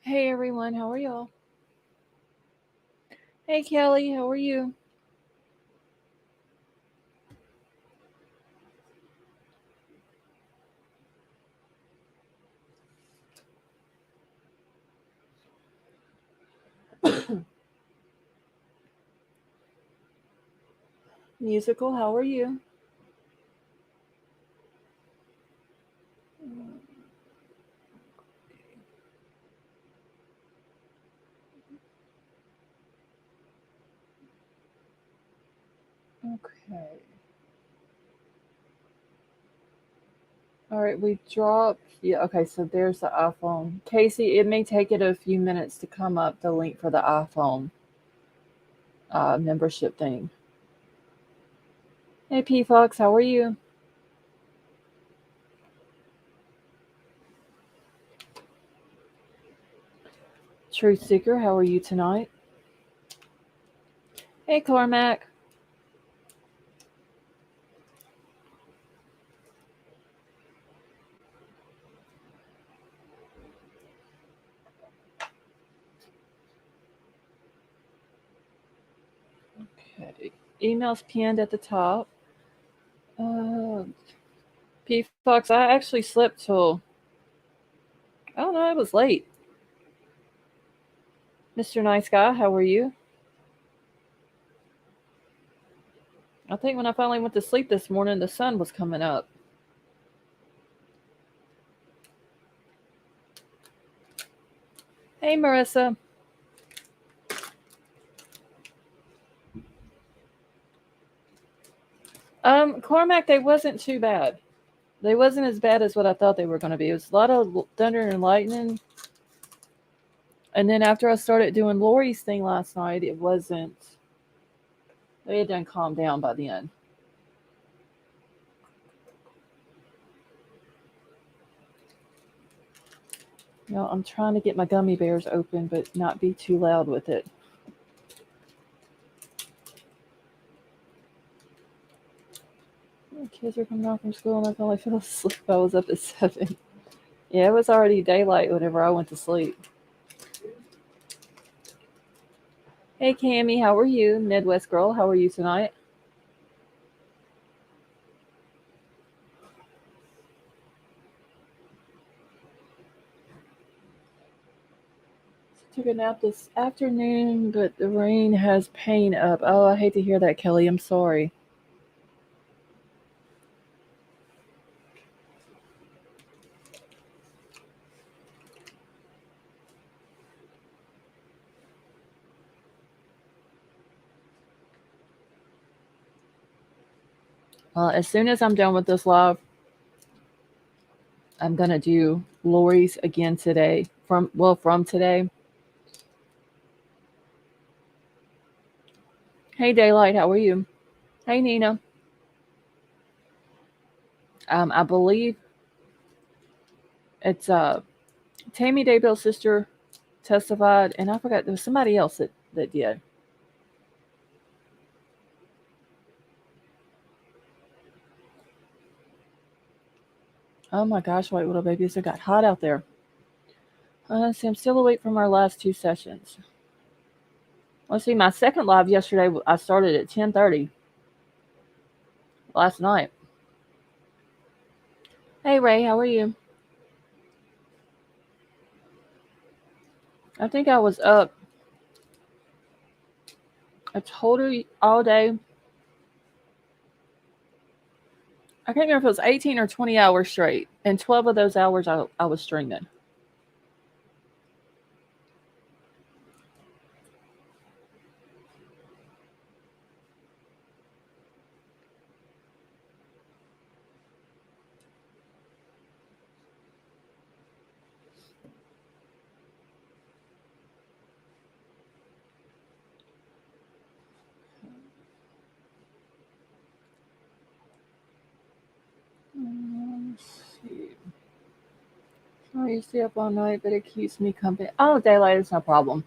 Hey everyone, how are y'all? Hey Kelly, how are you? Musical, how are you? Okay. All right, we dropped. Yeah, okay, so there's the iPhone. Casey, it may take it a few minutes to come up the link for the iPhone membership thing. Hey P Fox, how are you? Truth Seeker, how are you tonight? Hey Cormac. Okay. Emails pinned at the top. Uh, P Fox, I actually slept till, I don't know, it was late. Mr. Nice Guy, how are you? I think when I finally went to sleep this morning, the sun was coming up. Hey, Marissa. Cormac, they wasn't too bad. They wasn't as bad as what I thought they were going to be. It was a lot of thunder and lightning. And then after I started doing Lori's thing last night, it wasn't. They had done calmed down by the end. You know, I'm trying to get my gummy bears open, but not be too loud with it. The kids are coming home from school, and I finally fell asleep. I was up at 7. Yeah, it was already daylight whenever I went to sleep. Hey, Cammy, how are you? Midwest girl, how are you tonight? Took a nap this afternoon, but the rain has pain up. Oh, I hate to hear that, Kelly. I'm sorry. As soon as I'm done with this live, I'm gonna do Lori's again today. From today. Hey, Daylight, how are you? Hey, Nina. I believe it's Tammy Daybell's sister testified, and I forgot there was somebody else that did. Oh my gosh, white little babies, it got hot out there. See, I'm still awake from our last two sessions. Let's see, my second live yesterday, I started at 10:30 last night. Hey Ray, how are you? I think I was up a total all day. I can't remember if it was 18 or 20 hours straight, and 12 of those hours I was streaming. Let's see. I used to stay up all night, but it keeps me company. Oh, daylight is no problem.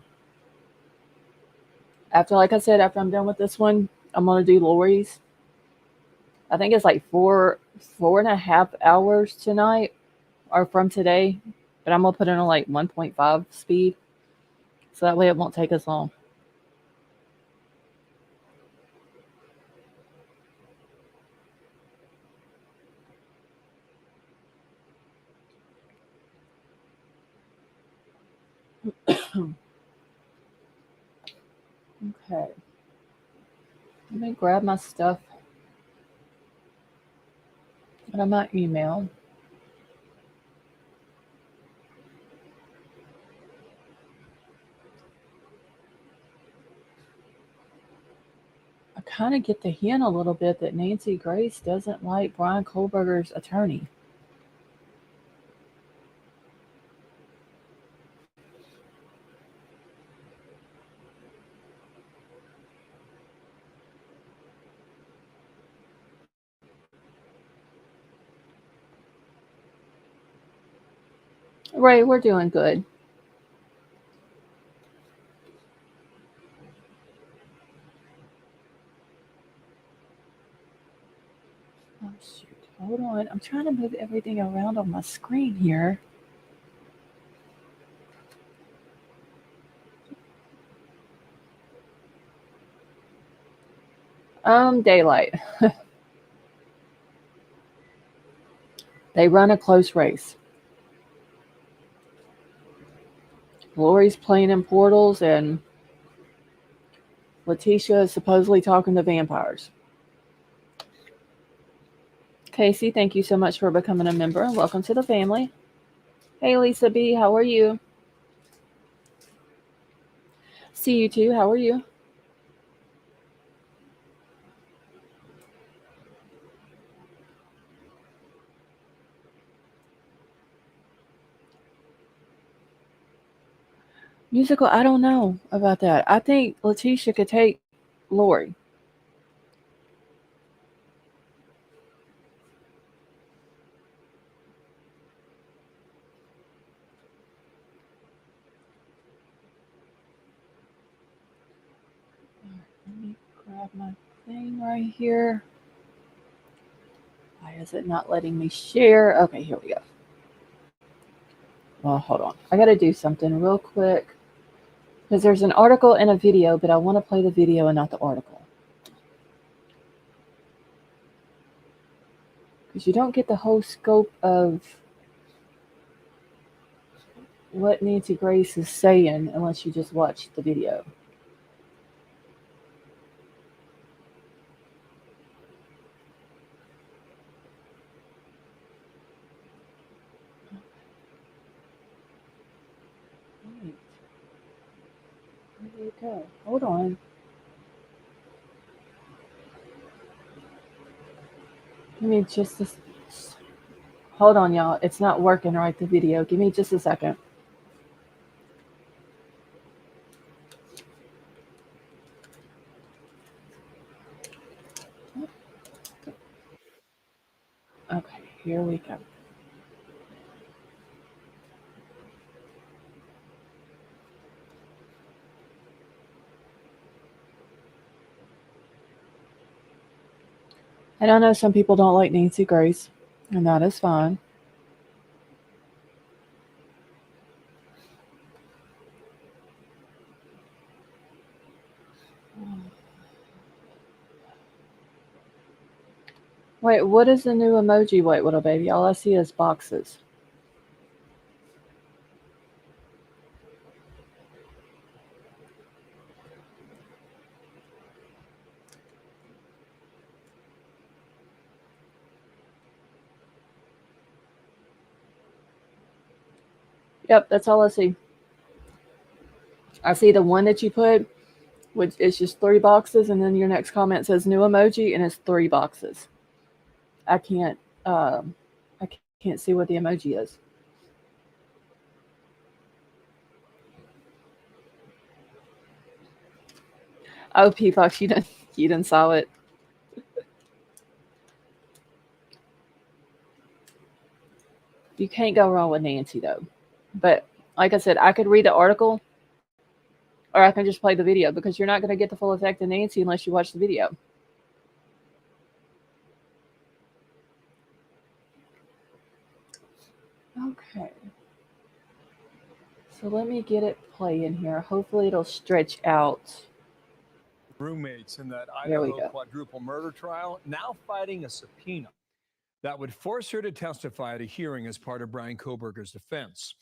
After, like I said, after I'm done with this one, I'm gonna do Lori's. I think it's like four and a half hours tonight, or from today. But I'm going to put it on like 1.5 speed. So that way it won't take as long. Okay. Let me grab my stuff out of my email. I kind of get the hint a little bit that Nancy Grace doesn't like Bryan Kohberger's attorney. Ray, we're doing good. Oh, shoot. Hold on. I'm trying to move everything around on my screen here. Daylight. They run a close race. Lori's playing in portals, and Letitia is supposedly talking to vampires. Casey, thank you so much for becoming a member. Welcome to the family. Hey, Lisa B, how are you? See you too. How are you? Musical, I don't know about that. I think Letitia could take Lori. Let me grab my thing right here. Why is it not letting me share? Okay, here we go. Well, hold on. I got to do something real quick because there's an article and a video, but I want to play the video and not the article. Because you don't get the whole scope of what Nancy Grace is saying unless you just watch the video. Wait. Where did it go? Hold on. Give me just this. Hold on, y'all. It's not working right, the video. Give me just a second. Okay, here we go. And I know some people don't like Nancy Grace, and that is fine. Wait, what is the new emoji? Wait, little baby. All I see is boxes. Yep, that's all I see. I see the one that you put, which is just 3 boxes, and then your next comment says new emoji, and it's 3 boxes. I can't, um, I can't see what the emoji is. Oh, P-Fox, you didn't saw it. You can't go wrong with Nancy though. But like I said, I could read the article, or I can just play the video because you're not going to get the full effect of Nancy unless you watch the video. Okay. So let me get it playing here. Hopefully it'll stretch out. Roommates in that There we Idaho go. quadruple murder trial now fighting a subpoena that would force her to testify at a hearing as part of Bryan Kohberger's defense.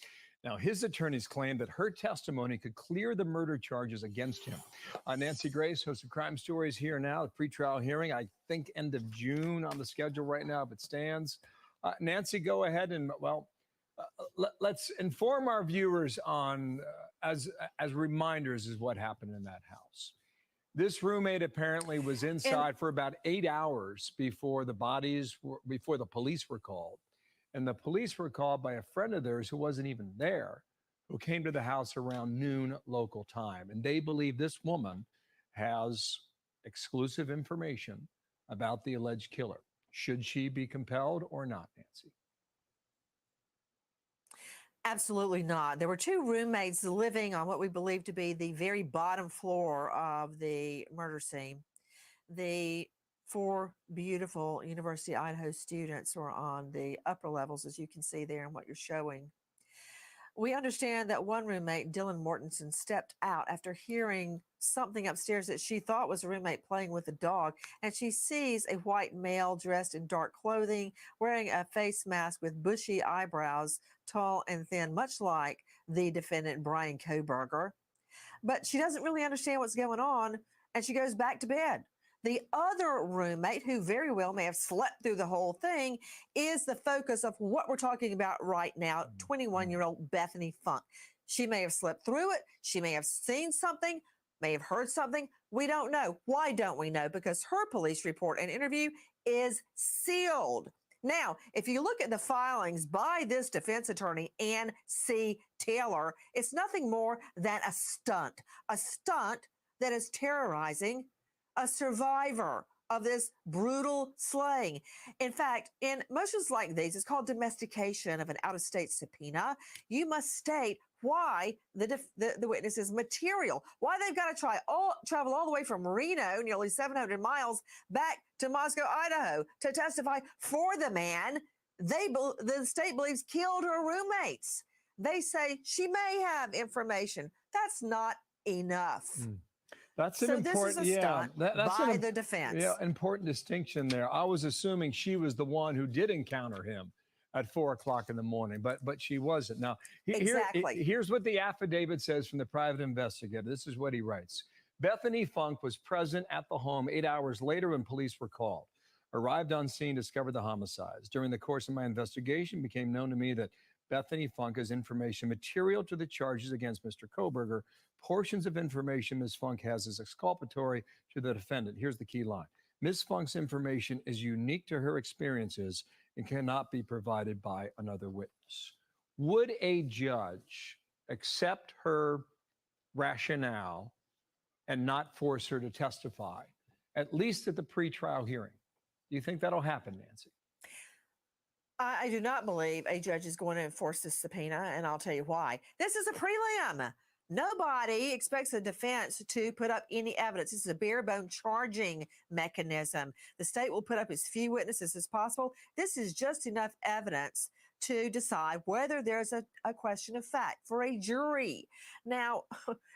Now, his attorneys claim that her testimony could clear the murder charges against him. Nancy Grace, host of Crime Stories, here now. The pretrial hearing, I think end of June on the schedule right now, if it stands. Nancy, go ahead and, let's inform our viewers on, as reminders, is what happened in that house. This roommate apparently was inside for about 8 hours before the police were called. And the police were called by a friend of theirs who wasn't even there, who came to the house around noon local time. And they believe this woman has exclusive information about the alleged killer. Should she be compelled or not, Nancy? Absolutely not. There were two roommates living on what we believe to be the very bottom floor of the murder scene. The four beautiful University of Idaho students were on the upper levels, as you can see there in what you're showing. We understand that one roommate, Dylan Mortensen, stepped out after hearing something upstairs that she thought was a roommate playing with a dog, and she sees a white male dressed in dark clothing, wearing a face mask with bushy eyebrows, tall and thin, much like the defendant, Bryan Kohberger. But she doesn't really understand what's going on, and she goes back to bed. The other roommate, who very well may have slept through the whole thing, is the focus of what we're talking about right now, 21-year-old Bethany Funk. She may have slept through it. She may have seen something, may have heard something. We don't know. Why don't we know? Because her police report and interview is sealed. Now, if you look at the filings by this defense attorney, Ann C. Taylor, it's nothing more than a stunt that is terrorizing a survivor of this brutal slaying. In fact, in motions like these, it's called domestication of an out-of-state subpoena. You must state why the witness is material, why they've got to travel all the way from Reno, nearly 700 miles, back to Moscow, Idaho, to testify for the man the state believes killed her roommates. They say she may have information. That's not enough. That's an so important, this is a stunt that's by the defense. Yeah, important distinction there. I was assuming she was the one who did encounter him at 4 o'clock in the morning, but she wasn't. Now, Exactly. Here's what the affidavit says from the private investigator. This is what he writes. Bethany Funk was present at the home 8 hours later when police were called. Arrived on scene, discovered the homicides. During the course of my investigation, it became known to me that Bethany Funk has information material to the charges against Mr. Kohberger. Portions of information Ms. Funk has is exculpatory to the defendant. Here's the key line. Ms. Funk's information is unique to her experiences and cannot be provided by another witness. Would a judge accept her rationale and not force her to testify, at least at the pretrial hearing? Do you think that'll happen, Nancy? I do not believe a judge is going to enforce this subpoena, and I'll tell you why. This is a prelim. Nobody expects the defense to put up any evidence. This is a bare bone charging mechanism. The state will put up as few witnesses as possible. This is just enough evidence to decide whether there's a question of fact for a jury. Now,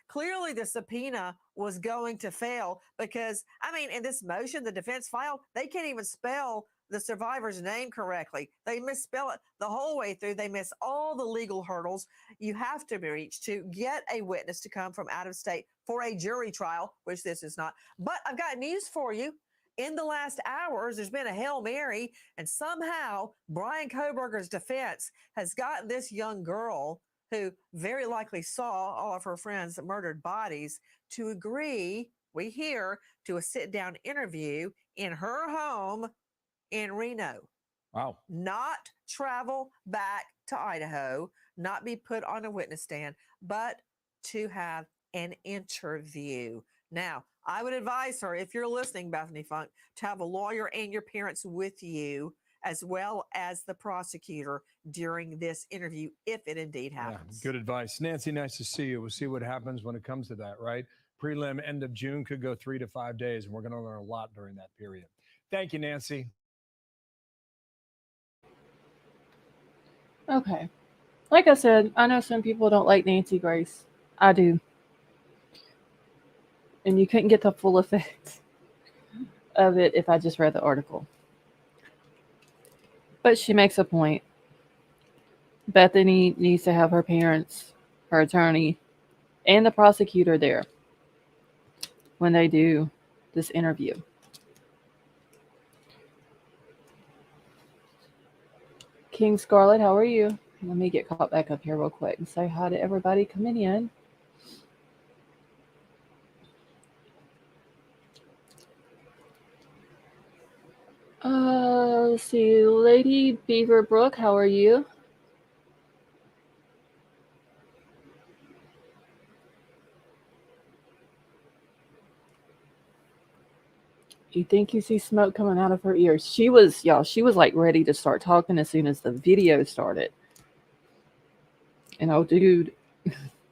clearly the subpoena was going to fail because, in this motion, the defense filed, they can't even spell the survivor's name correctly. They misspell it the whole way through. They miss all the legal hurdles you have to reach to get a witness to come from out of state for a jury trial, which this is not. But I've got news for you. In the last hours, there's been a Hail Mary, and somehow Bryan Kohberger's defense has gotten this young girl, who very likely saw all of her friends' murdered bodies, to agree, we hear, to a sit-down interview in her home in Reno. Wow. Not travel back to Idaho, not be put on a witness stand, but to have an interview. Now, I would advise her, if you're listening, Bethany Funk, to have a lawyer and your parents with you, as well as the prosecutor during this interview, if it indeed happens. Yeah, good advice. Nancy, nice to see you. We'll see what happens when it comes to that, right? Prelim end of June could go 3 to 5 days, and we're going to learn a lot during that period. Thank you, Nancy. Okay. Like I said, I know some people don't like Nancy Grace. I do. And you couldn't get the full effect of it if I just read the article. But she makes a point. Bethany needs to have her parents, her attorney, and the prosecutor there when they do this interview. King Scarlet, how are you? Let me get caught back up here real quick and say hi to everybody coming in. Let's see. Lady Beaverbrook, how are you? You think you see smoke coming out of her ears? She was like ready to start talking as soon as the video started. And old dude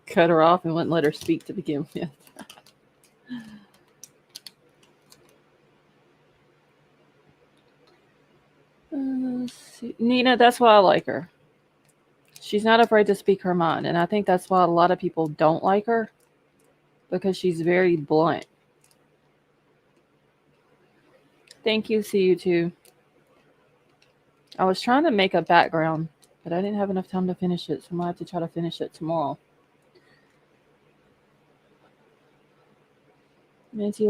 cut her off and wouldn't let her speak to begin with. Nina, that's why I like her. She's not afraid to speak her mind. And I think that's why a lot of people don't like her because she's very blunt. Thank you. See you too. I was trying to make a background, but I didn't have enough time to finish it. So I'm going to have to try to finish it tomorrow. Nancy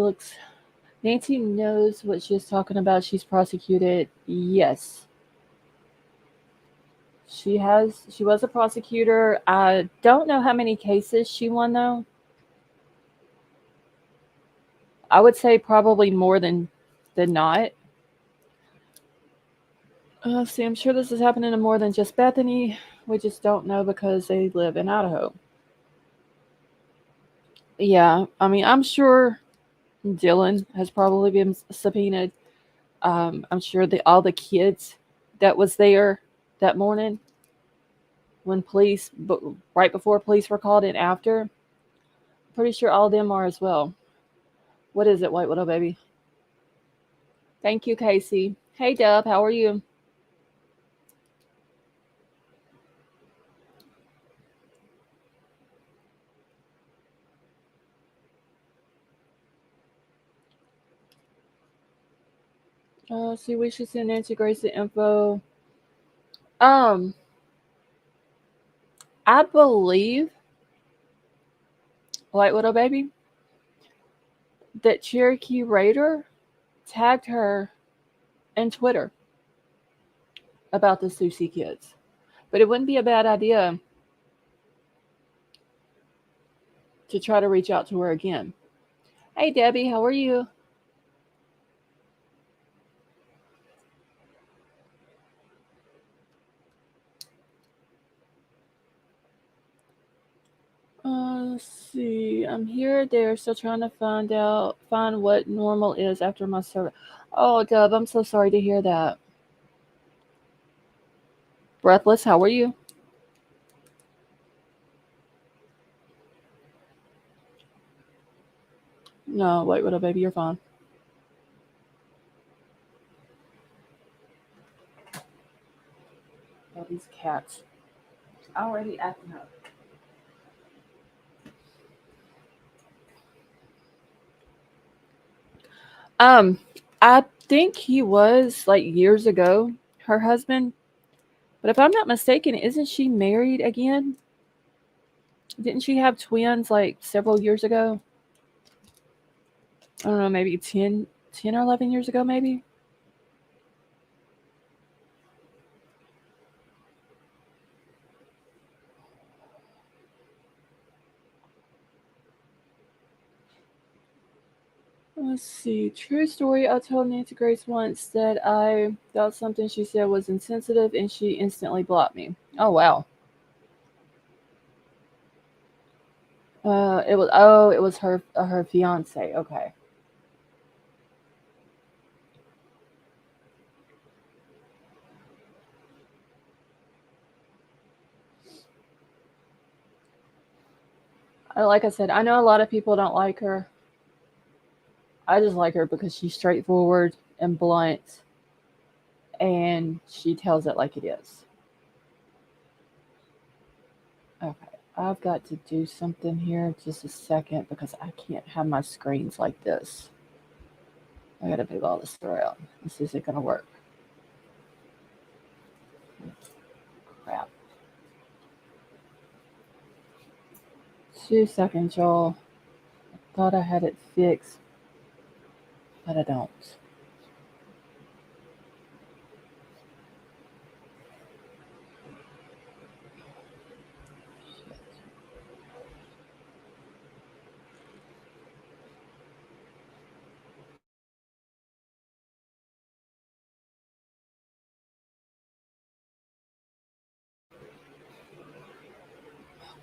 knows what she's talking about. She's prosecuted. Yes. She was a prosecutor. I don't know how many cases she won though. I would say probably more than not. See, I'm sure this is happening to more than just Bethany. We just don't know because they live in Idaho. Yeah, I mean, I'm sure Dylan has probably been subpoenaed. I'm sure all the kids that was there that morning when police, but right before police were called in after, pretty sure all of them are as well. What is it, White Widow baby? Thank you, Casey. Hey, Dub, how are you? See, we should send Nancy Grace the info. Um, I believe, White Widow baby, that Cherokee Raider tagged her in Twitter about the Susie kids. But it wouldn't be a bad idea to try to reach out to her again. Hey, Debbie, how are you? Let's see. I'm here. They're still trying to find what normal is after my survey. Oh, Dub, I'm so sorry to hear that. Breathless, how are you? No, wait, what up, baby? You're fine. Oh, these cats already acting up. Um, I think he was like years ago, her husband. But if I'm not mistaken, isn't she married again? Didn't she have twins like several years ago? I don't know, maybe 10 or 11 years ago, maybe? Let's see. True story. I told Nancy Grace once that I thought something she said was insensitive and she instantly blocked me. Oh, wow. It was her fiance. Okay. Like I said, I know a lot of people don't like her. I just like her because she's straightforward and blunt and she tells it like it is. Okay, I've got to do something here just a second because I can't have my screens like this. I gotta move all this around. This isn't gonna work. Crap. 2 seconds, y'all. Thought I had it fixed, but I don't.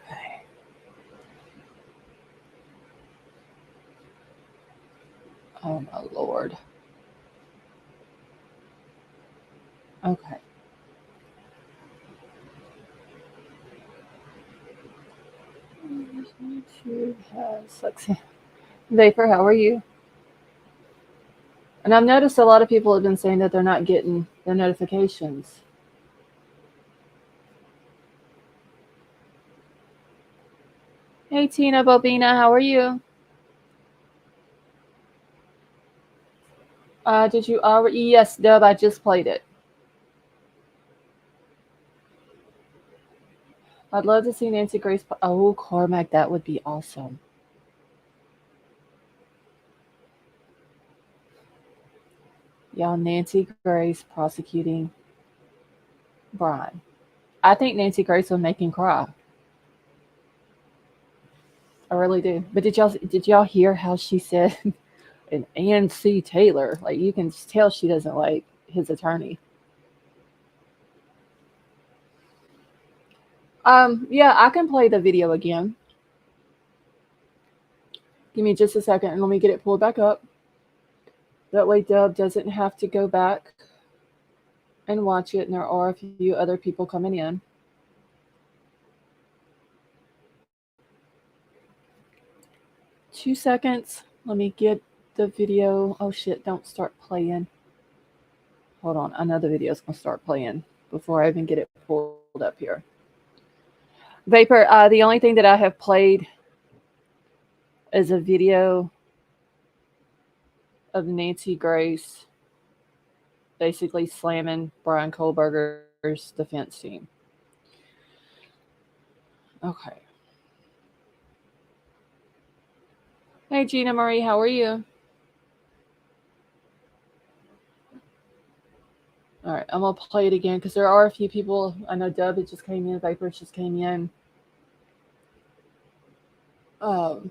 Okay. Oh my lord. Okay. YouTube has sucks. Vapor, how are you? And I've noticed a lot of people have been saying that they're not getting the notifications. Hey Tina Bobina, how are you? Did you already? Yes, Dub, I just played it. I'd love to see Nancy Grace. Oh, Cormac, that would be awesome. Y'all, Nancy Grace prosecuting Bryan. I think Nancy Grace would make him cry. I really do. But did y'all hear how she said and Ann C. Taylor? Like you can tell she doesn't like his attorney. Yeah, I can play the video again. Give me just a second and let me get it pulled back up. That way Dub doesn't have to go back and watch it, and there are a few other people coming in. 2 seconds. Let me get the video. Oh shit, don't start playing. Hold on, another video is gonna start playing before I even get it pulled up here. Vapor, the only thing that I have played is a video of Nancy Grace basically slamming Bryan Kohberger's defense team. Okay. Hey Gina Marie, how are you? All right, I'm gonna play it again because there are a few people. I know Dub it just came in, Vapor just came in. Um,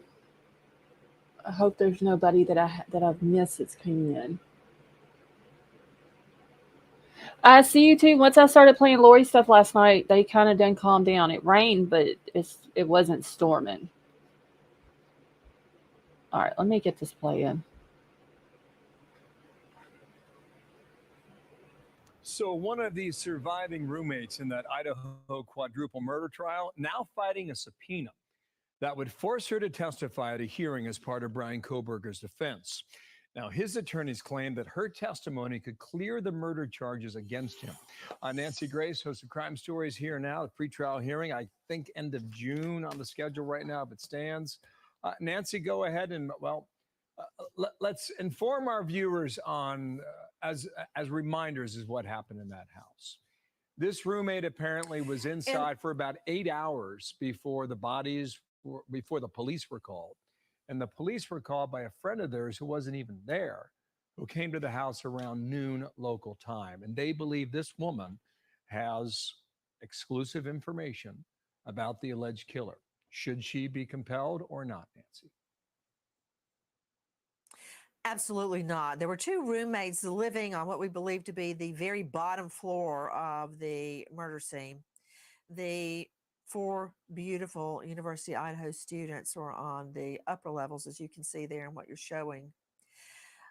I hope there's nobody that I've missed that's coming in. I see you too. Once I started playing Lori stuff last night, they kind of done calm down. It rained, but it wasn't storming. All right, let me get this play in. So, one of the surviving roommates in that Idaho quadruple murder trial now fighting a subpoena that would force her to testify at a hearing as part of Bryan Kohberger's defense. Now, his attorneys claim that her testimony could clear the murder charges against him. Nancy Grace, host of Crime Stories, here now. The pretrial hearing, I think, end of June on the schedule right now, if it stands. Nancy, go ahead and, let's inform our viewers on, as reminders, is what happened in that house. This roommate apparently was inside for about 8 hours before the police were called. And the police were called by a friend of theirs who wasn't even there, who came to the house around noon local time. And they believe this woman has exclusive information about the alleged killer. Should she be compelled or not, Nancy? Absolutely not. There were two roommates living on what we believe to be the very bottom floor of the murder scene. The four beautiful University of Idaho students were on the upper levels, as you can see there in what you're showing.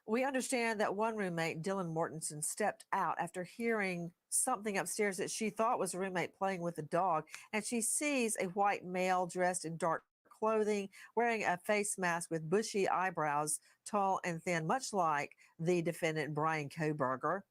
We understand that one roommate, Dylan Mortensen, stepped out after hearing something upstairs that she thought was a roommate playing with a dog, and she sees a white male dressed in dark clothing, wearing a face mask with bushy eyebrows, tall and thin, much like the defendant Bryan Kohberger.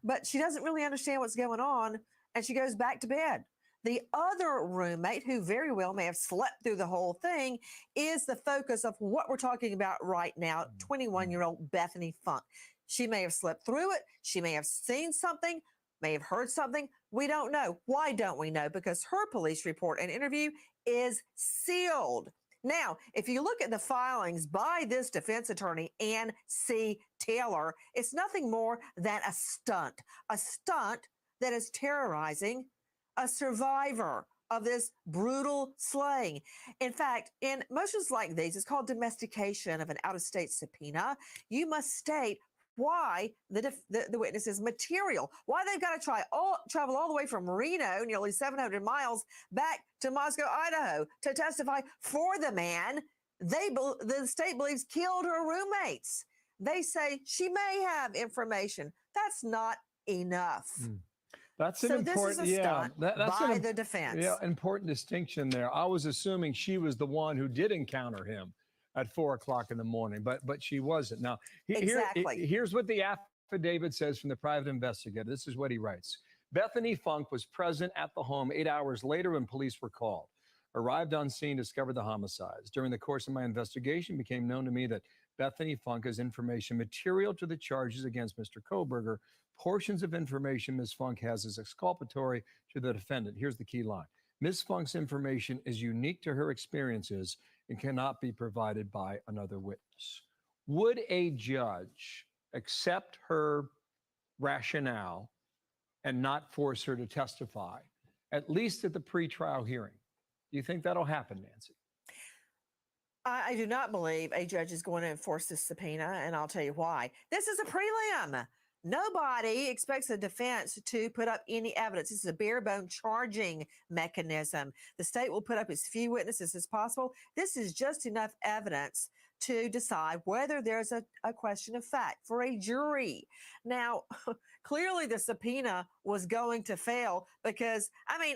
But she doesn't really understand what's going on, and she goes back to bed. The other roommate, who very well may have slept through the whole thing, is the focus of what we're talking about right now, 21-year-old Bethany Funk. She may have slept through it. She may have seen something, may have heard something. We don't know. Why don't we know? Because her police report and interview is sealed. Now, if you look at the filings by this defense attorney, Ann C. Taylor, it's nothing more than a stunt that is terrorizing a survivor of this brutal slaying. In fact, in motions like these, it's called domestication of an out-of-state subpoena. You must state why the witness is material, why they've got to travel all the way from Reno, nearly 700 miles, back to Moscow, Idaho, to testify for the man the state believes killed her roommates. They say she may have information. That's not enough. That's an So important, this is a stunt that's by the defense. Yeah, important distinction there. I was assuming she was the one who did encounter him at 4 o'clock in the morning, but she wasn't. Now, Exactly. here's what the affidavit says from the private investigator. This is what he writes. Bethany Funk was present at the home 8 hours later when police were called. Arrived on scene, discovered the homicides. During the course of my investigation, it became known to me that Bethany Funk has information material to the charges against Mr. Kohberger. Portions of information Ms. Funk has is exculpatory to the defendant. Here's the key line. Ms. Funk's information is unique to her experiences and cannot be provided by another witness. Would a judge accept her rationale and not force her to testify, at least at the pretrial hearing? Do you think that'll happen, Nancy? I do not believe a judge is going to enforce this subpoena, and I'll tell you why. This is a prelim. Nobody expects a defense to put up any evidence. This is a bare bone charging mechanism. The state will put up as few witnesses as possible. This is just enough evidence to decide whether there's a question of fact for a jury. Now, clearly the subpoena was going to fail because,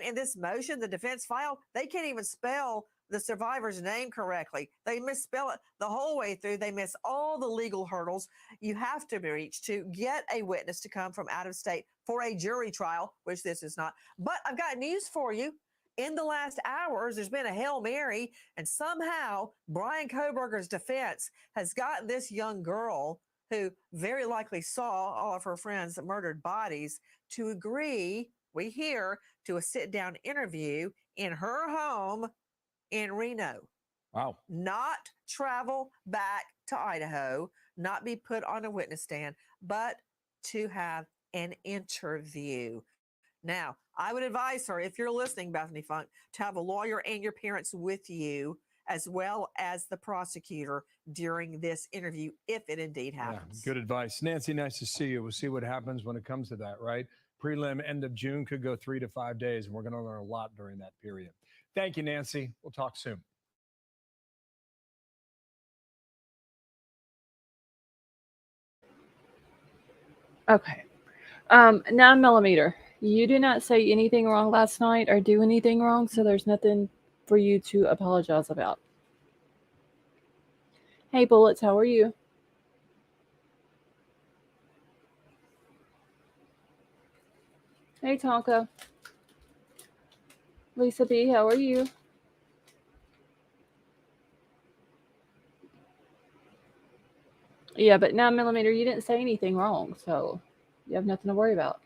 in this motion, the defense filed, they can't even spell the survivor's name correctly. They misspell it the whole way through. They miss all the legal hurdles you have to reach to get a witness to come from out of state for a jury trial, which this is not. But I've got news for you. In the last hours, there's been a Hail Mary, and somehow Bryan Kohberger's defense has gotten this young girl, who very likely saw all of her friends' murdered bodies, to agree, we hear, to a sit-down interview in her home in Reno. Wow. Not travel back to Idaho, not be put on a witness stand, but to have an interview. Now, I would advise her, if you're listening, Bethany Funk, to have a lawyer and your parents with you, as well as the prosecutor, during this interview, if it indeed happens. Yeah, good advice. Nancy, nice to see you. We'll see what happens when it comes to that, right? Prelim end of June could go 3 to 5 days, and we're going to learn a lot during that period. Thank you, Nancy. We'll talk soon. Okay. 9mm. You did not say anything wrong last night or do anything wrong, so there's nothing for you to apologize about. Hey, Bullets, how are you? Hey, Tonka. Lisa B, how are you? Yeah, but 9mm, you didn't say anything wrong, so you have nothing to worry about.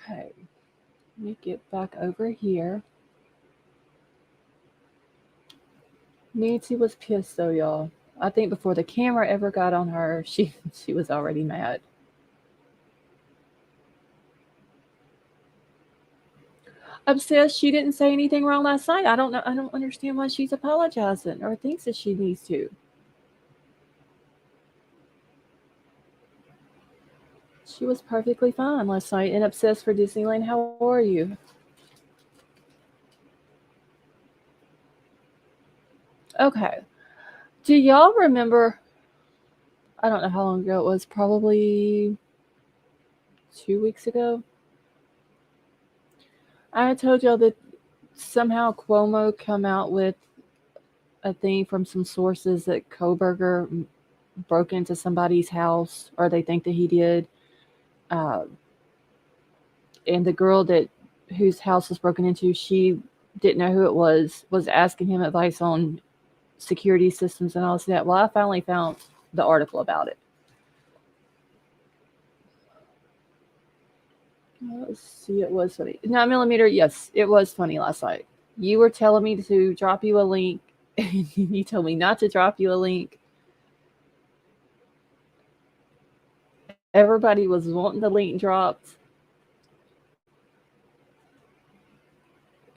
Okay, let me get back over here. Nancy was pissed though, y'all. I think before the camera ever got on her, she was already mad. Obsessed, she didn't say anything wrong last night. I don't know. I don't understand why she's apologizing or thinks that she needs to. She was perfectly fine last night and obsessed for Disneyland. How are you? Okay. Do y'all remember? I don't know how long ago it was. Probably 2 weeks ago. I told y'all that somehow Cuomo come out with a thing from some sources that Kohberger broke into somebody's house, or they think that he did. Uh, and the girl that whose house was broken into, she didn't know who it was asking him advice on security systems and all that. Well, I finally found the article about it. Let's see, it was funny. 9mm, yes, it was funny last night. You were telling me to drop you a link, and you told me not to drop you a link. Everybody was wanting the link dropped.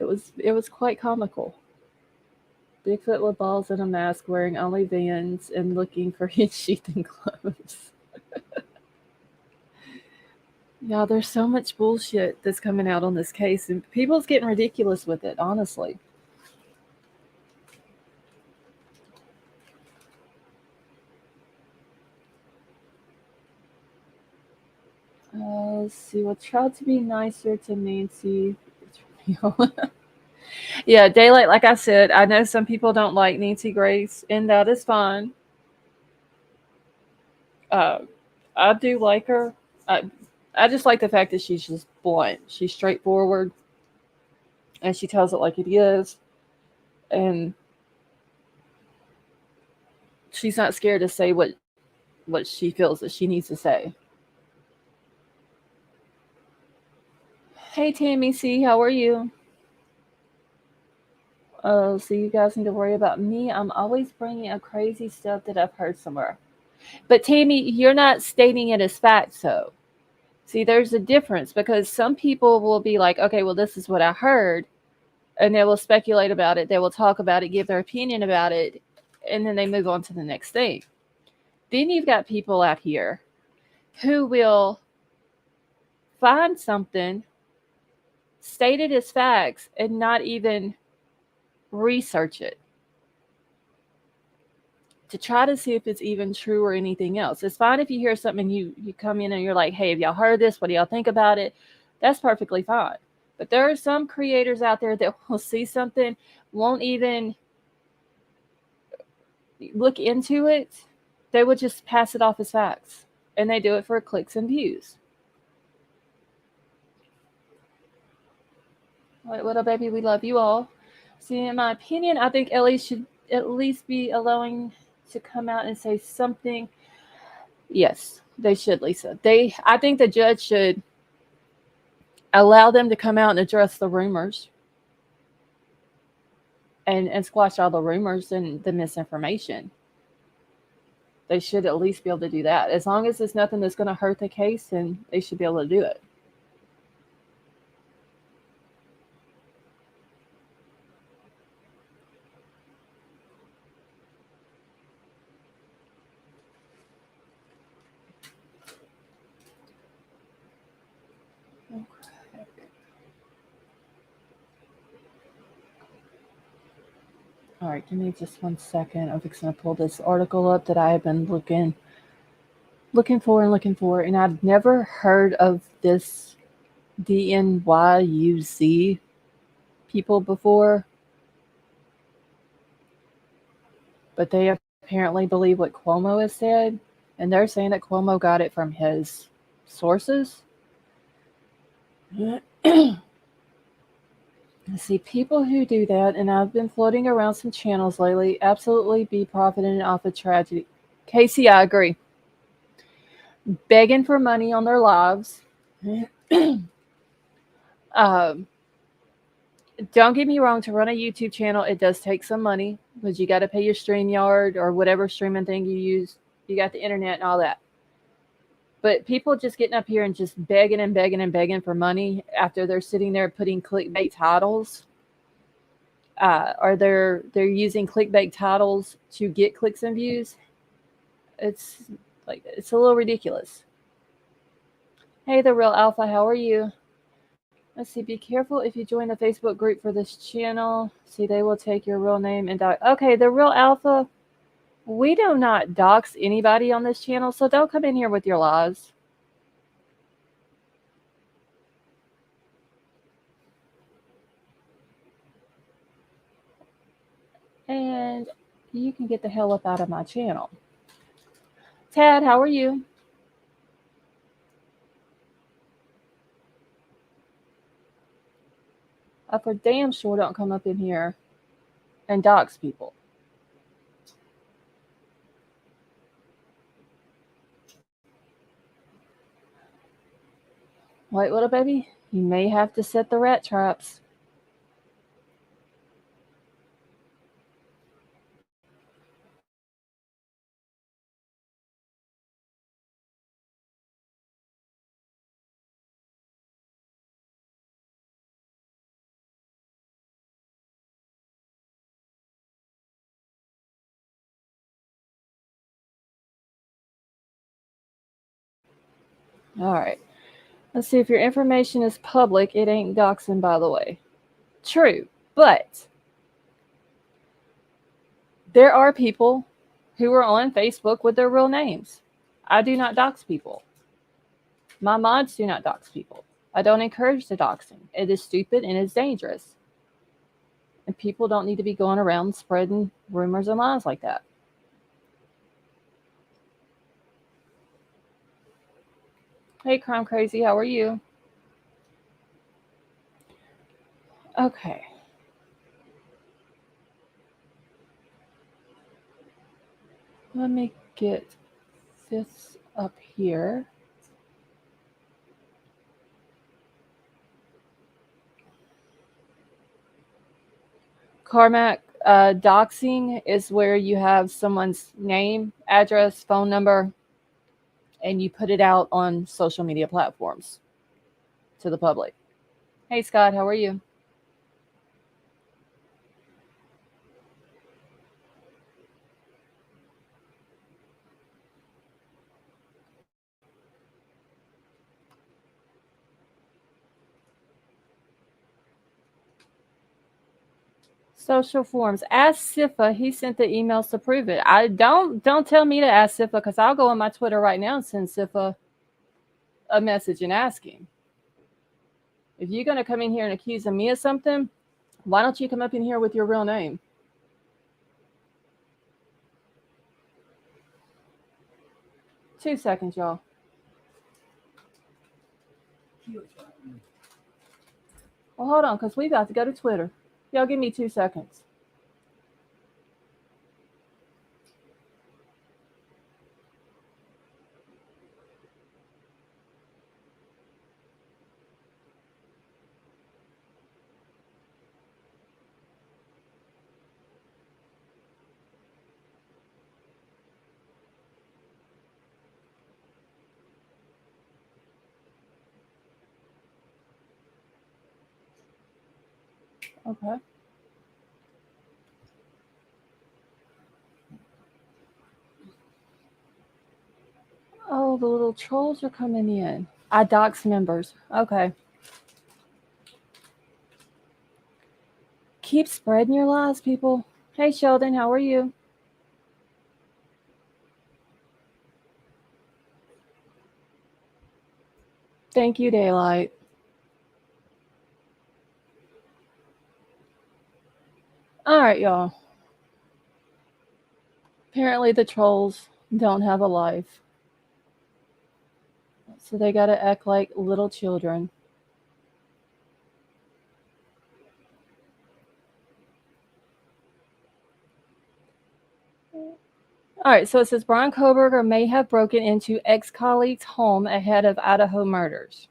It was quite comical. Bigfoot with balls and a mask, wearing only Vans, and looking for his sheathing clothes. Yeah, there's so much bullshit that's coming out on this case, and people's getting ridiculous with it, honestly. Let's see. We'll try to be nicer to Nancy. Yeah, Daylight, like I said, I know some people don't like Nancy Grace, and that is fine. Uh, I do like her. I, I just like the fact that she's just blunt. She's straightforward, and she tells it like it is. And she's not scared to say what she feels that she needs to say. Hey, Tammy C, how are you? Oh, so you guys need to worry about me. I'm always bringing up crazy stuff that I've heard somewhere. But Tammy, you're not stating it as fact, so. See, there's a difference because some people will be like, okay, well, this is what I heard. And they will speculate about it. They will talk about it, give their opinion about it, and then they move on to the next thing. Then you've got people out here who will find something, state it as facts, and not even research it to try to see if it's even true or anything else. It's fine if you hear something and you come in and you're like, hey, have y'all heard this? What do y'all think about it? That's perfectly fine. But there are some creators out there that will see something, won't even look into it. They would just pass it off as facts. And they do it for clicks and views. What up, baby? We love you all. See, in my opinion, I think Ellie should at least be allowing to come out and say something. Yes, they should, Lisa. I think the judge should allow them to come out and address the rumors and squash all the rumors and the misinformation. They should at least be able to do that. As long as it's nothing that's going to hurt the case, then they should be able to do it. All right, give me just 1 second. I'm fixing to pull this article up that I have been looking for, and I've never heard of this DNYUZ people before, but they apparently believe what Cuomo has said, and they're saying that Cuomo got it from his sources. See, people who do that, and I've been floating around some channels lately, absolutely be profiting off a tragedy. Casey, I agree. Begging for money on their lives. Don't get me wrong, to run a YouTube channel, it does take some money because you got to pay your StreamYard or whatever streaming thing you use. You got the internet and all that. But people just getting up here and just begging and begging and begging for money after they're sitting there putting clickbait titles, or they're using clickbait titles to get clicks and views. It's a little ridiculous. Hey, the real alpha, how are you? Let's see. Be careful if you join the Facebook group for this channel. See, they will take your real name and okay, the real alpha. We do not dox anybody on this channel, so don't come in here with your lies. And and you can get the hell up out of my channel. Tad, how are you? I for damn sure don't come up in here and dox people. Wait, little baby, you may have to set the rat traps. All right. Let's see, if your information is public, it ain't doxing, by the way. True, but there are people who are on Facebook with their real names. I do not dox people. My mods do not dox people. I don't encourage the doxing. It is stupid and it's dangerous. And people don't need to be going around spreading rumors and lies like that. Hey, Crime Crazy, how are you? Okay. Let me get this up here. Carmack, doxing is where you have someone's name, address, phone number, and you put it out on social media platforms to the public. Hey, Scott, how are you? Social forms. Ask Sifa. He sent the emails to prove it. I don't tell me to ask Sifa, because I'll go on my Twitter right now and send Sifa a message and ask him. If you're going to come in here and accuse me of something, why don't you come up in here with your real name? Two seconds, y'all. Well, hold on, because we got to go to Twitter. Y'all give me 2 seconds. Okay. Oh, the little trolls are coming in. I dox members. Okay. Keep spreading your lies, people. Hey, Sheldon, how are you? Thank you, Daylight. All right, y'all. Apparently the trolls don't have a life. So they got to act like little children. All right, so it says Bryan Kohberger may have broken into ex-colleague's home ahead of Idaho murders.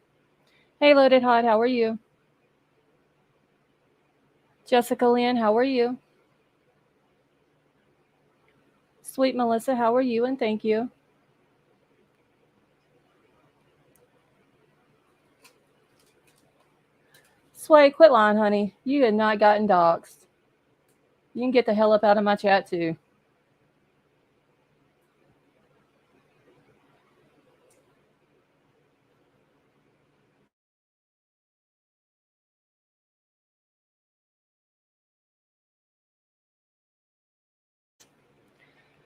Hey, Loaded Hot, how are you? Jessica Lynn, how are you? Sweet Melissa, how are you? And thank you. Sway, quit lying, honey. You had not gotten doxxed. You can get the hell up out of my chat, too.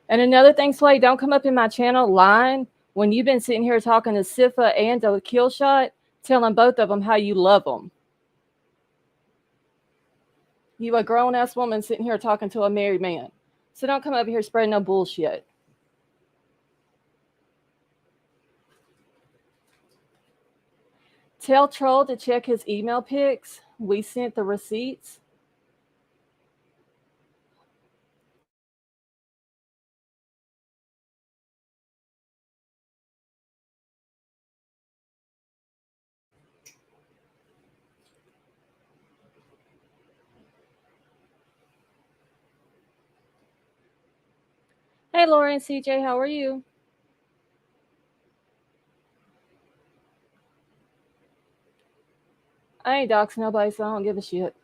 And another thing, Sway, don't come up in my channel lying when you've been sitting here talking to Sifa and a kill shot, telling both of them how you love them. You a grown-ass woman sitting here talking to a married man. So don't come over here spreading no bullshit. Tell Troll to check his email pics. We sent the receipts. Hey, Lori and CJ, how are you? I ain't doxing nobody, so I don't give a shit.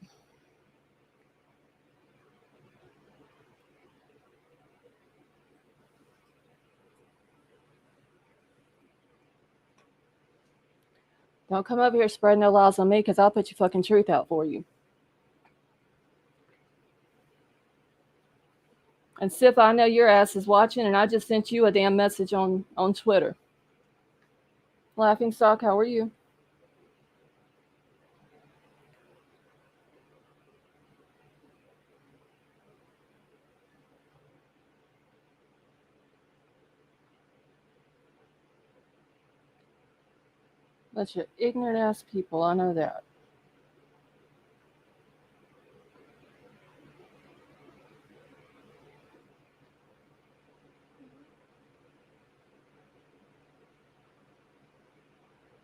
Don't come over here spreading no lies on me, because I'll put your fucking truth out for you. And Sif, I know your ass is watching, and I just sent you a damn message on Twitter. Laughing Stock, how are you? Bunch of ignorant ass people, I know that.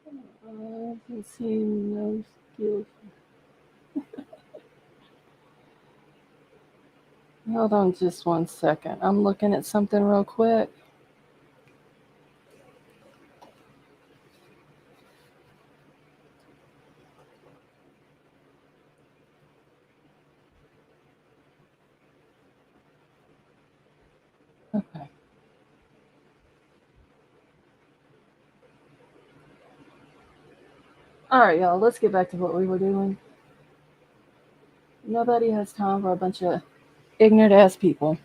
I haven't seen no skills. Hold on just one second. I'm looking at something real quick. Okay. All right, y'all, let's get back to what we were doing. Nobody has time for a bunch of ignorant ass people.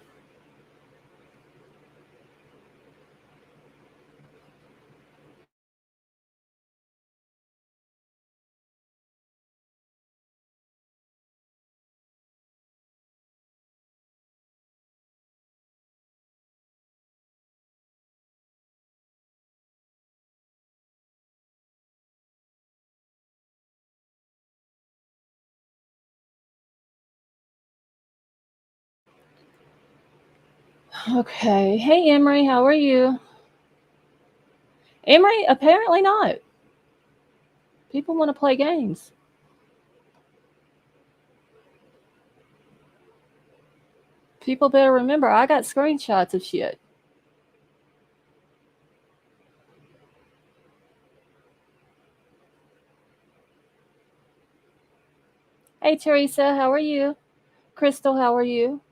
Okay. Hey, Emery, how are you? Emery, apparently not. People want to play games. People better remember, I got screenshots of shit. Hey, Teresa, how are you? Crystal, how are you?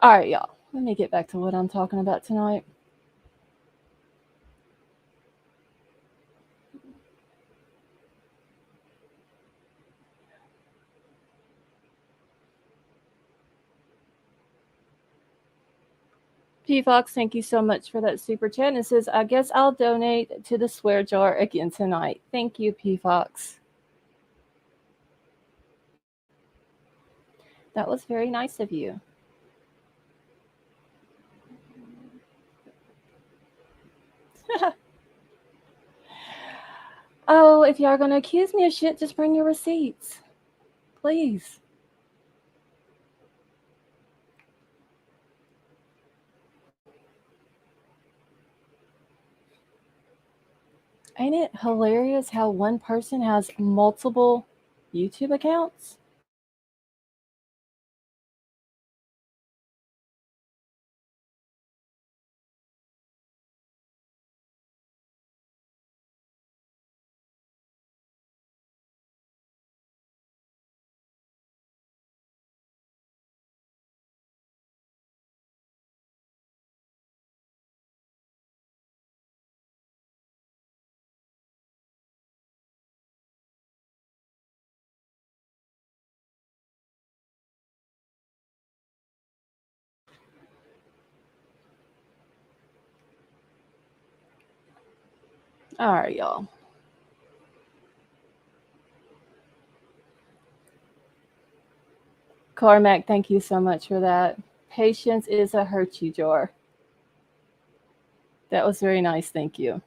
All right, y'all. Let me get back to what I'm talking about tonight. P Fox, thank you so much for that super chat. And it says, I guess I'll donate to the swear jar again tonight. Thank you, P Fox. That was very nice of you. Oh, if y'all are going to accuse me of shit, just bring your receipts. Please. Ain't it hilarious how one person has multiple YouTube accounts? All right, y'all. Carmack, thank you so much for that. Patience is a hurt jar. That was very nice. Thank you.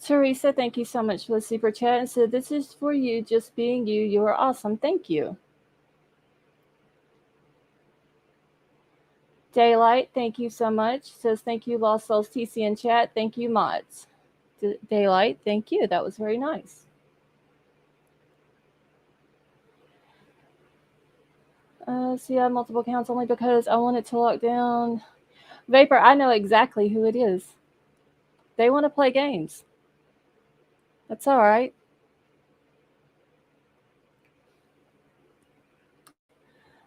Teresa, thank you so much for the super chat and said, "This is for you, just being you. You are awesome. Thank you." Daylight, thank you so much. Says, "Thank you, Lost Souls TC in chat. Thank you, mods." Daylight, thank you. That was very nice. See, I have multiple accounts only because I want it to lock down. Vapor, I know exactly who it is. They want to play games. That's all right.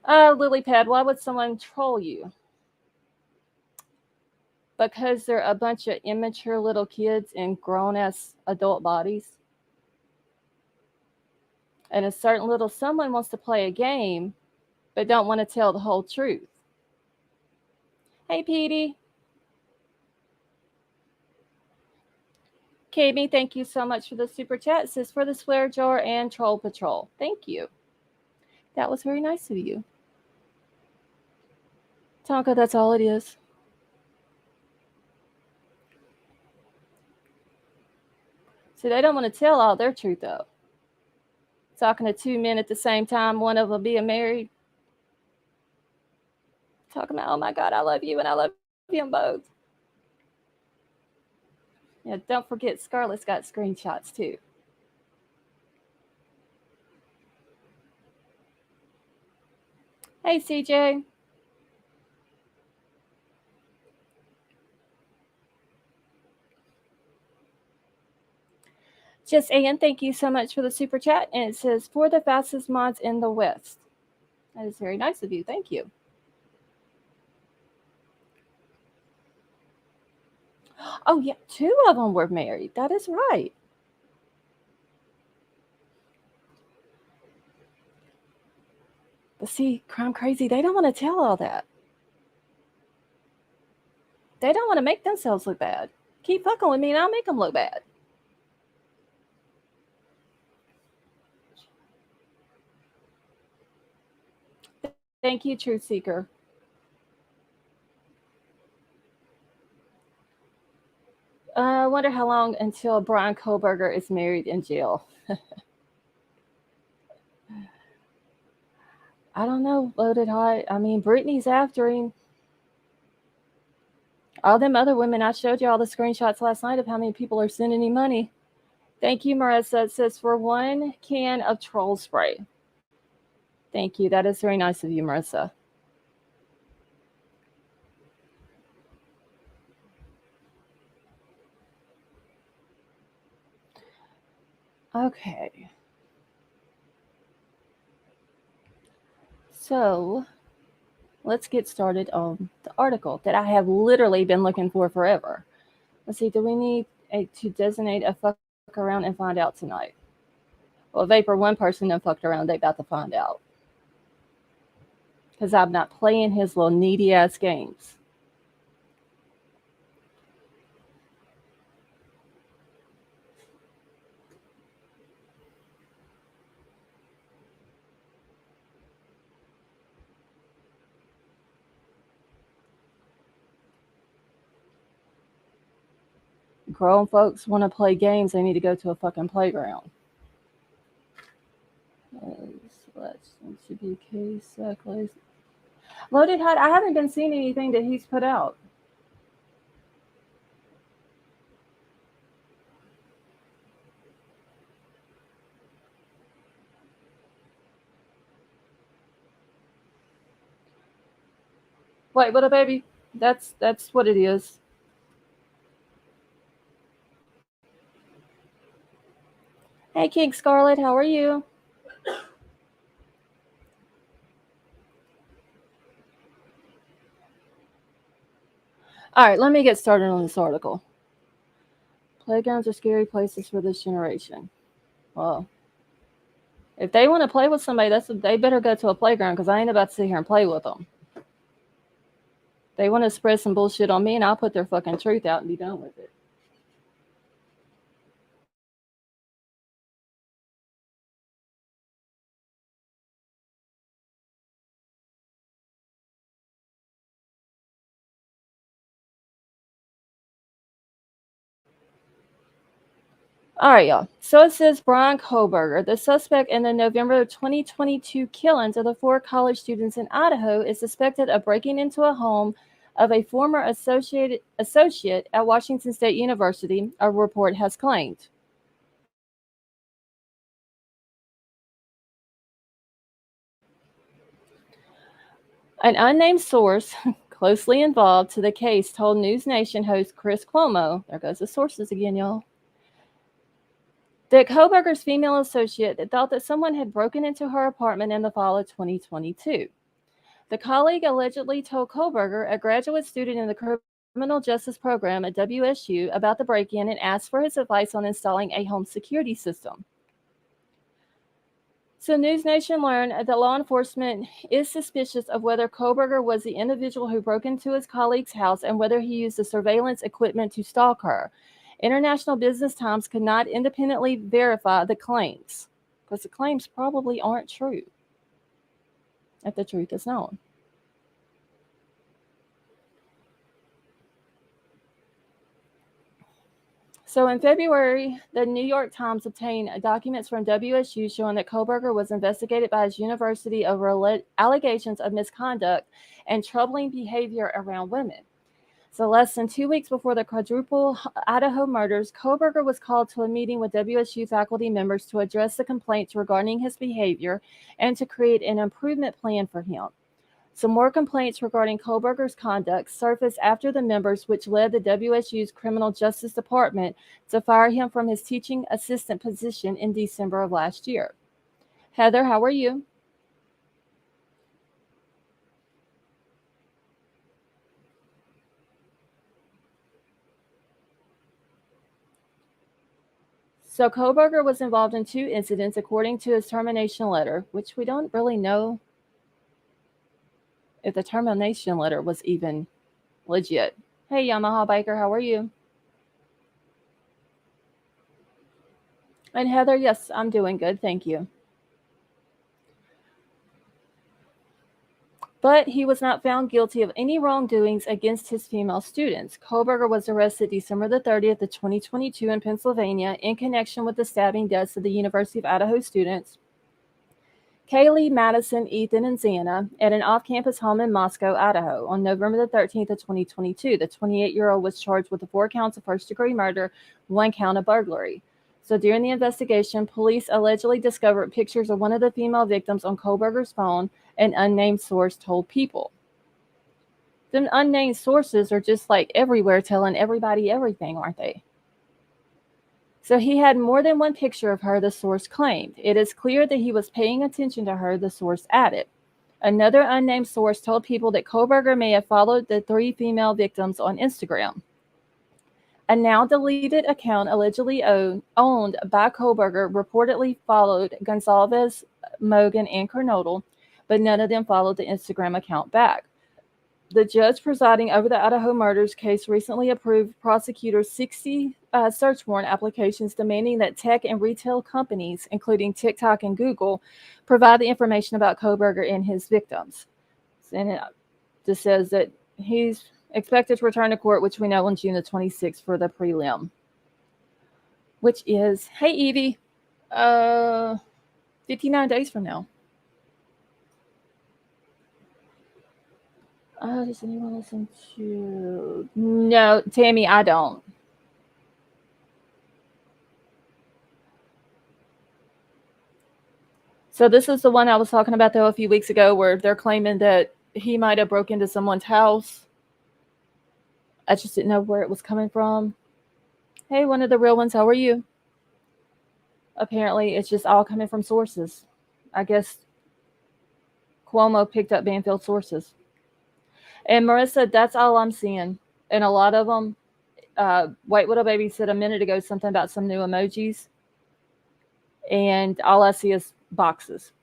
Lilypad, why would someone troll you? Because they're a bunch of immature little kids in grown-ass adult bodies. And a certain little someone wants to play a game, but don't want to tell the whole truth. Hey, Petey. Kami, thank you so much for the super chat. It says, "For the swear jar and troll patrol." Thank you. That was very nice of you. Tonka, that's all it is. See, they don't want to tell all their truth, though. Talking to two men at the same time, one of them being married. Talking about, "Oh my God, I love you and I love them both." Yeah, don't forget Scarlett's got screenshots too. Hey, CJ. Just Ann, thank you so much for the super chat. And it says, "For the fastest mods in the West." That is very nice of you. Thank you. Oh, yeah, two of them were married. That is right. But see, Crime Crazy, they don't want to tell all that. They don't want to make themselves look bad. Keep fucking with me and I'll make them look bad. Thank you, Truth Seeker. I wonder how long until Bryan Kohberger is married in jail. I don't know, Loaded Hot. I mean, Brittany's after him. All them other women, I showed you all the screenshots last night of how many people are sending him money. Thank you, Marissa. It says, "For 1 can of troll spray." Thank you. That is very nice of you, Marissa. Okay. So let's get started on the article that I have literally been looking for forever. Let's see. Do we need to designate a fuck around and find out tonight? Well, Vapor, one person done fucked around. They about to find out. Because I'm not playing his little needy ass games. Grown folks want to play games. They need to go to a fucking playground. Selection should be case close. Loaded Hut. I haven't been seeing anything that he's put out. Wait, what a baby. That's what it is. Hey, King Scarlet, how are you? All right, let me get started on this article. Playgrounds are scary places for this generation. Well, if they want to play with somebody, they better go to a playground because I ain't about to sit here and play with them. They want to spread some bullshit on me, and I'll put their fucking truth out and be done with it. All right, y'all. So it says Bryan Kohberger, the suspect in the November 2022 killings of the 4 college students in Idaho, is suspected of breaking into a home of a former associate at Washington State University, a report has claimed. An unnamed source closely involved to the case told News Nation host Chris Cuomo, there goes the sources again, y'all, that Kohberger's female associate thought that someone had broken into her apartment in the fall of 2022. The colleague allegedly told Kohberger, a graduate student in the criminal justice program at WSU, about the break-in and asked for his advice on installing a home security system. So News Nation learned that law enforcement is suspicious of whether Kohberger was the individual who broke into his colleague's house and whether he used the surveillance equipment to stalk her. International Business Times could not independently verify the claims because the claims probably aren't true if the truth is known. So in February, the New York Times obtained documents from WSU showing that Kohberger was investigated by his university over allegations of misconduct and troubling behavior around women. So less than 2 weeks before the quadruple Idaho murders, Kohberger was called to a meeting with WSU faculty members to address the complaints regarding his behavior and to create an improvement plan for him. Some more complaints regarding Kohberger's conduct surfaced after the members, which led the WSU's Criminal Justice Department to fire him from his teaching assistant position in December of last year. Heather, how are you? So Kohberger was involved in 2 incidents according to his termination letter, which we don't really know if the termination letter was even legit. Hey, Yamaha Biker, how are you? And Heather, yes, I'm doing good, thank you. But he was not found guilty of any wrongdoings against his female students. Kohberger was arrested December the 30th of 2022 in Pennsylvania in connection with the stabbing deaths of the University of Idaho students Kaylee, Madison, Ethan, and Xana at an off-campus home in Moscow, Idaho. On November the 13th of 2022, the 28-year-old was charged with 4 counts of first-degree murder, 1 count of burglary. So during the investigation, police allegedly discovered pictures of one of the female victims on Kohberger's phone, an unnamed source told People. Them unnamed sources are just like everywhere telling everybody everything, aren't they? So he had more than 1 picture of her, the source claimed. It is clear that he was paying attention to her, the source added. Another unnamed source told People that Kohberger may have followed the 3 female victims on Instagram. A now deleted account allegedly owned by Kohberger reportedly followed Gonsalves, Mogan, and Kernodle, but none of them followed the Instagram account back. The judge presiding over the Idaho murders case recently approved prosecutors' 60 search warrant applications demanding that tech and retail companies, including TikTok and Google, provide the information about Kohberger and his victims. And it just says that he's expected to return to court, which we know on June the 26th for the prelim, which is, hey, Evie, 59 days from now. Does anyone listen to? No, Tammy, I don't. So this is the one I was talking about, though, a few weeks ago, where they're claiming that he might have broke into someone's house. I just didn't know where it was coming from. Hey, one of the real ones, how are you? Apparently, it's just all coming from sources. I guess Cuomo picked up Banfield sources. And Marissa, that's all I'm seeing. And a lot of them, White Widow Baby said a minute ago something about some new emojis. And all I see is boxes.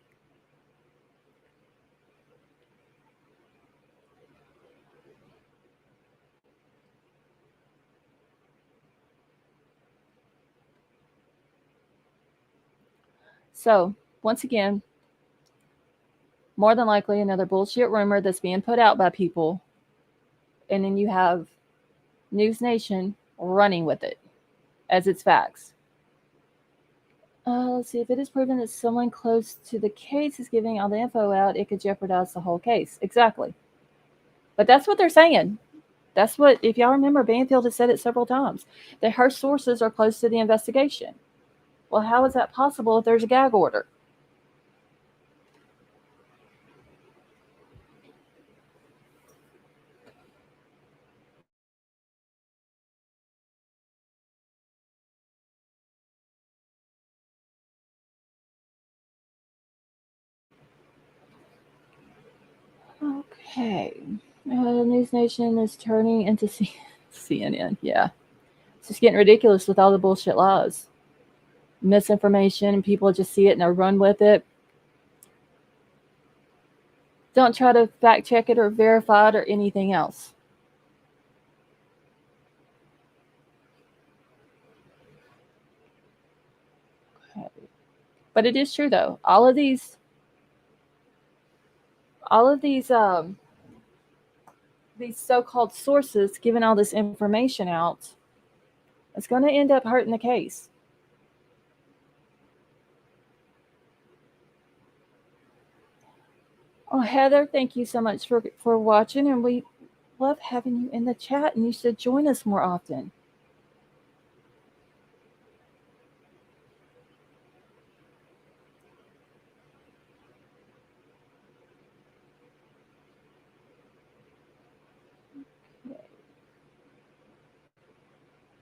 So, once again, more than likely another bullshit rumor that's being put out by people. And then you have News Nation running with it as its facts. Let's see. If it is proven that someone close to the case is giving all the info out, it could jeopardize the whole case. Exactly. But that's what they're saying. That's what, if y'all remember, Banfield has said it several times, that her sources are close to the investigation. Well, how is that possible if there's a gag order? Okay. News Nation is turning into CNN. Yeah. It's just getting ridiculous with all the bullshit lies. Misinformation, and people just see it and they run with it. Don't try to fact check it or verify it or anything else. Okay. But it is true though. All of these so-called sources giving all this information out, it's going to end up hurting the case. Oh, Heather, thank you so much for watching, and we love having you in the chat, and you should join us more often. Okay.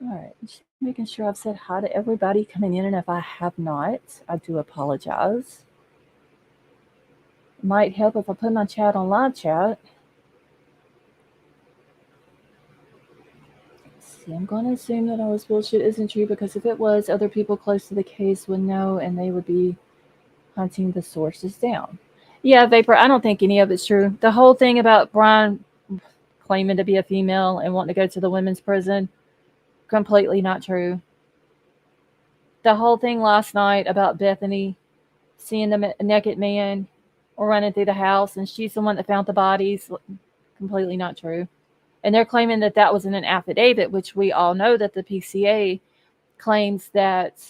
All right, just making sure I've said hi to everybody coming in, and if I have not, I do apologize. It might help if I put my chat on live chat. See, I'm going to assume that all this bullshit isn't true, because if it was, other people close to the case would know, and they would be hunting the sources down. Yeah, Vapor, I don't think any of it's true. The whole thing about Bryan claiming to be a female and wanting to go to the women's prison, completely not true. The whole thing last night about Bethany seeing the naked man running through the house and she's the one that found the bodies, completely not true. And they're claiming that that was in an affidavit, which we all know that the PCA claims that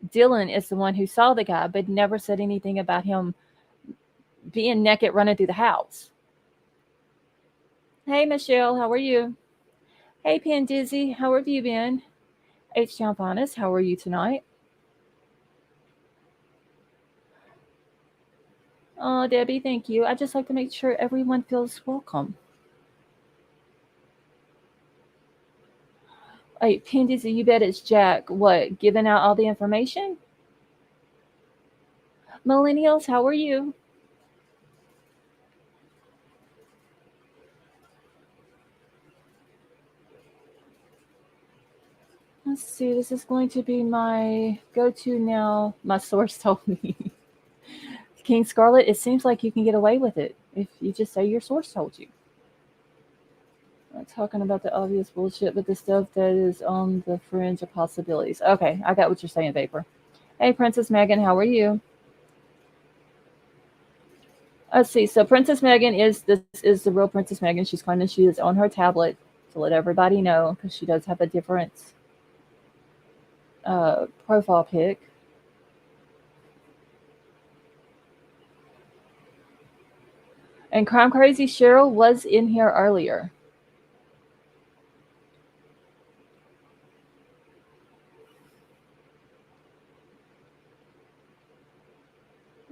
Dylan is the one who saw the guy, but never said anything about him being naked running through the house. Hey, Michelle, how are you? Hey, Pan Dizzy, how have you been? H-Town Finest, how are you tonight? Oh, Debbie, thank you. I just like to make sure everyone feels welcome. Hey, Pan Dizzy, you bet it's Jack. What, giving out all the information? Millennials, how are you? Let's see, this is going to be my go-to now. My source told me. King Scarlet, it seems like you can get away with it if you just say your source told you. I'm not talking about the obvious bullshit, but the stuff that is on the fringe of possibilities. Okay, I got what you're saying, Vapor. Hey, Princess Megan, how are you? Let's see. So Princess Megan is the real Princess Megan. She's claiming she is on her tablet to let everybody know, because she does have a different profile pic. And Crime Crazy Cheryl was in here earlier.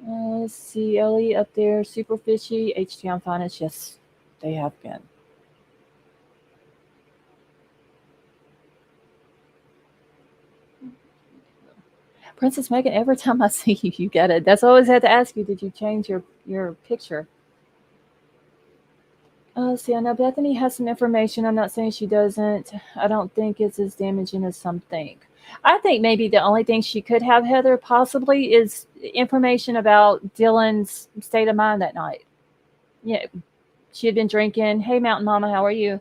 Let's see, Ellie up there, super fishy. H-Town Finest, yes, they have been. Princess Megan, every time I see you, you get it. That's why I always had to ask you, did you change your picture? See, I know Bethany has some information. I'm not saying she doesn't. I don't think it's as damaging as some think. I think maybe the only thing she could have, Heather, possibly, is information about Dylan's state of mind that night. Yeah, she had been drinking. Hey, Mountain Mama, how are you?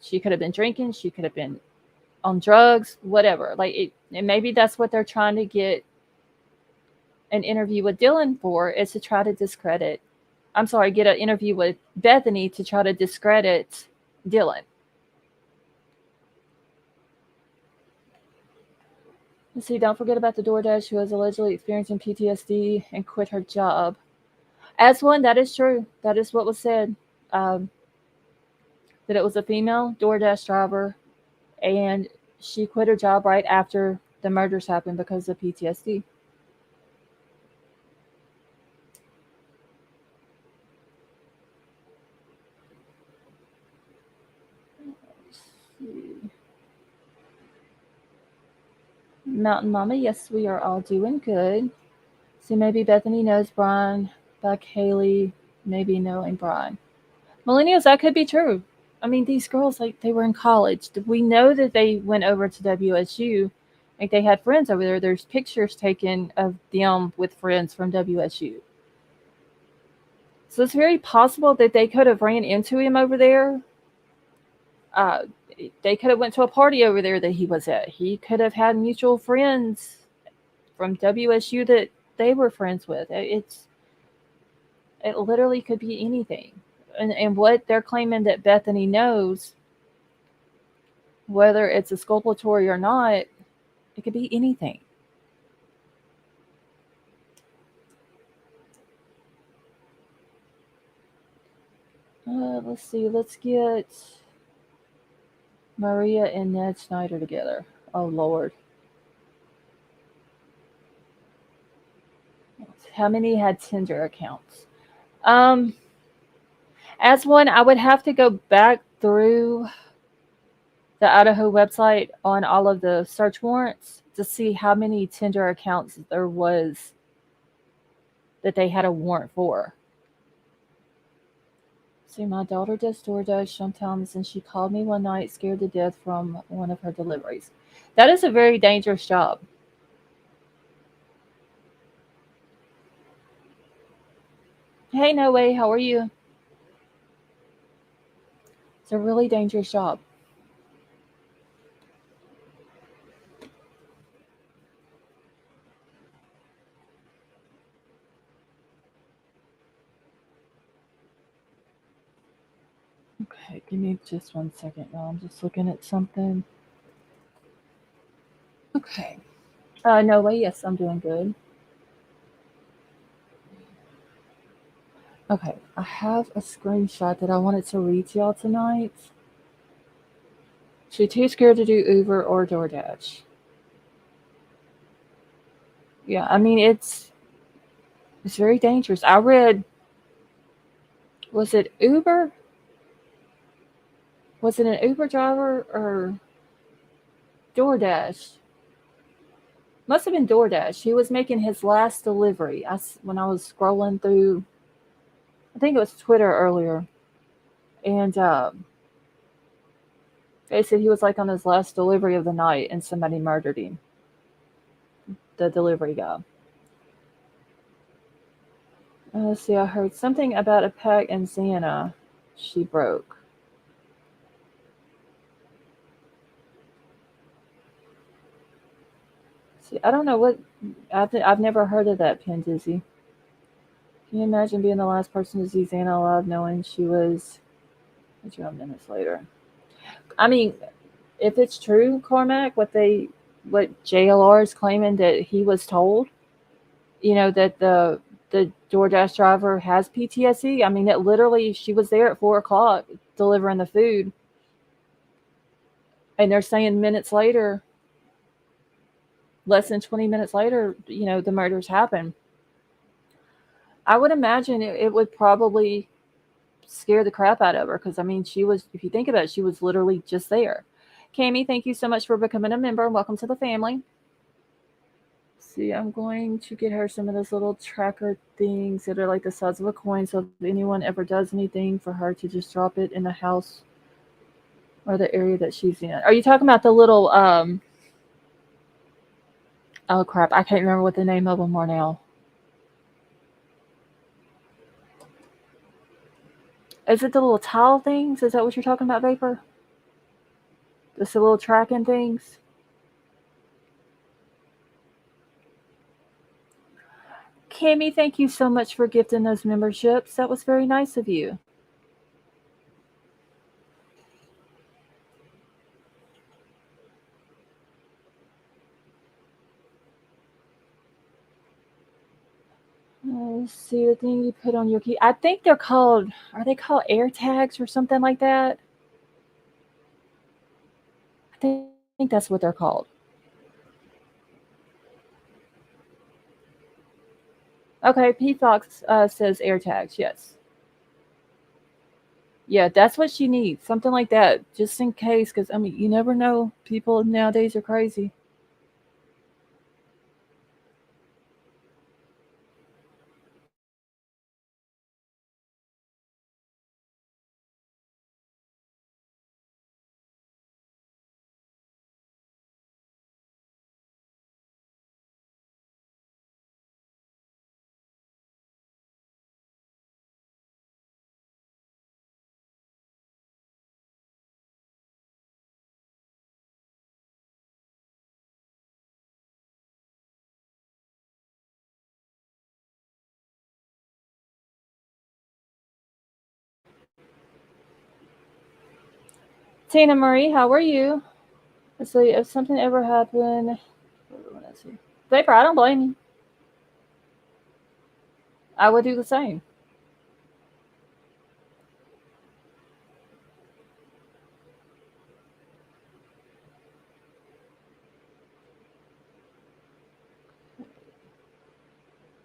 She could have been drinking. She could have been on drugs, whatever. And maybe that's what they're trying to get an interview with Dylan for, is to try to discredit. I'm sorry, get an interview with Bethany to try to discredit Dylan. Let's see, don't forget about the DoorDash who was allegedly experiencing PTSD and quit her job. As one, that is true. That is what was said. Um, that it was a female DoorDash driver, and she quit her job right after the murders happened because of PTSD. Mountain Mama, yes, we are all doing good. So maybe Bethany knows Brian, Buck Haley, maybe knowing Brian. Millennials, that could be true. I mean, these girls, like, they were in college. We know that they went over to WSU. Like, they had friends over there. There's pictures taken of them with friends from WSU. So it's very possible that they could have ran into him over there. Uh, they could have went to a party over there that he was at. He could have had mutual friends from WSU that they were friends with. It literally could be anything. And what they're claiming that Bethany knows, whether it's a sculpatory or not, it could be anything. Let's see. Let's get Maria and Ned Snyder together. Oh, Lord. How many had Tinder accounts? Um, as one, I would have to go back through the Idaho website on all of the search warrants to see how many Tinder accounts there was that they had a warrant for. See, my daughter does DoorDash sometimes, and she called me one night scared to death from one of her deliveries. That is a very dangerous job. Hey, no way, how are you? It's a really dangerous job. Okay, give me just 1 second now. I'm just looking at something. Okay. No way, yes, I'm doing good. Okay, I have a screenshot that I wanted to read to y'all tonight. She too scared to do Uber or DoorDash. Yeah, I mean it's very dangerous. I read, was it Uber? Was it an Uber driver or DoorDash? Must have been DoorDash. He was making his last delivery. When I was scrolling through, I think it was Twitter earlier, and they said he was like on his last delivery of the night, and somebody murdered him. The delivery guy. Let's see. I heard something about a pack in Xana. She broke. See, I don't know what. I've never heard of that, Pin Dizzy. Can you imagine being the last person to see Xana alive, knowing she was 12 minutes later? I mean, if it's true, Cormac, what JLR is claiming that he was told, that the DoorDash driver has PTSD. I mean, it literally, she was there at 4 o'clock delivering the food, and they're saying minutes later, less than 20 minutes later, the murders happened. I would imagine it would probably scare the crap out of her because, I mean, she was, if you think about it, she was literally just there. Cami, thank you so much for becoming a member and welcome to the family. See, I'm going to get her some of those little tracker things that are like the size of a coin. So if anyone ever does anything, for her to just drop it in the house or the area that she's in. Are you talking about the little, oh crap, I can't remember what the name of them are now. Is it the little tile things? Is that what you're talking about, Vapor? Just the little tracking things? Cami, thank you so much for gifting those memberships. That was very nice of you. Let's see the thing you put on your key. I think they're called. Are they called air tags or something like that? I think that's what they're called. Okay, P Fox says air tags. Yes. Yeah, that's what she needs. Something like that, just in case. Because I mean, you never know. People nowadays are crazy. Tina Marie, how are you? Let's see. If something ever happened, let's see. Vapor, I don't blame you. I would do the same.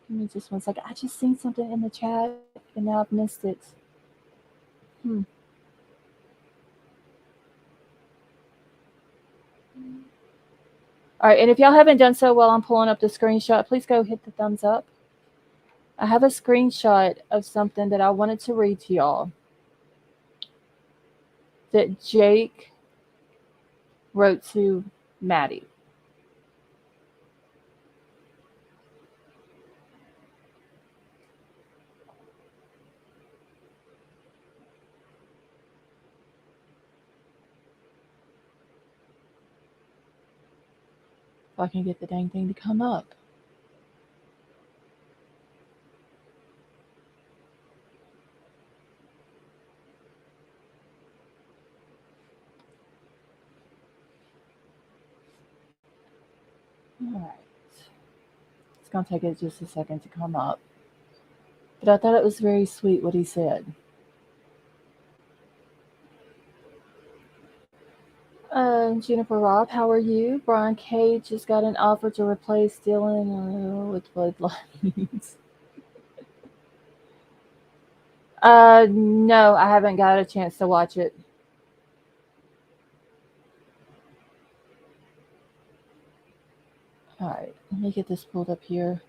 Give me just one second. I just seen something in the chat and now I've missed it. Hmm. All right, and if y'all haven't done so while I'm pulling up the screenshot, please go hit the thumbs up. I have a screenshot of something that I wanted to read to y'all that Jake wrote to Maddie. If I can get the dang thing to come up. All right. It's going to take it just a second to come up. But I thought it was very sweet what he said. Jennifer Robb, how are you? Brian Cage just got an offer to replace Dylan with Bloodlines. No, I haven't got a chance to watch it. All right, let me get this pulled up here.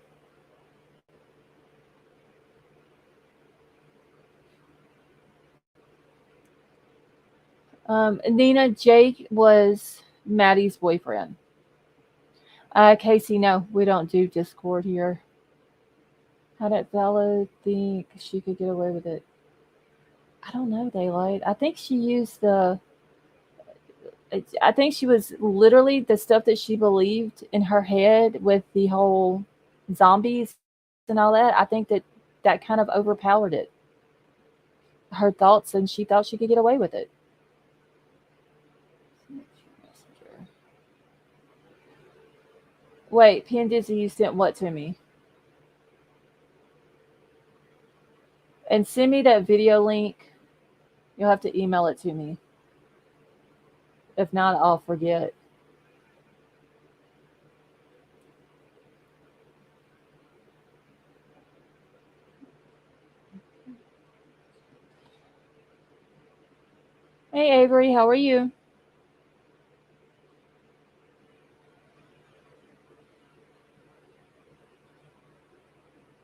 Nina, Jake was Maddie's boyfriend. Casey, no, we don't do Discord here. How did Bella think she could get away with it? I don't know, Daylight. I think she used the. I think she was literally the stuff that she believed in her head with the whole zombies and all that. I think that kind of overpowered it. Her thoughts, and she thought she could get away with it. Wait, Pin Dizzy, you sent what to me? And send me that video link. You'll have to email it to me. If not, I'll forget. Hey, Avery, how are you?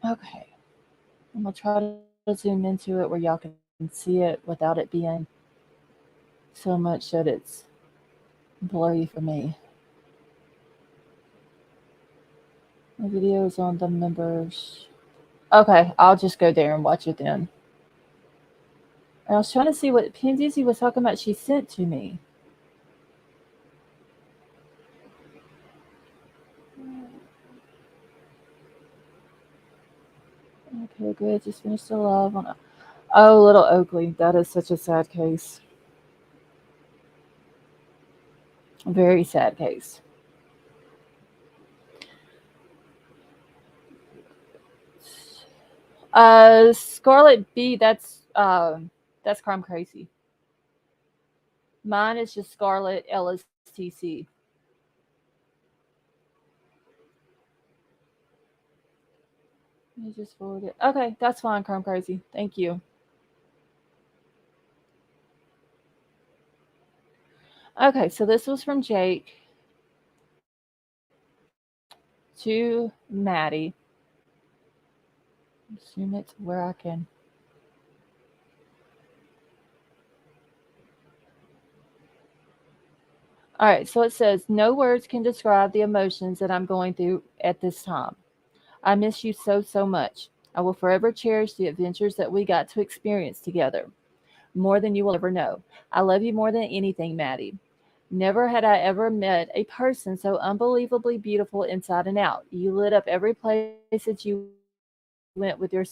Okay. I'm going to try to zoom into it where y'all can see it without it being so much that it's blurry for me. My video is on the members. Okay, I'll just go there and watch it then. I was trying to see what Pindizy was talking about she sent to me. Okay, good. Just finished the live on. Oh, little Oakley. That is such a sad case. A very sad case. Scarlet B, that's Crime Crazy. Mine is just Scarlet LSTC. Let me just forward it. Okay, that's fine, Crime Crazy. Thank you. Okay, so this was from Jake to Maddie. Zoom it to where I can. All right, so it says, no words can describe the emotions that I'm going through at this time. I miss you so, so much. I will forever cherish the adventures that we got to experience together, more than you will ever know. I love you more than anything, Maddie. Never had I ever met a person so unbelievably beautiful inside and out. You lit up every place that you went with your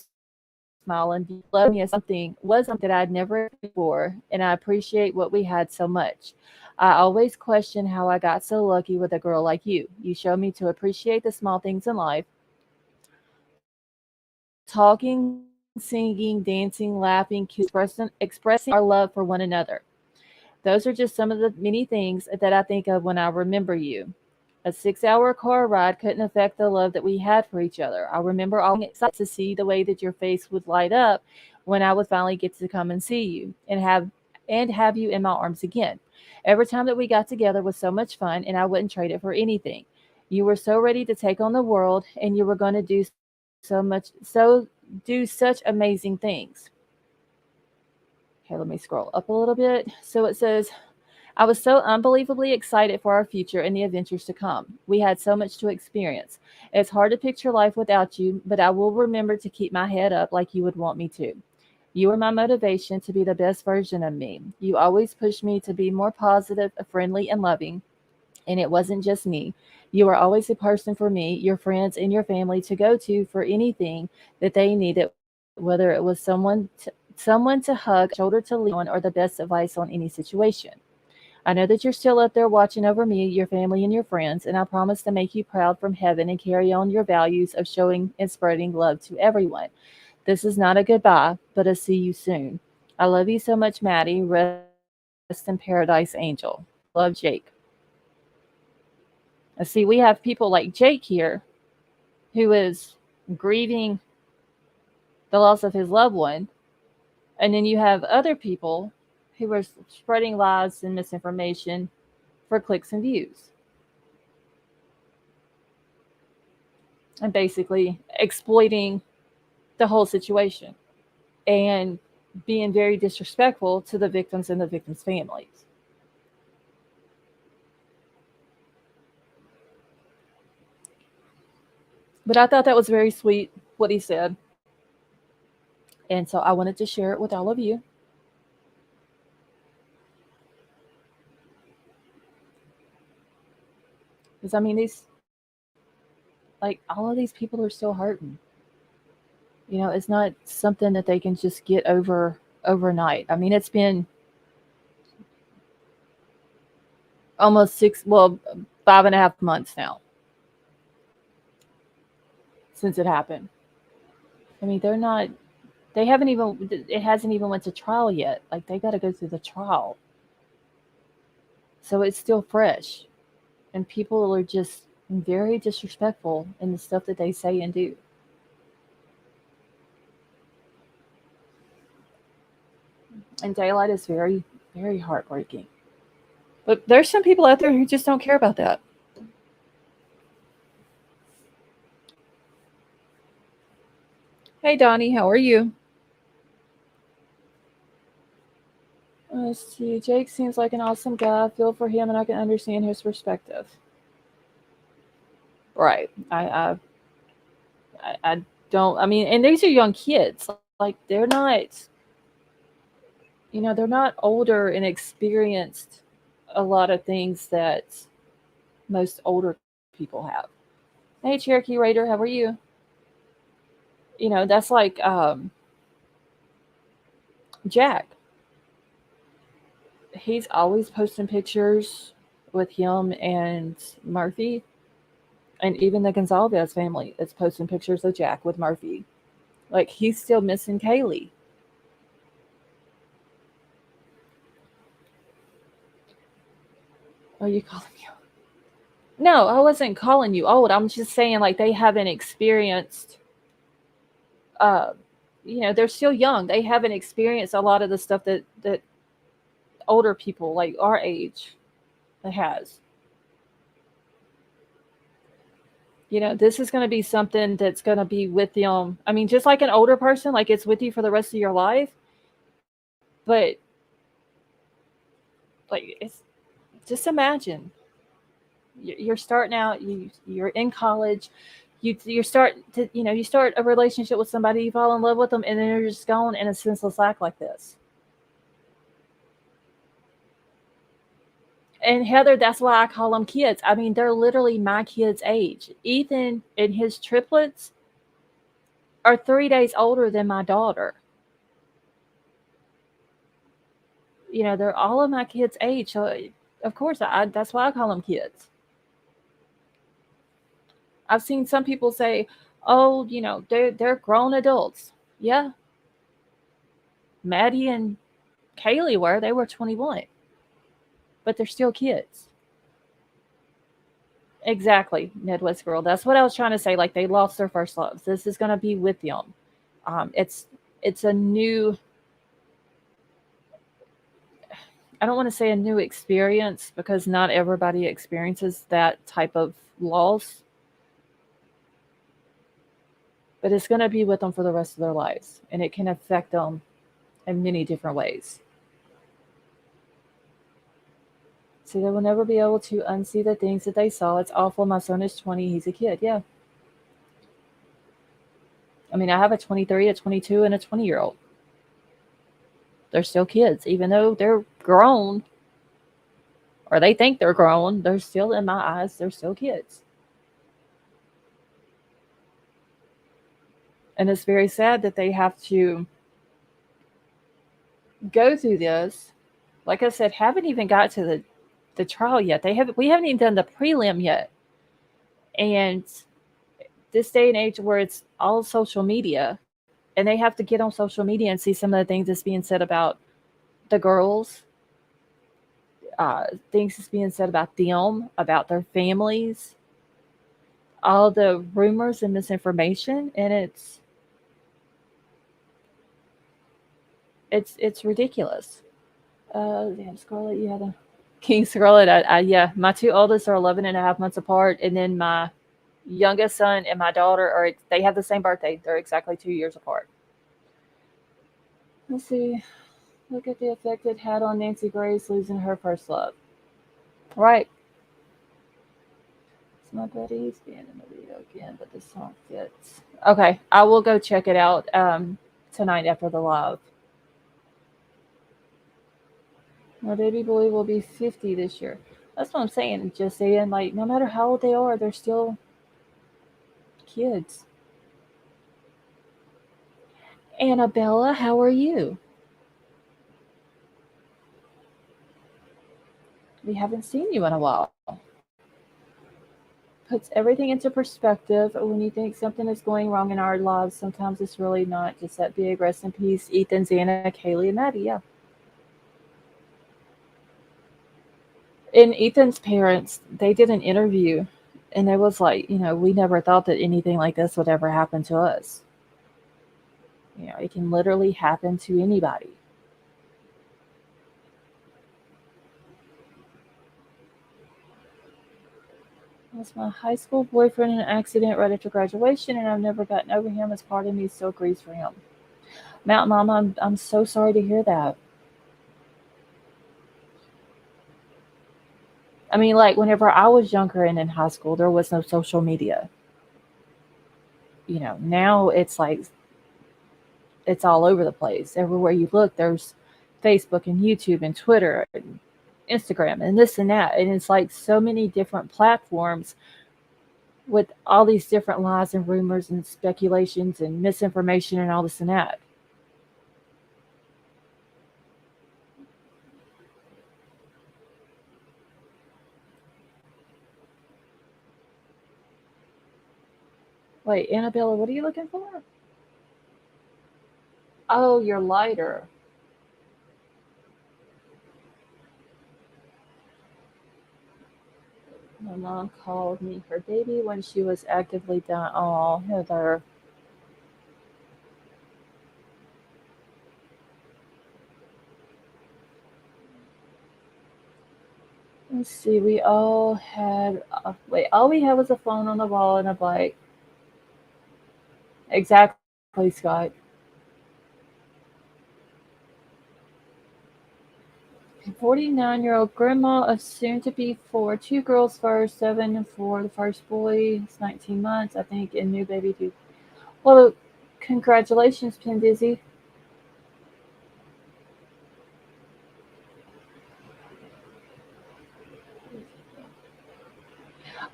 smile, and loving me as something was something that I'd never experienced before, and I appreciate what we had so much. I always question how I got so lucky with a girl like you. You show me to appreciate the small things in life, talking, singing, dancing, laughing, expressing our love for one another. Those are just some of the many things that I think of when I remember you. A 6 hour car ride couldn't affect the love that we had for each other. I remember always being excited to see the way that your face would light up when I would finally get to come and see you and have you in my arms again. Every time that we got together was so much fun, and I wouldn't trade it for anything. You were so ready to take on the world, and you were going to do such amazing things. Okay, let me scroll up a little bit. So it says, I was so unbelievably excited for our future and the adventures to come. We had so much to experience. It's hard to picture life without you, but I will remember to keep my head up like you would want me to. You were my motivation to be the best version of me. You always pushed me to be more positive, friendly, and loving. And it wasn't just me. You were always a person for me, your friends, and your family to go to for anything that they needed, whether it was someone to hug, a shoulder to lean on, or the best advice on any situation. I know that you're still up there watching over me, your family, and your friends, and I promise to make you proud from heaven and carry on your values of showing and spreading love to everyone. This is not a goodbye, but a see you soon. I love you so much, Maddie. Rest in paradise, angel. Love, Jake. And see, we have people like Jake here who is grieving the loss of his loved one. And then you have other people who are spreading lies and misinformation for clicks and views and basically exploiting the whole situation and being very disrespectful to the victims and the victims' families. But I thought that was very sweet what he said. And so I wanted to share it with all of you. Because I mean, like all of these people are still hurting. It's not something that they can just get over overnight. I mean, it's been almost 5.5 months now since it happened. I mean, they haven't even, it hasn't even went to trial yet. Like they got to go through the trial. So it's still fresh. And people are just very disrespectful in the stuff that they say and do. And daylight is very, very heartbreaking. But there's some people out there who just don't care about that. Hey, Donnie, how are you? Let's see. Jake seems like an awesome guy. I feel for him, and I can understand his perspective. Right. I don't. I mean, and these are young kids. Like they're not older and experienced a lot of things that most older people have. Hey, Cherokee Raider, how are you? That's like Jack. He's always posting pictures with him and Murphy, and even the Gonzalez family is posting pictures of Jack with Murphy. Like, he's still missing Kaylee. Are you calling me old? No, I wasn't calling you old. I'm just saying, like, they haven't experienced, uh, they're still young. They haven't experienced a lot of the stuff that older people, like our age, has. This is going to be something that's going to be with them. I mean, just like an older person, like, it's with you for the rest of your life. But, like, it's just imagine you're starting out, you're in college, you start to, you start a relationship with somebody, you fall in love with them, and then you're just gone in a senseless act like this. And Heather, that's why I call them kids. I mean, they're literally my kids' age. Ethan and his triplets are 3 days older than my daughter. They're all of my kids' age. So, of course, that's why I call them kids. I've seen some people say, "Oh, they're grown adults." Yeah, Maddie and Kaylee were. They were 21, but they're still kids. Exactly, Midwest girl. That's what I was trying to say. Like, they lost their first loves. This is going to be with them. It's a new. I don't want to say a new experience because not everybody experiences that type of loss, but it's going to be with them for the rest of their lives, and it can affect them in many different ways. See, they will never be able to unsee the things that they saw. It's awful. My son is 20. He's a kid. Yeah. I mean, I have a 23, a 22, and a 20-year-old. They're still kids. Even though they're grown, or they think they're grown, they're still, in my eyes, they're still kids. And it's very sad that they have to go through this. Like I said, haven't even got to the trial yet. We haven't even done the prelim yet. And this day and age where it's all social media, and they have to get on social media and see some of the things that's being said about the girls, things that's being said about them, about their families, all the rumors and misinformation, and it's ridiculous. Damn, Scarlett, you had a King Scarlett. Yeah, my two oldest are 11 and a half months apart, and then my youngest son and my daughter they have the same birthday. They're exactly 2 years apart. Let's see. Look at the effect it had on Nancy Grace losing her first love. Right. It's my buddy. He's being in the video again, but this song fits. Okay, I will go check it out tonight after the live. My baby boy will be 50 this year. That's what I'm saying. Just saying, like, no matter how old they are, they're still kids. Annabella, how are you? We haven't seen you in a while. Puts everything into perspective. When you think something is going wrong in our lives, sometimes it's really not. Just that big rest in peace, Ethan, Xana, Kaylee, and Maddie. Yeah. And Ethan's parents, they did an interview, and it was like, we never thought that anything like this would ever happen to us. It can literally happen to anybody. I was my high school boyfriend in an accident right after graduation, and I've never gotten over him. As part of me still grieves for him. Mountain Mama, I'm so sorry to hear that. I mean, like, whenever I was younger and in high school, there was no social media. Now it's like it's all over the place. Everywhere you look, there's Facebook and YouTube and Twitter and Instagram and this and that. And it's like so many different platforms with all these different lies and rumors and speculations and misinformation and all this and that. Wait, Annabella, what are you looking for? Oh, your lighter. My mom called me her baby when she was actively down. Oh, Heather. Let's see. We all had. Wait, all we had was a phone on the wall and a bike. Exactly, Scott. 49-year-old grandma of soon to be four. Two girls first, 7 and 4. The first boy is 19 months, I think, and new baby too. Well, congratulations, Pin Dizzy.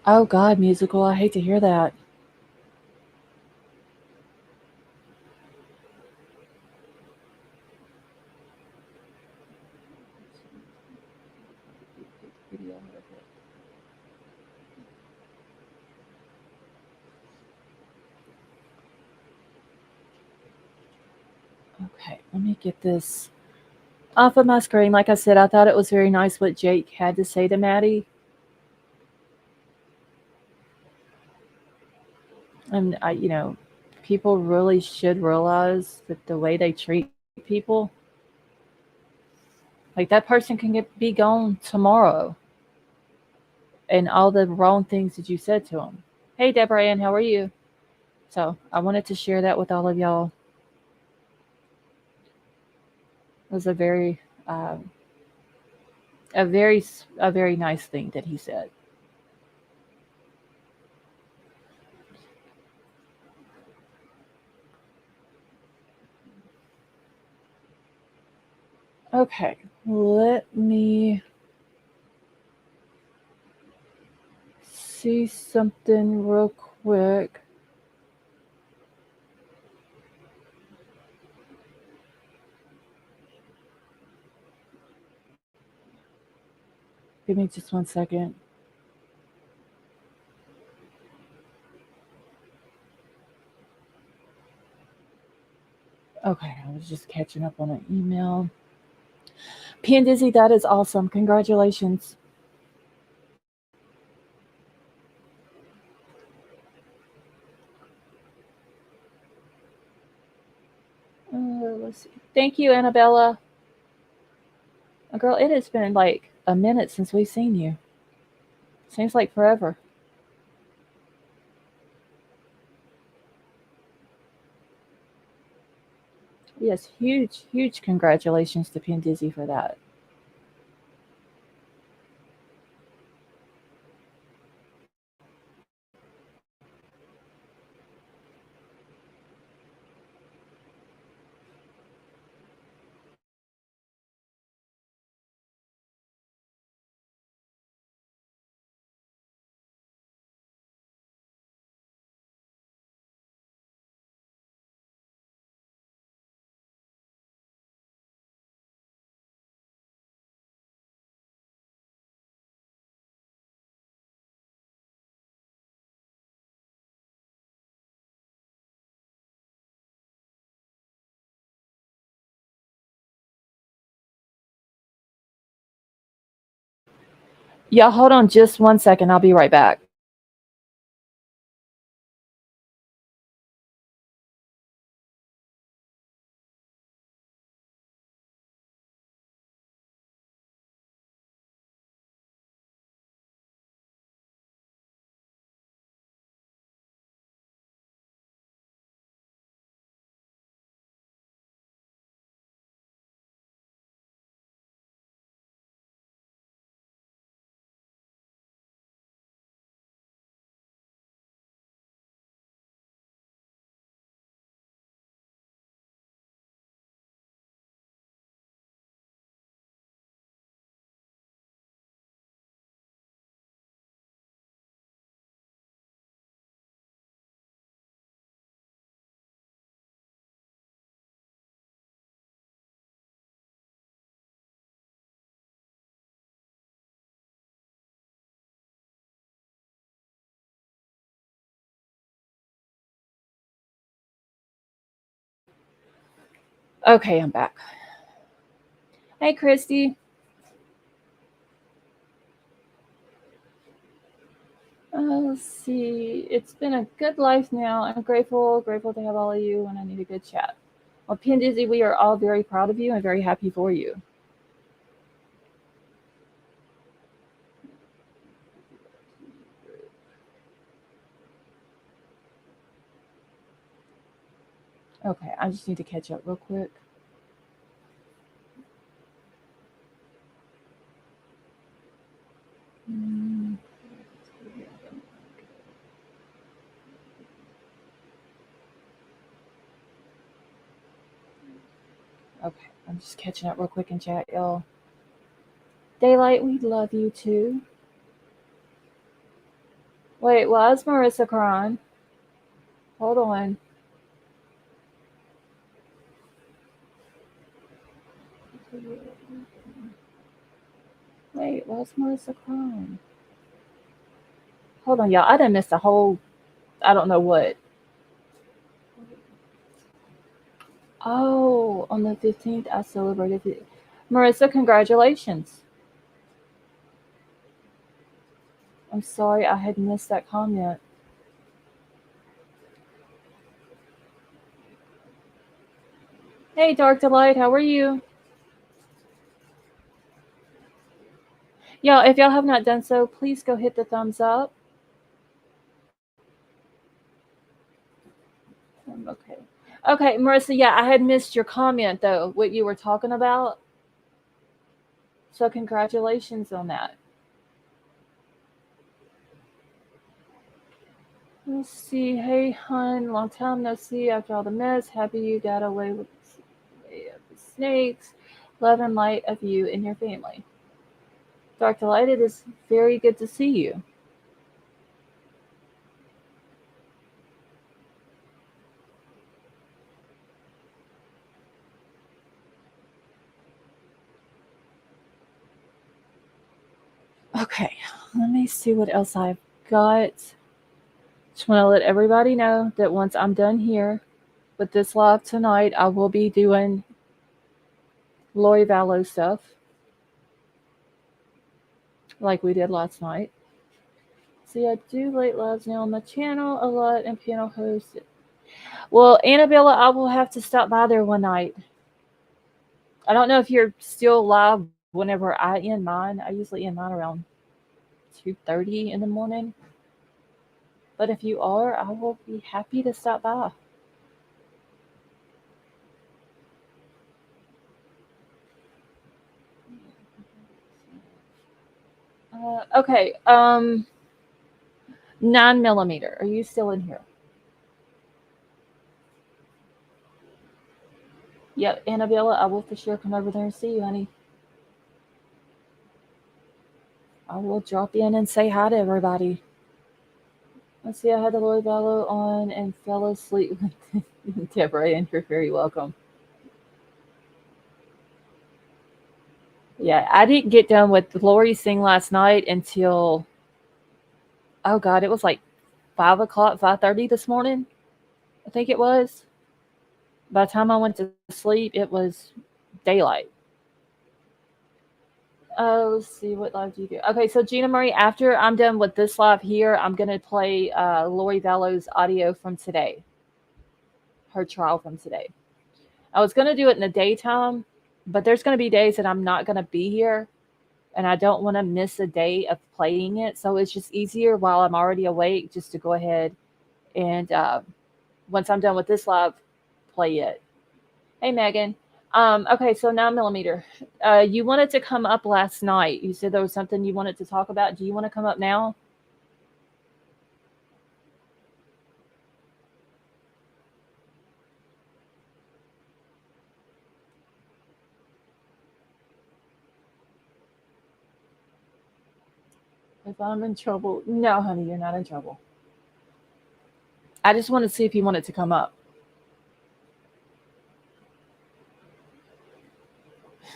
Oh, God, musical. I hate to hear that. Okay, let me get this off of my screen. Like I said, I thought it was very nice what Jake had to say to Maddie. And people really should realize that the way they treat people, like that person can be gone tomorrow, and all the wrong things that you said to them. Hey, Deborah Ann, how are you? So I wanted to share that with all of y'all. It was um, a very nice thing that he said. Okay, let me see something real quick. Give me just 1 second. Okay, I was just catching up on an email. P and Dizzy, that is awesome. Congratulations. Let's see. Thank you, Annabella. Girl, it has been like a minute since we've seen you. Seems like forever. Yes, huge, huge congratulations to P and Dizzy for that. Yeah, hold on just 1 second. I'll be right back. Okay, I'm back. Hey, Christy. Let's see. It's been a good life now. I'm grateful to have all of you when I need a good chat. Well, Pin Dizzy, we are all very proud of you and very happy for you. Okay, I just need to catch up real quick. Mm, Okay, I'm just catching up real quick in chat, y'all. Daylight, we love you too. Wait, why is Marissa crying? Hold on. Wait, why is Marissa crying? Hold on, y'all. I done missed a whole, I don't know what. Oh, on the 15th, I celebrated it. Marissa, congratulations. I'm sorry I had missed that comment. Hey, Dark Delight, how are you? Y'all, if y'all have not done so, please go hit the thumbs up. Okay. Okay, Marissa, yeah, I had missed your comment though, what you were talking about. So congratulations on that. Let's see. Hey, hun, long time no see after all the mess. Happy you got away with the snakes. Love and light of you and your family. Dark Delight, it is very good to see you. Okay, let me see what else I've got. Just want to let everybody know that once I'm done here with this live tonight, I will be doing Lori Vallow stuff like we did last night. See, I do late lives now on my channel a lot and panel host. Well, Annabella, I will have to stop by there one night. I don't know if you're still live whenever I end mine. I usually end mine around 2:30 in the morning. But if you are, I will be happy to stop by. Okay. 9mm. Are you still in here? Yep, Annabella, I will for sure come over there and see you, honey. I will drop in and say hi to everybody. Let's see, I had the Lori Vallow on and fell asleep with Deborah, and you're very welcome. Yeah, I didn't get done with Lori's thing last night until, oh God, it was like 5 o'clock, 5:30 this morning, I think it was. By the time I went to sleep, it was daylight. Let's see, what live do you do? Okay, so Gina Marie, after I'm done with this live here, I'm going to play Lori Vallow's audio from today, her trial from today. I was going to do it in the daytime, but there's going to be days that I'm not going to be here, and I don't want to miss a day of playing it. So it's just easier while I'm already awake just to go ahead and once I'm done with this live, play it. Hey, Megan. Okay, so 9mm. You wanted to come up last night. You said there was something you wanted to talk about. Do you want to come up now? If I'm in trouble, no, honey, you're not in trouble. I just wanted to see if you wanted to come up.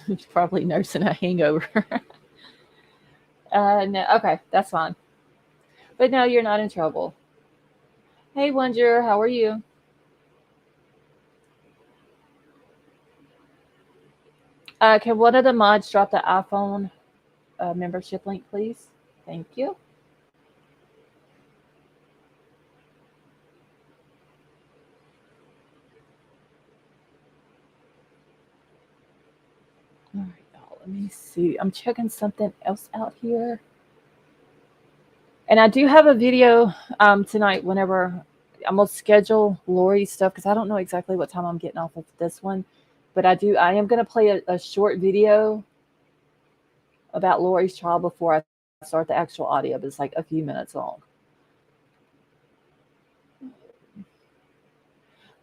You're probably nursing a hangover. No, okay, that's fine. But no, you're not in trouble. Hey, Wonder, how are you? Can one of the mods drop the iPhone membership link, please? Thank you. All right, y'all, let me see. I'm checking something else out here. And I do have a video tonight whenever I'm going to schedule Lori's stuff because I don't know exactly what time I'm getting off of this one. But I am going to play a short video about Lori's trial before I start the actual audio, but it's like a few minutes long.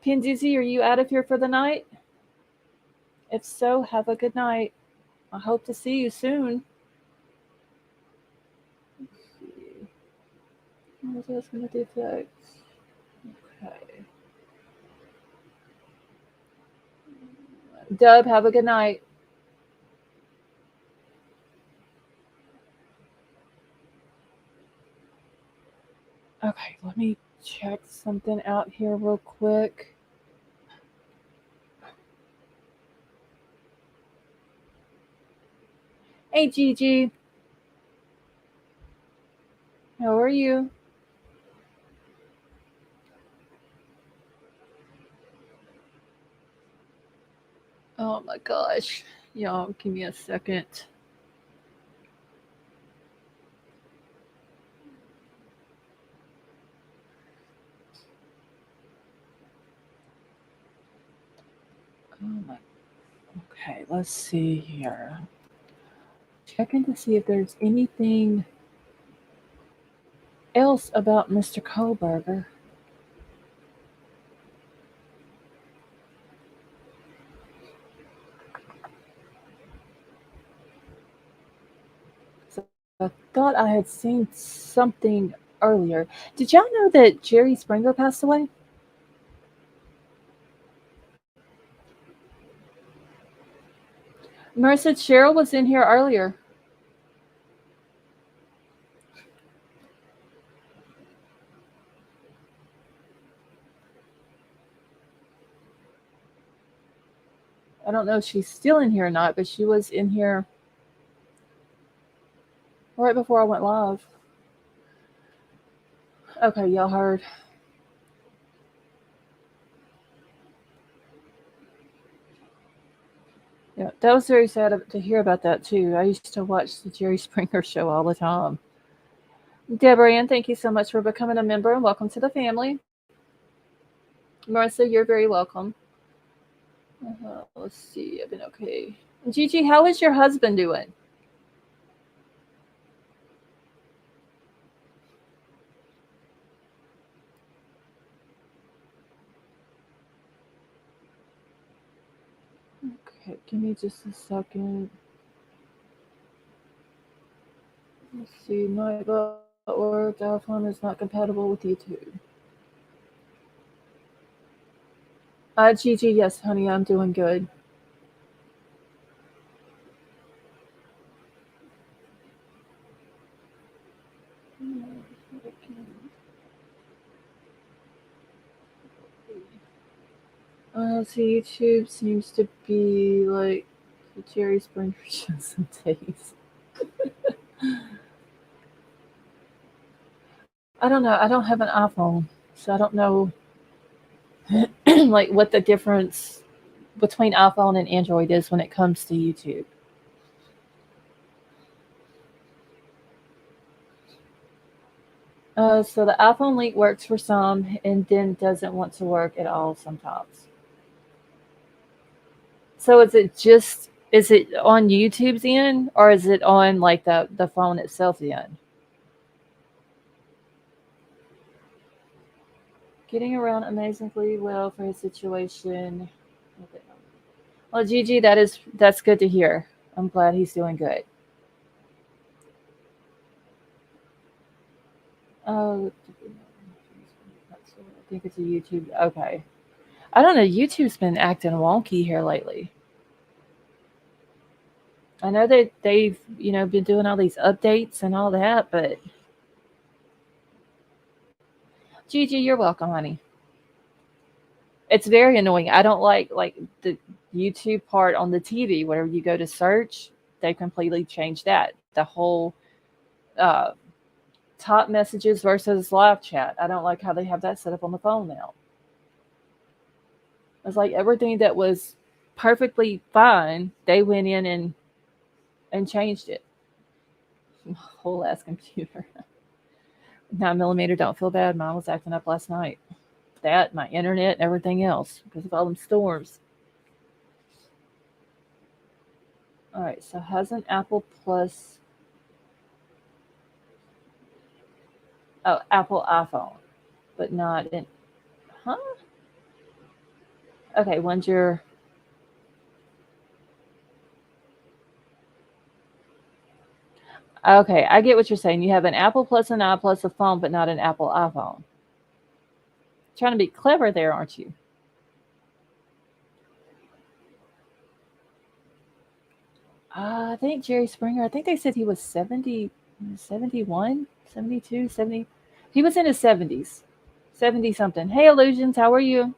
Pindizi, are you out of here for the night? If so, have a good night. I hope to see you soon. Let's see. What was I going to defect? Okay. Dub, have a good night. Okay, let me check something out here real quick. Hey, Gigi. How are you? Oh my gosh. Y'all, give me a second. Oh my. Okay, let's see here. Checking to see if there's anything else about Mr. Kohberger. So I thought I had seen something earlier. Did y'all know that Jerry Springer passed away? Marissa, Cheryl was in here earlier. I don't know if she's still in here or not, but she was in here right before I went live. Okay, y'all heard. Yeah, that was very sad to hear about that too. I used to watch the Jerry Springer show all the time. Deborah Ann, thank you so much for becoming a member and welcome to the family. Marissa, you're very welcome. Let's see, I've been okay. Gigi, how is your husband doing? Okay, give me just a second. Let's see, night.org, iPhone is not compatible with YouTube. Gigi, yes, honey, I'm doing good. So YouTube seems to be like the Jerry Springer show some days. I don't know. I don't have an iPhone, so I don't know like what the difference between iPhone and Android is when it comes to YouTube. So the iPhone link works for some and then doesn't want to work at all sometimes. So is it on YouTube's end or is it on like the phone itself's end? Getting around amazingly well for his situation. Well, Gigi, that's good to hear. I'm glad he's doing good. Oh, I think it's a YouTube. Okay. I don't know. YouTube's been acting wonky here lately. I know that they've been doing all these updates and all that, but Gigi, you're welcome, honey. It's very annoying. I don't like the YouTube part on the TV, wherever you go to search, they completely changed that. The whole uh, top messages versus live chat. I don't like how they have that set up on the phone now. It's like everything that was perfectly fine, they went in and changed it. Whole ass computer. 9mm, don't feel bad. Mine was acting up last night. That, my internet, and everything else because of all them storms. All right, so has an Apple Plus. Oh, Apple iPhone, but not in. Huh? Okay, when's your. Okay, I get what you're saying. You have an Apple Plus and I Plus a phone, but not an Apple iPhone. Trying to be clever there, aren't you? I think Jerry Springer, I think they said he was 70, 71, 72, 70. He was in his 70s, 70 something. Hey, Illusions, how are you?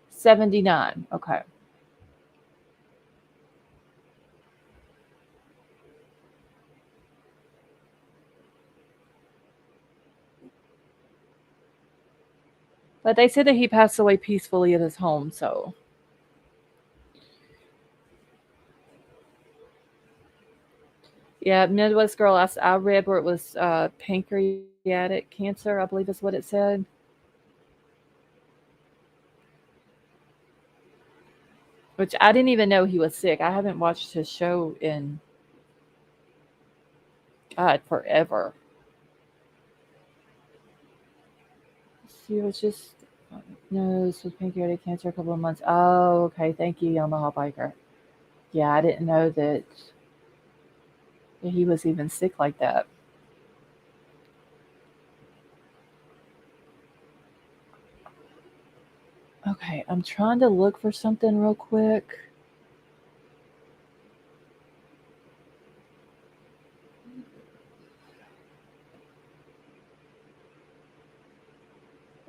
79. Okay. But they said that he passed away peacefully at his home, so. Yeah, Midwest Girl, I read where it was pancreatic cancer, I believe is what it said. Which I didn't even know he was sick. I haven't watched his show in, God, forever. He was just diagnosed with pancreatic cancer a couple of months. Oh, okay. Thank you, Yamaha Biker. Yeah, I didn't know that he was even sick like that. Okay, I'm trying to look for something real quick.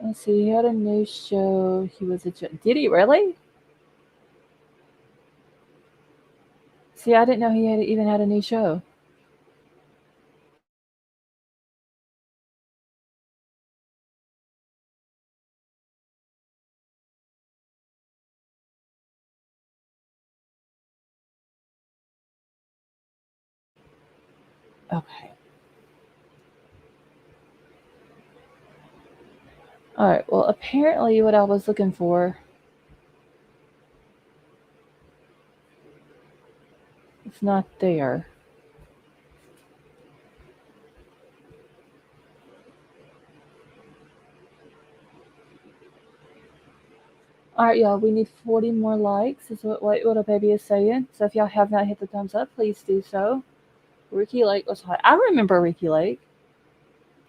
Let's see. He had a new show. He was a. Did he really? See, I didn't know he even had a new show. Okay. All right. Well, apparently, what I was looking for is not there. All right, y'all. We need 40 more likes. Is what White Little Baby is saying. So if y'all have not hit the thumbs up, please do so. Ricky Lake was hot. I remember Ricky Lake.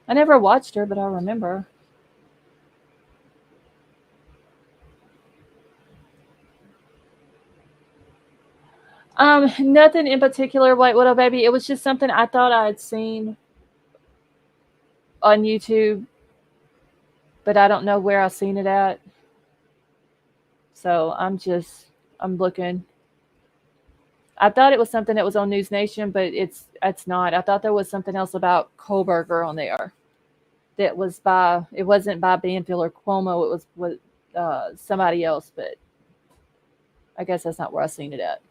I never watched her, but I remember. Nothing in particular, White Widow Baby. It was just something I thought I had seen on YouTube, but I don't know where I seen it at. So I'm looking. I thought it was something that was on News Nation, but it's not. I thought there was something else about Kohberger on there that was by. It wasn't by Banfield or Cuomo. It was with somebody else, but I guess that's not where I seen it at.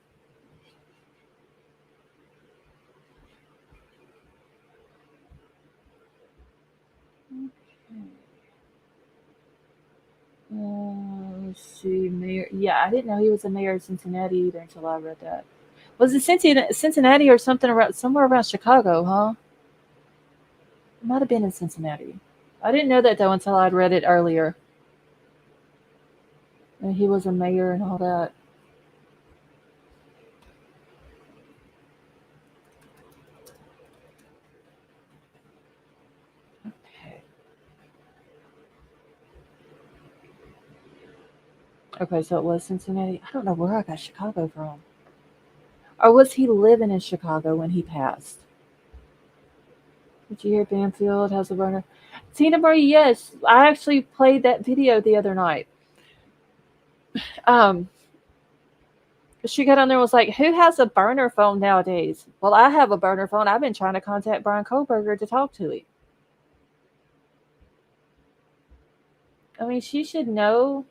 Let's see, mayor. Yeah, I didn't know he was a mayor of Cincinnati either until I read that. Was it Cincinnati or something around somewhere around Chicago? Huh? It might have been in Cincinnati. I didn't know that though until I'd read it earlier. And he was a mayor and all that. Okay. Okay, so it was Cincinnati. I don't know where I got Chicago from. Or was he living in Chicago when he passed? Did you hear Banfield has a burner? Tina Marie, yes. I actually played that video the other night. She got on there and was like, "Who has a burner phone nowadays?" Well, I have a burner phone. I've been trying to contact Bryan Kohberger to talk to him. I mean, she should know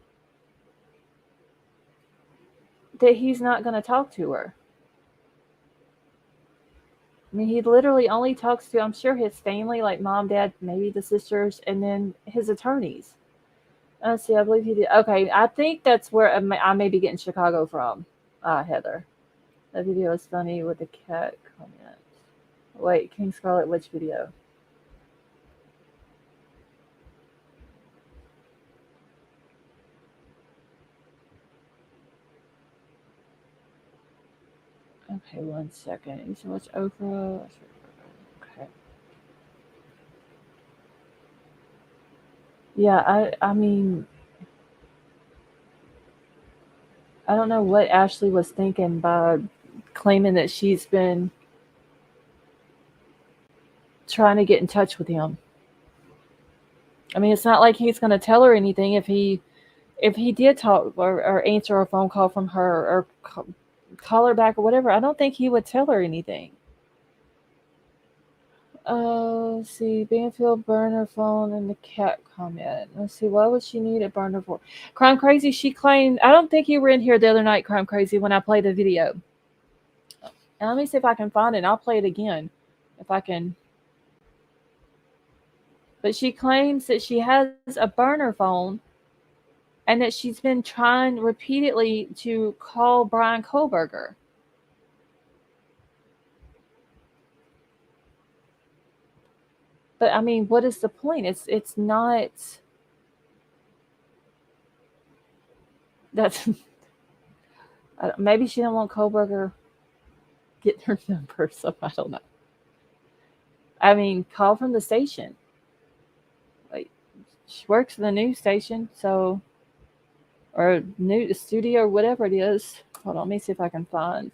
that he's not going to talk to her. I mean, he literally only talks to, I'm sure, his family, like mom, dad, maybe the sisters, and then his attorneys. Let's see, I believe he did. Okay, I think that's where I may be getting Chicago from, Heather. That video is funny with the cat comment. Wait, King Scarlet, which video? Okay, 1 second. You should watch Oprah. Okay. Yeah, I mean, I don't know what Ashley was thinking by claiming that she's been trying to get in touch with him. I mean, it's not like he's going to tell her anything if he did talk or answer a phone call from her or call her back or whatever. I don't think he would tell her anything. Let's see, Banfield burner phone and the cat comment. Let's see, what would she need a burner for? Crime Crazy, she claimed, I don't think you were in here the other night, Crime Crazy, when I played the video. And let me see if I can find it, and I'll play it again if I can. But she claims that she has a burner phone and that she's been trying repeatedly to call Bryan Kohberger. But I mean, what is the point? It's not. That's maybe she didn't want Kohberger getting her number, so I don't know. I mean, call from the station. Like, she works for the news station, so or new studio or whatever it is. Hold on, let me see if I can find.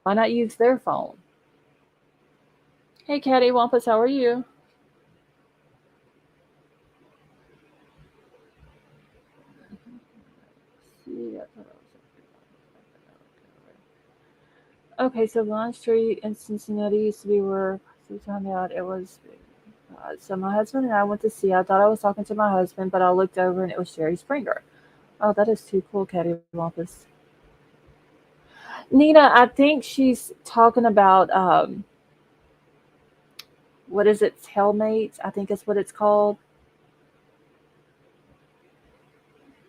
Why not use their phone? Hey, Caddy Wampus, how are you? Okay, so Line Street in Cincinnati used to be where we found out it was. So my husband and I went to see. I thought I was talking to my husband, but I looked over and it was Jerry Springer. Oh, that is too cool, Caddy Wampus. Nina, I think she's talking about what is it, Tailmates? I think is what it's called,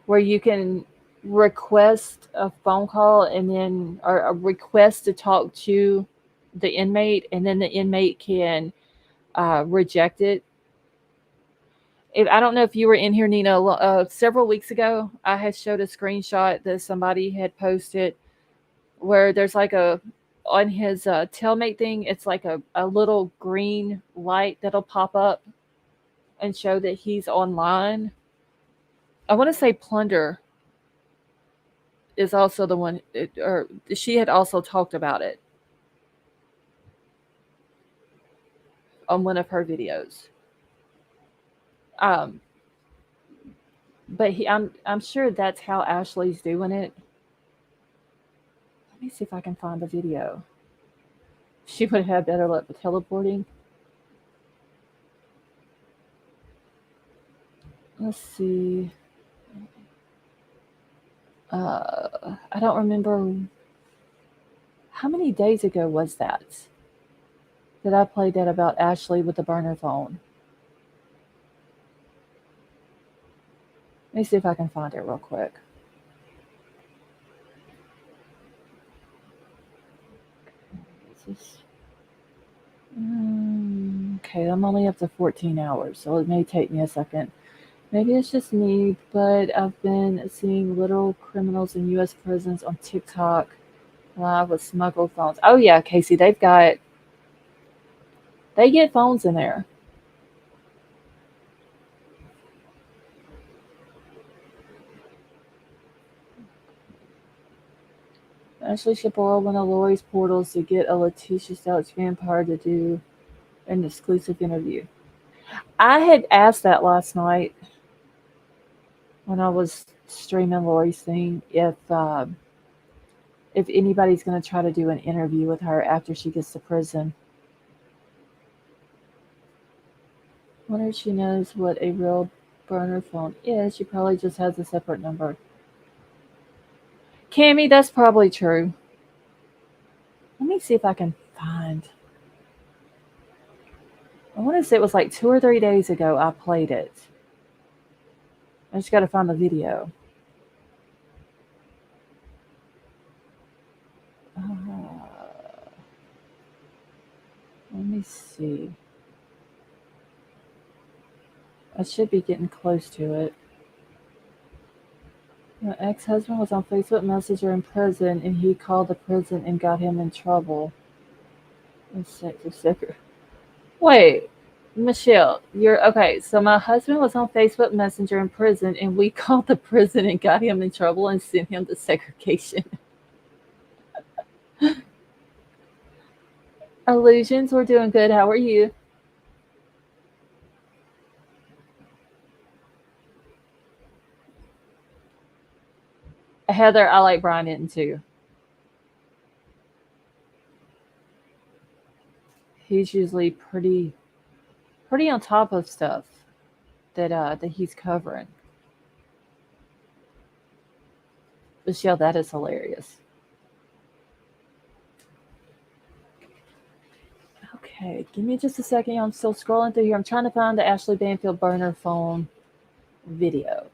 where you can request a phone call and then or a request to talk to the inmate, and then the inmate can reject it. If, I don't know if you were in here, Nina, several weeks ago, I had showed a screenshot that somebody had posted where there's like a on his tailmate thing, it's like a little green light that'll pop up and show that he's online. I want to say Plunder is also the one, or she had also talked about it on one of her videos. Um, but I'm sure that's how Ashley's doing it. Let me see if I can find the video. She would have had better luck with teleporting. Let's see. I don't remember how many days ago was that I played that about Ashley with the burner phone. Let me see if I can find it real quick. Okay, I'm only up to 14 hours, so it may take me a second. Maybe it's just me, but I've been seeing little criminals in U.S. prisons on TikTok live with smuggled phones. Oh yeah, Casey, they get phones in there. Ashley should borrow one of Lori's portals to get a Letitia Stouch vampire to do an exclusive interview. I had asked that last night. when I was streaming Lori's thing if anybody's going to try to do an interview with her after she gets to prison. Wonder if she knows what a real burner phone is. She probably just has a separate number. Cammy, that's probably true. Let me see if I can find. I want to say it was like 2 or 3 days ago I played it. I just got to find the video. Let me see. I should be getting close to it. My ex-husband was on Facebook Messenger in prison, and he called the prison and got him in trouble. Wait, Michelle, you're okay. So my husband was on Facebook Messenger in prison, and we called the prison and got him in trouble and sent him to segregation. Illusions, we're doing good. How are you? Heather, I like Bryan Hinton too. He's usually pretty on top of stuff that he's covering. Michelle, that is hilarious. Okay, give me just a second. I'm still scrolling through here. I'm trying to find the Ashley Banfield burner phone video.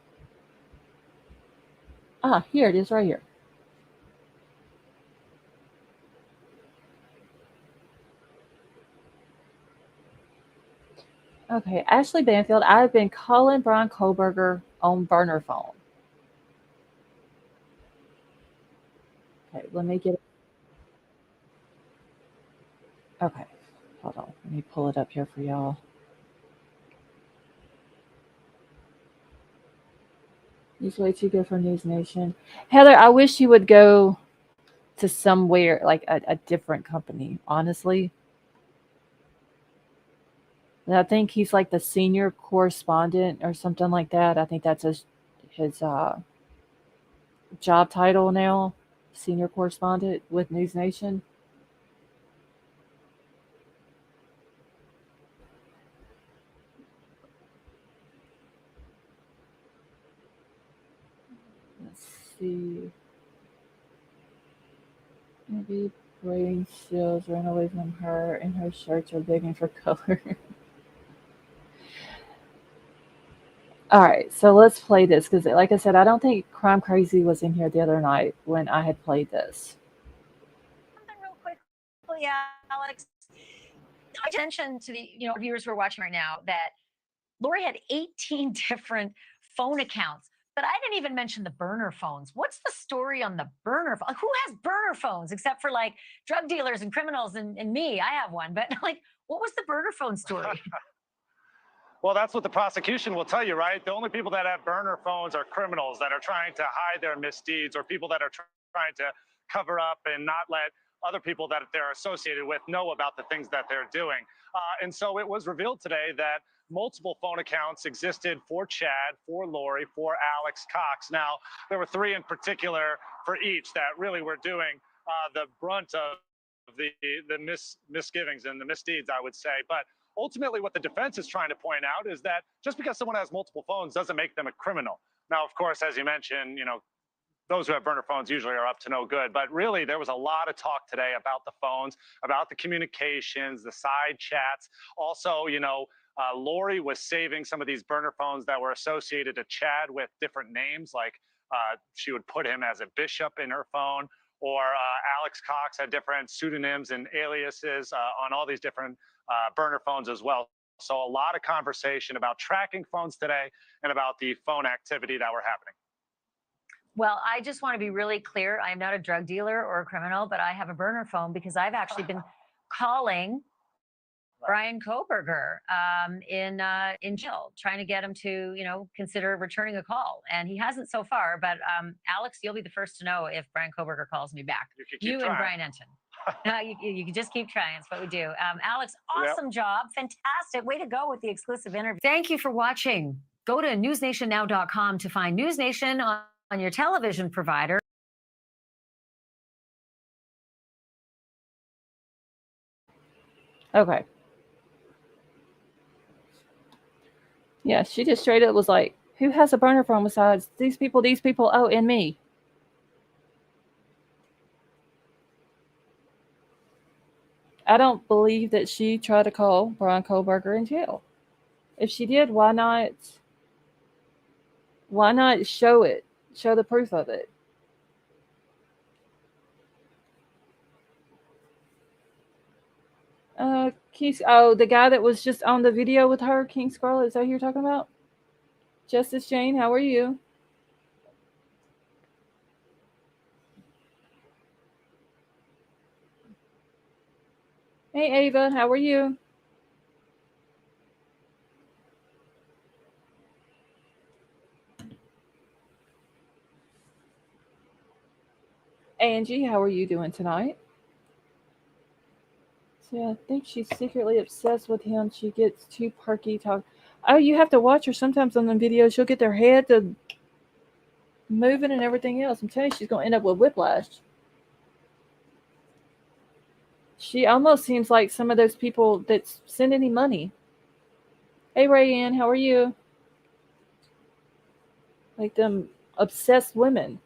Ah, here it is right here. Okay, Ashley Banfield, I've been calling Bryan Kohberger on burner phone. Okay, let me get it. Okay, hold on. Let me pull it up here for y'all. He's way too good for News Nation. Heather, I wish you would go to somewhere like a different company, honestly. And I think he's like the senior correspondent or something like that. I think that's his job title now, senior correspondent with News Nation. Let's see. Maybe brain cells ran away from her, and her shirts are begging for color. All right, so let's play this because, like I said, I don't think Crime Crazy was in here the other night when I had played this. Something real quickly, Alex. I just mentioned to the viewers who are watching right now that Lori had 18 different phone accounts, but I didn't even mention the burner phones. What's the story on the burner phone? Who has burner phones except for like drug dealers and criminals and me? I have one, but like, what was the burner phone story? Well, that's what the prosecution will tell you, right? The only people that have burner phones are criminals that are trying to hide their misdeeds or people that are trying to cover up and not let other people that they're associated with know about the things that they're doing. And so it was revealed today that multiple phone accounts existed for Chad, for Lori, for Alex Cox. Now, there were three in particular for each that really were doing the brunt of the misgivings and the misdeeds, I would say. But ultimately, what the defense is trying to point out is that just because someone has multiple phones doesn't make them a criminal. Now, of course, as you mentioned, those who have burner phones usually are up to no good. But really, there was a lot of talk today about the phones, about the communications, the side chats. Also, Lori was saving some of these burner phones that were associated to Chad with different names, like she would put him as a bishop in her phone, or Alex Cox had different pseudonyms and aliases on all these different burner phones as well. So a lot of conversation about tracking phones today and about the phone activity that were happening. Well, I just want to be really clear. I am not a drug dealer or a criminal, but I have a burner phone because I've actually been calling Bryan Kohberger in jail, trying to get him to, consider returning a call. And he hasn't so far. But Alex, you'll be the first to know if Bryan Kohberger calls me back. You and Bryan Hinton. You can just keep trying. It's what we do. Alex, awesome job. Fantastic. Way to go with the exclusive interview. Thank you for watching. Go to newsnationnow.com to find News Nation on your television provider. Okay. Yeah, she just straight up was like, who has a burner phone besides these people, oh, and me? I don't believe that she tried to call Bryan Kohberger in jail. If she did, why not show it? Show the proof of it. The guy that was just on the video with her, King Scarlet, is that who you're talking about? Justice Jane, how are you? Hey Ava, how are you? Angie, how are you doing tonight? So yeah, I think she's secretly obsessed with him. She gets too perky talk. Oh, you have to watch her sometimes on the videos. She'll get their head to moving and everything else. I'm telling you, she's gonna end up with whiplash. She almost seems like some of those people that send any money. Hey Rayanne, how are you? Like them obsessed women.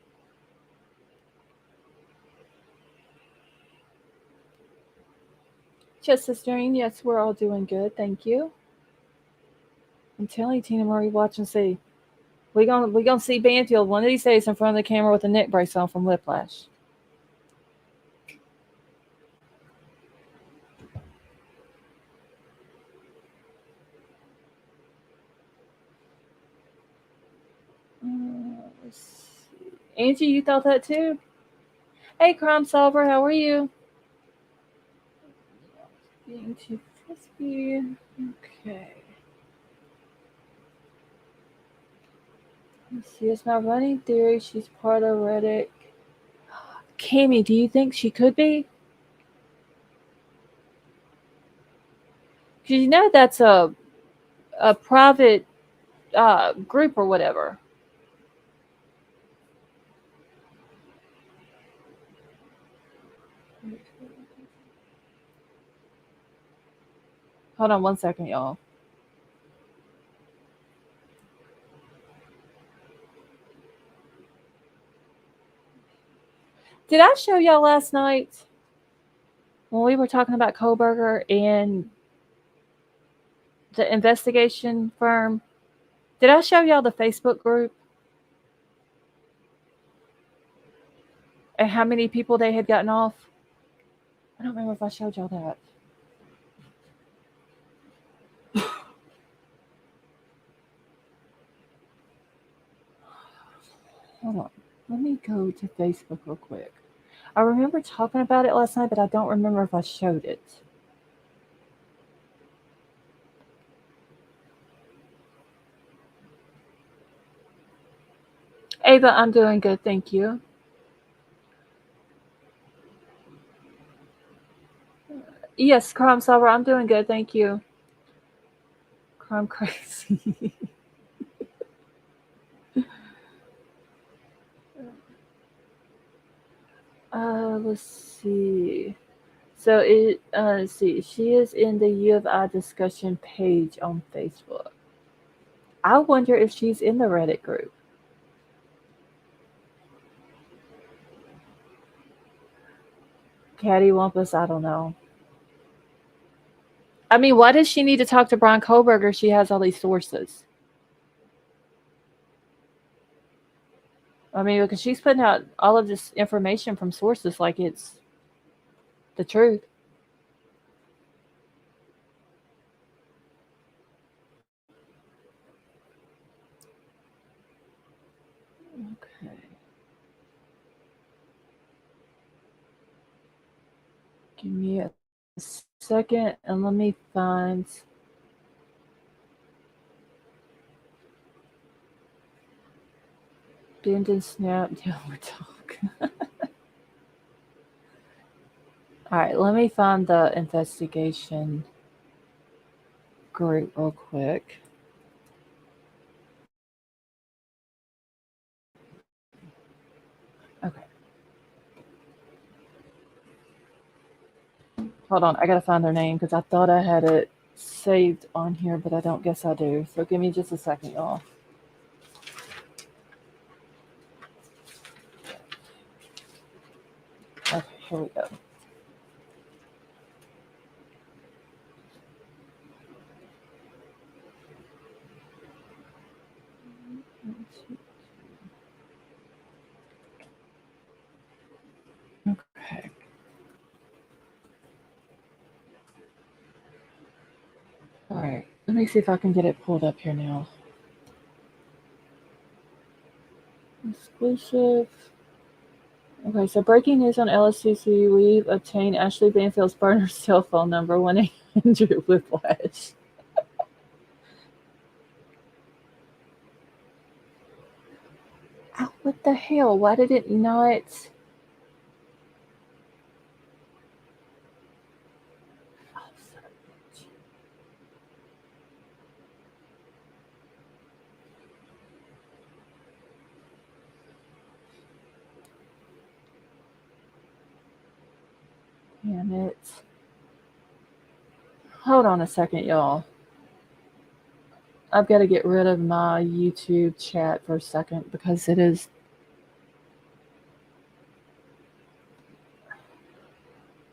Justice Jane, yes, we're all doing good, thank you. I'm telling you, Tina Marie, watch and see. We gonna see Banfield one of these days in front of the camera with a neck brace on from whiplash. Angie, you thought that too? Hey, Crime Solver, how are you? Being too frisky. Okay. Let's see, it's my running theory. She's part of Reddit. Cammy, do you think she could be? Because you know that's a private group or whatever. Hold on one second, y'all. Did I show y'all last night when we were talking about Kohberger and the investigation firm? Did I show y'all the Facebook group? And how many people they had gotten off? I don't remember if I showed y'all that. Hold on. Let me go to Facebook real quick. I remember talking about it last night, but I don't remember if I showed it. Ava, I'm doing good, thank you. Yes, Crime Solver, I'm doing good, thank you. Crime Crazy. Let's see. So let's see. She is in the U of I discussion page on Facebook. I wonder if she's in the Reddit group. Cattywampus, I don't know. I mean, why does she need to talk to Bryan Kohberger? She has all these sources. I mean, because she's putting out all of this information from sources like it's the truth. Okay. Give me a second and let me find. Bend and snap. Yeah, we're talking. All right, let me find the investigation group real quick. Hold on, I gotta find their name because I thought I had it saved on here, but I don't guess I do. So give me just a second, y'all. Okay, here we go. Okay. All right. Let me see if I can get it pulled up here now. Exclusive. Okay, so breaking news on LSCC. We've obtained Ashley Banfield's burner cell phone number 1-800 Whiplash. Oh, what the hell? Why did it not? Oh, son of a bitch. Damn it. Hold on a second, y'all. I've got to get rid of my YouTube chat for a second because it is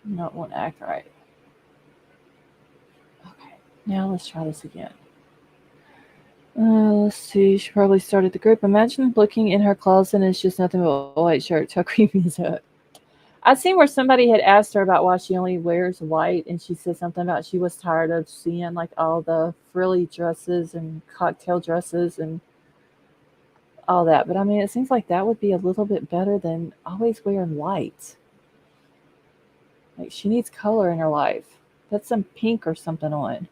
not want to act right. Okay, now let's try this again. Let's see. She probably started the group. Imagine looking in her closet and it's just nothing but a white shirt. How creepy is that? I've seen where somebody had asked her about why she only wears white, and she said something about she was tired of seeing like all the frilly dresses and cocktail dresses and all that. But I mean, it seems like that would be a little bit better than always wearing white. Like she needs color in her life. Put some pink or something on.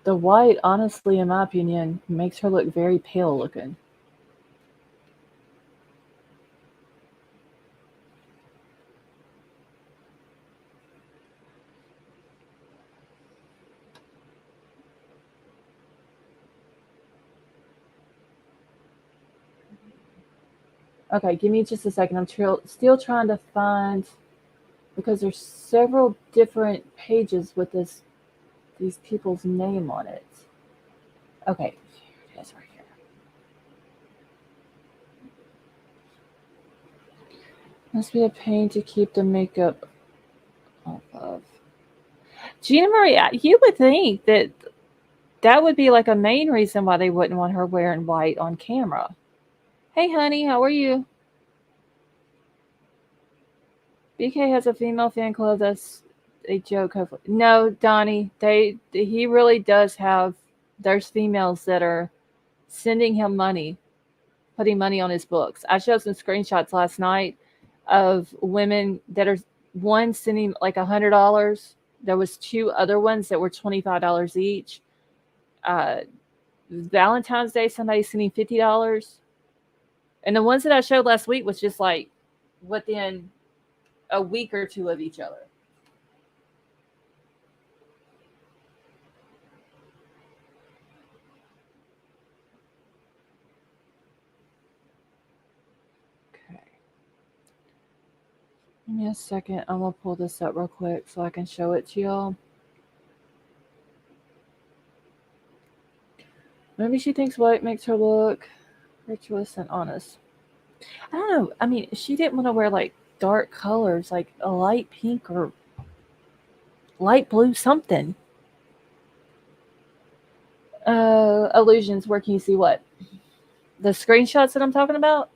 The white, honestly, in my opinion, makes her look very pale looking. Okay, give me just a second. I'm still trying to find, because there's several different pages with these people's name on it. Okay, here it is right here. Must be a pain to keep the makeup off of. Gina Marie, you would think that that would be like a main reason why they wouldn't want her wearing white on camera. Hey, honey, how are you? BK has a female fan club. That's a joke. Hopefully. No, Donnie, he really does have. There's females that are sending him money, putting money on his books. I showed some screenshots last night of women that are one sending like $100. There was two other ones that were $25 each. Valentine's Day, somebody sending $50, and the ones that I showed last week was just like within a week or two of each other. Okay. Give me a second. I'm gonna pull this up real quick so I can show it to y'all. Maybe she thinks white makes her look virtuous and honest. I don't know. I mean, she didn't want to wear like dark colors, like a light pink or light blue something. Illusions. Where can you see what? The screenshots that I'm talking about?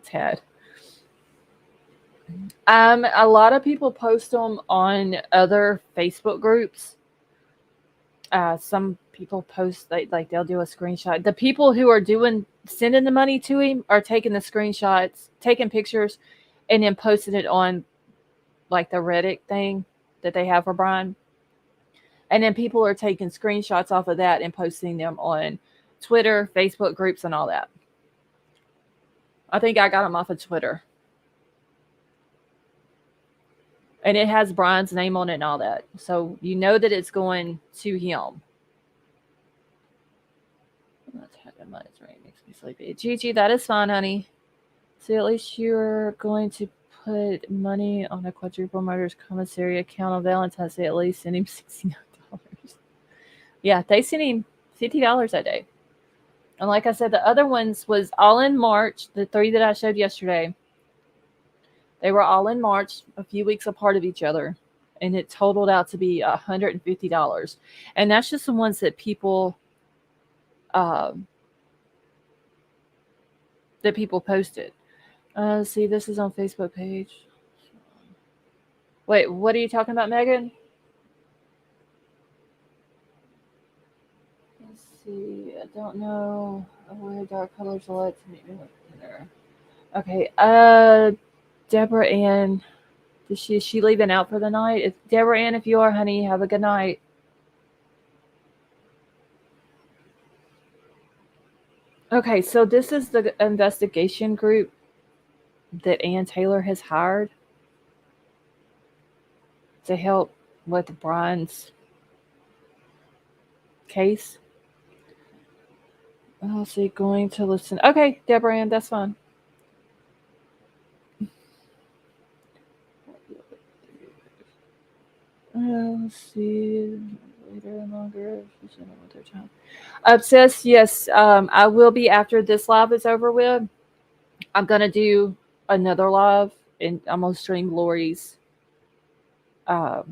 Tad. A lot of people post them on other Facebook groups. Some people post like they'll do a screenshot. The people who are sending the money to him are taking the screenshots, taking pictures, and then posting it on like the Reddit thing that they have for Bryan. And then people are taking screenshots off of that and posting them on Twitter, Facebook groups, and all that. I think I got them off of Twitter. And it has Bryan's name on it and all that. So you know that it's going to him. Makes me sleepy. Gigi, that is fine, honey. So at least you're going to put money on a quadruple murders commissary account on Valentine's Day. At least send him $69. Yeah, they sent him $50 that day. And like I said, the other ones was all in March. The 3 that I showed yesterday, they were all in March, a few weeks apart of each other. And it totaled out to be $150. And that's just the ones that people posted. See, this is on Facebook page. Wait, what are you talking about, Megan? Let's see. I don't know. I wear dark colors a lot to make me look thinner. Okay. Deborah Ann. Is she leaving out for the night? Deborah Ann, if you are, honey, have a good night. Okay, so this is the investigation group that Ann Taylor has hired to help with Bryan's case. I'll see, going to listen. Okay, Deborah Ann, that's fine. Let's see. Later and longer. Obsessed, yes. I will be after this live is over with. I'm gonna do another live, and I'm gonna stream Lori's audio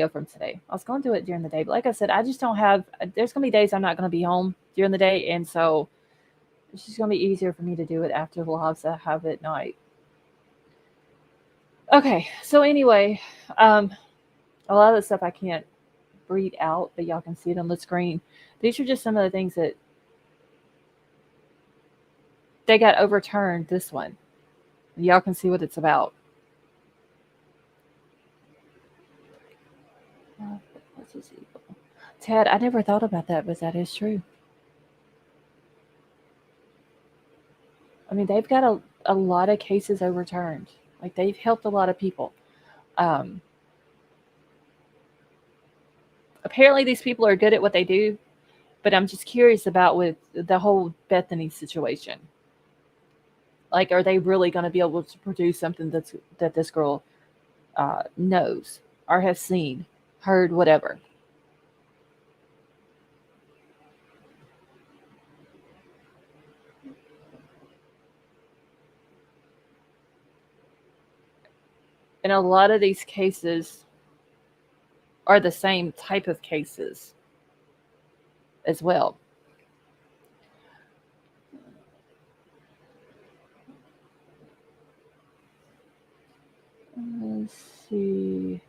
from today. I was gonna do it during the day, but like I said, I just don't have. There's gonna be days I'm not gonna be home during the day, and so it's just gonna be easier for me to do it after the lives I have at night. Okay, so anyway, a lot of the stuff I can't read out, but y'all can see it on the screen. These are just some of the things that they got overturned. This one, y'all can see what it's about. Ted, I never thought about that, but that is true. I mean, they've got a lot of cases overturned. Like, they've helped a lot of people. Apparently, these people are good at what they do, but I'm just curious about with the whole Bethany situation. Like, are they really going to be able to produce something that this girl knows or has seen, heard, whatever? And a lot of these cases are the same type of cases as well. Let's see.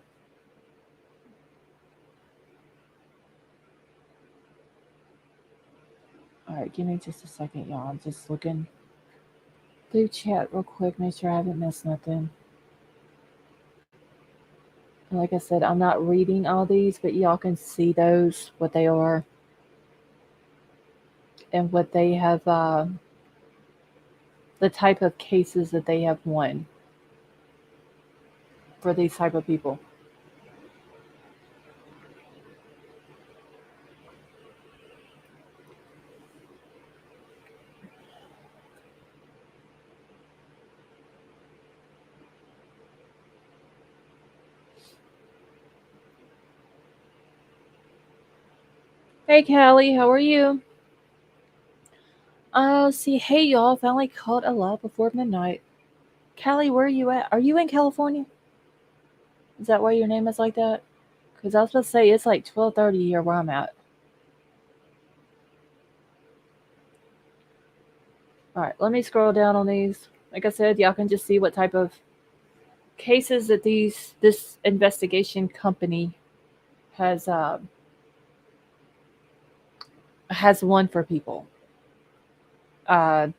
All right, give me just a second, y'all. I'm just looking through chat real quick, make sure I haven't missed nothing. Like I said, I'm not reading all these, but y'all can see those, what they are, and what they have, the type of cases that they have won for these type of people. Hey, Callie, how are you? See, hey, y'all, finally caught a live before midnight. Callie, where are you at? Are you in California? Is that why your name is like that? Because I was supposed to say it's like 12:30 here where I'm at. All right, let me scroll down on these. Like I said, y'all can just see what type of cases that this investigation company has won for people.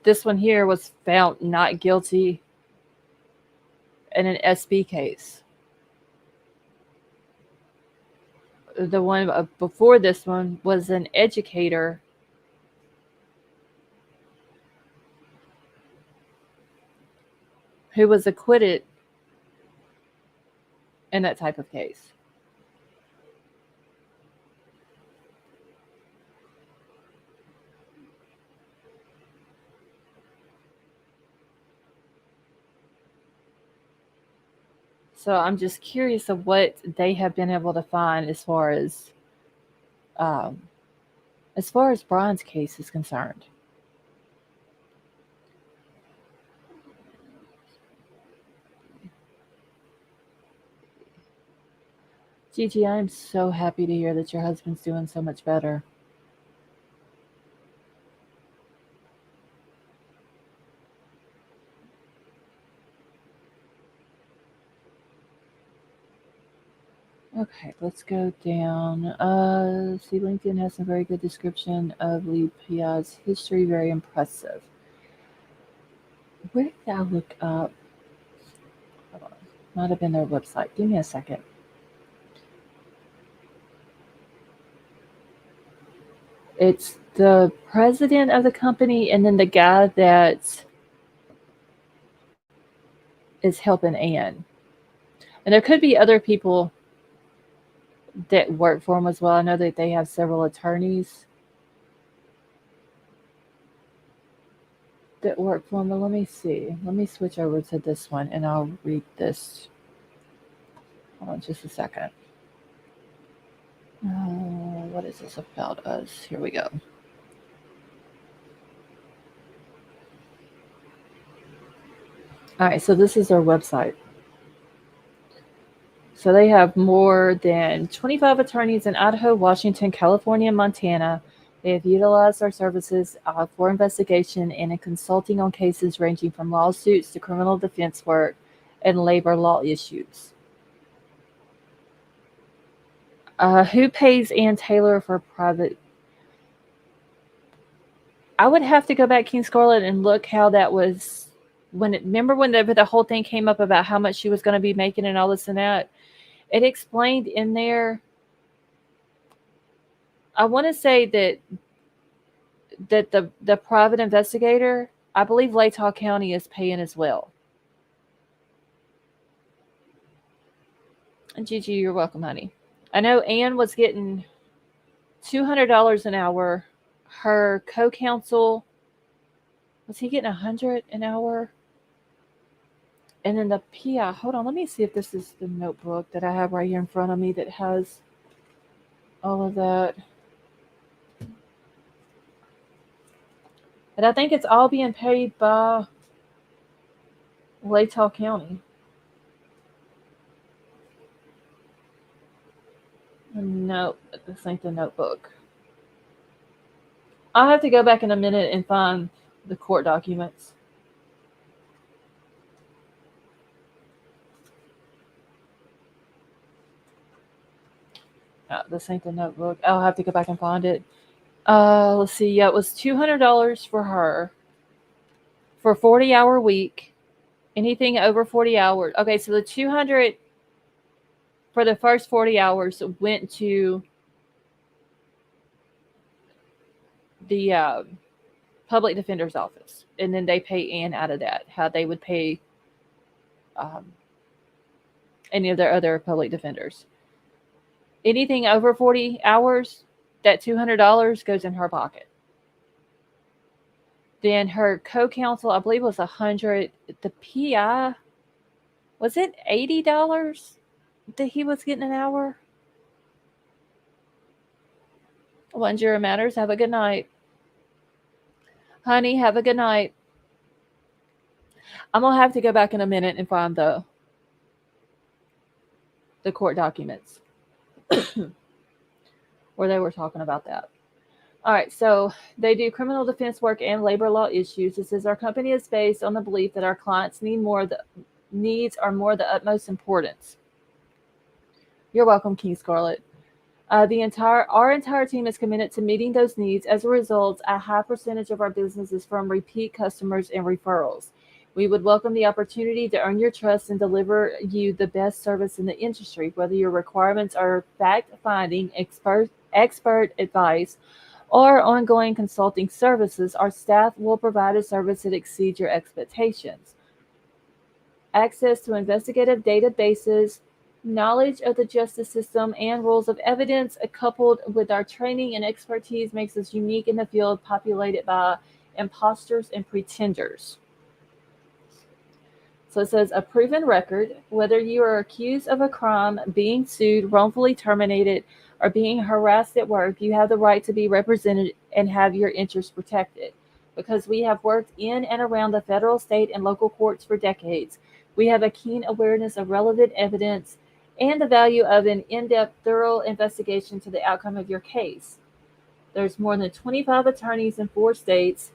This one here was found not guilty in an SB case. The one before this one was an educator who was acquitted in that type of case. So I'm just curious of what they have been able to find um, as far as Bryan's case is concerned. Gigi, I am so happy to hear that your husband's doing so much better. Okay, let's go down. See, LinkedIn has a very good description of Lee Pia's history. Very impressive. Where did I look up? Hold on. Might have been their website. Give me a second. It's the president of the company and then the guy that is helping Anne. And there could be other people that work for them as well. I know that they have several attorneys that work for them, but let me see. Let me switch over to this one and I'll read this. Hold on just a second. What is this about us? Here we go. All right, so this is their website. So they have more than 25 attorneys in Idaho, Washington, California, and Montana. They have utilized our services for investigation and in consulting on cases ranging from lawsuits to criminal defense work and labor law issues. Who pays Ann Taylor for private? I would have to go back, King Scarlet, and look how that was. Remember when the whole thing came up about how much she was going to be making and all this and that? It explained in there. I want to say that the private investigator, I believe Latah County is paying as well. And Gigi, you're welcome, honey. I know Ann was getting $200 an hour. Her co-counsel, was he getting $100 an hour? And then the PI, hold on, let me see if this is the notebook that I have right here in front of me that has all of that. And I think it's all being paid by Latah County. No, this ain't the notebook. I'll have to go back in a minute and find the court documents. This ain't the notebook. I'll have to go back and find it. Let's see. Yeah, it was $200 for her for a 40-hour week. Anything over 40 hours. Okay, so the $200 for the first 40 hours went to the public defender's office, and then they pay Ann out of that. How they would pay any of their other public defenders. Anything over 40 hours, that $200 goes in her pocket. Then her co-counsel, I believe, was $100. The PI, was it $80 that he was getting an hour? One juror matters. Have a good night. Honey, have a good night. I'm going to have to go back in a minute and find the court documents where they were talking about that. All right, so they do criminal defense work and labor law issues. It says our company is based on the belief that our clients' needs are more the utmost importance. You're welcome, King Scarlet. Our entire team is committed to meeting those needs. As a result, a high percentage of our business is from repeat customers and referrals. We would welcome the opportunity to earn your trust and deliver you the best service in the industry. Whether your requirements are fact-finding, expert advice, or ongoing consulting services, our staff will provide a service that exceeds your expectations. Access to investigative databases, Knowledge of the justice system and rules of evidence, coupled with our training and expertise, makes us unique in the field populated by imposters and pretenders. So it says a proven record, whether you are accused of a crime, being sued, wrongfully terminated, or being harassed at work, you have the right to be represented and have your interests protected. Because we have worked in and around the federal, state, and local courts for decades, we have a keen awareness of relevant evidence and the value of an in depth, thorough investigation to the outcome of your case. There's more than 25 attorneys in 4 states.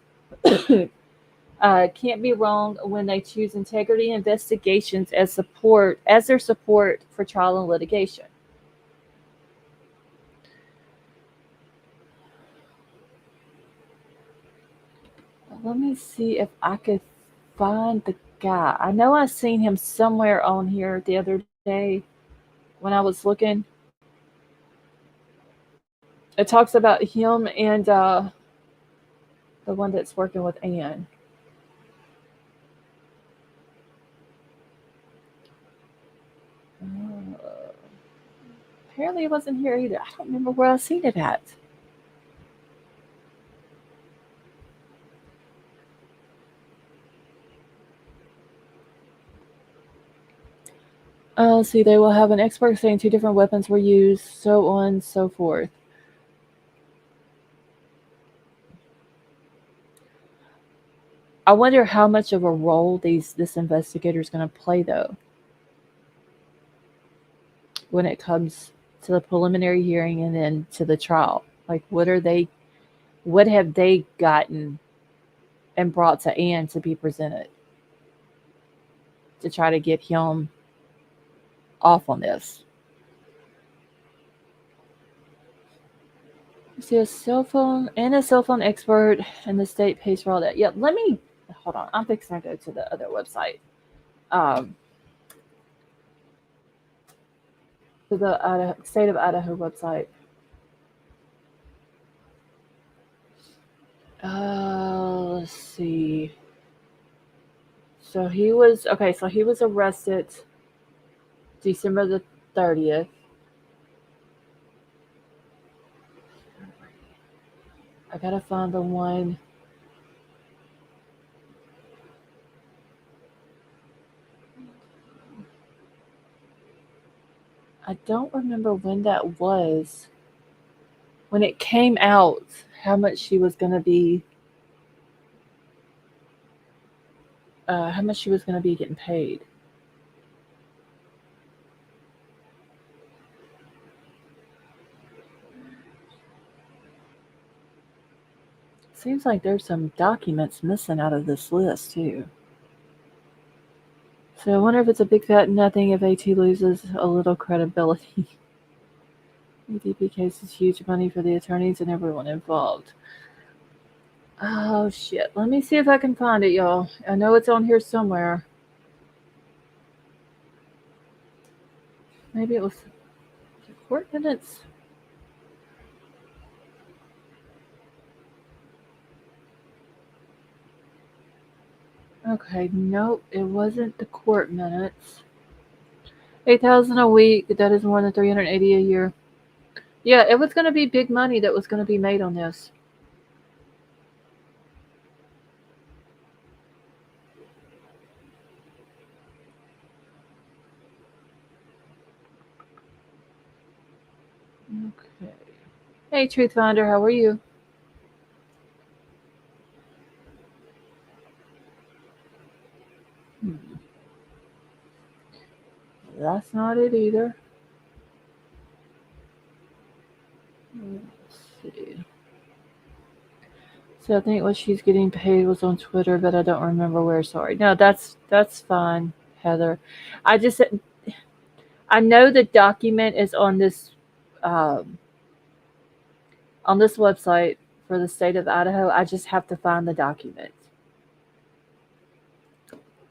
Can't be wrong when they choose integrity investigations as their support for trial and litigation. Let me see if I could find the guy. I know I seen him somewhere on here the other day when I was looking. It talks about him and the one that's working with Anne. Apparently it wasn't here either. I don't remember where I seen it at. See, they will have an expert saying 2 different weapons were used, so on and so forth. I wonder how much of a role this investigator is going to play, though, when it comes to the preliminary hearing and then to the trial. Like, what have they gotten and brought to Anne to be presented to try to get him off on this? See, a cell phone expert, and the state pays for all that. Yeah, let me hold on. I'm fixing to go to the other website. To the state of Idaho website. Let's see. So he was arrested December the 30th. I gotta find the one. I don't remember when that was. When it came out, how much she was gonna be. How much she was gonna be getting paid. Seems like there's some documents missing out of this list too. So I wonder if it's a big fat nothing if AT loses a little credibility. ADP case is huge money for the attorneys and everyone involved. Oh shit. Let me see if I can find it, y'all. I know it's on here somewhere. Maybe it was court minutes. Okay, nope, it wasn't the court minutes. 8,000 a week. That is more than 380 a year. Yeah, it was going to be big money that was going to be made on this. Okay. Hey, Truth Finder, how are you? That's not it either. Let's see. So I think what she's getting paid was on Twitter, but I don't remember where. Sorry. No, that's fine, Heather. I know the document is um, on this website for the state of Idaho. I just have to find the document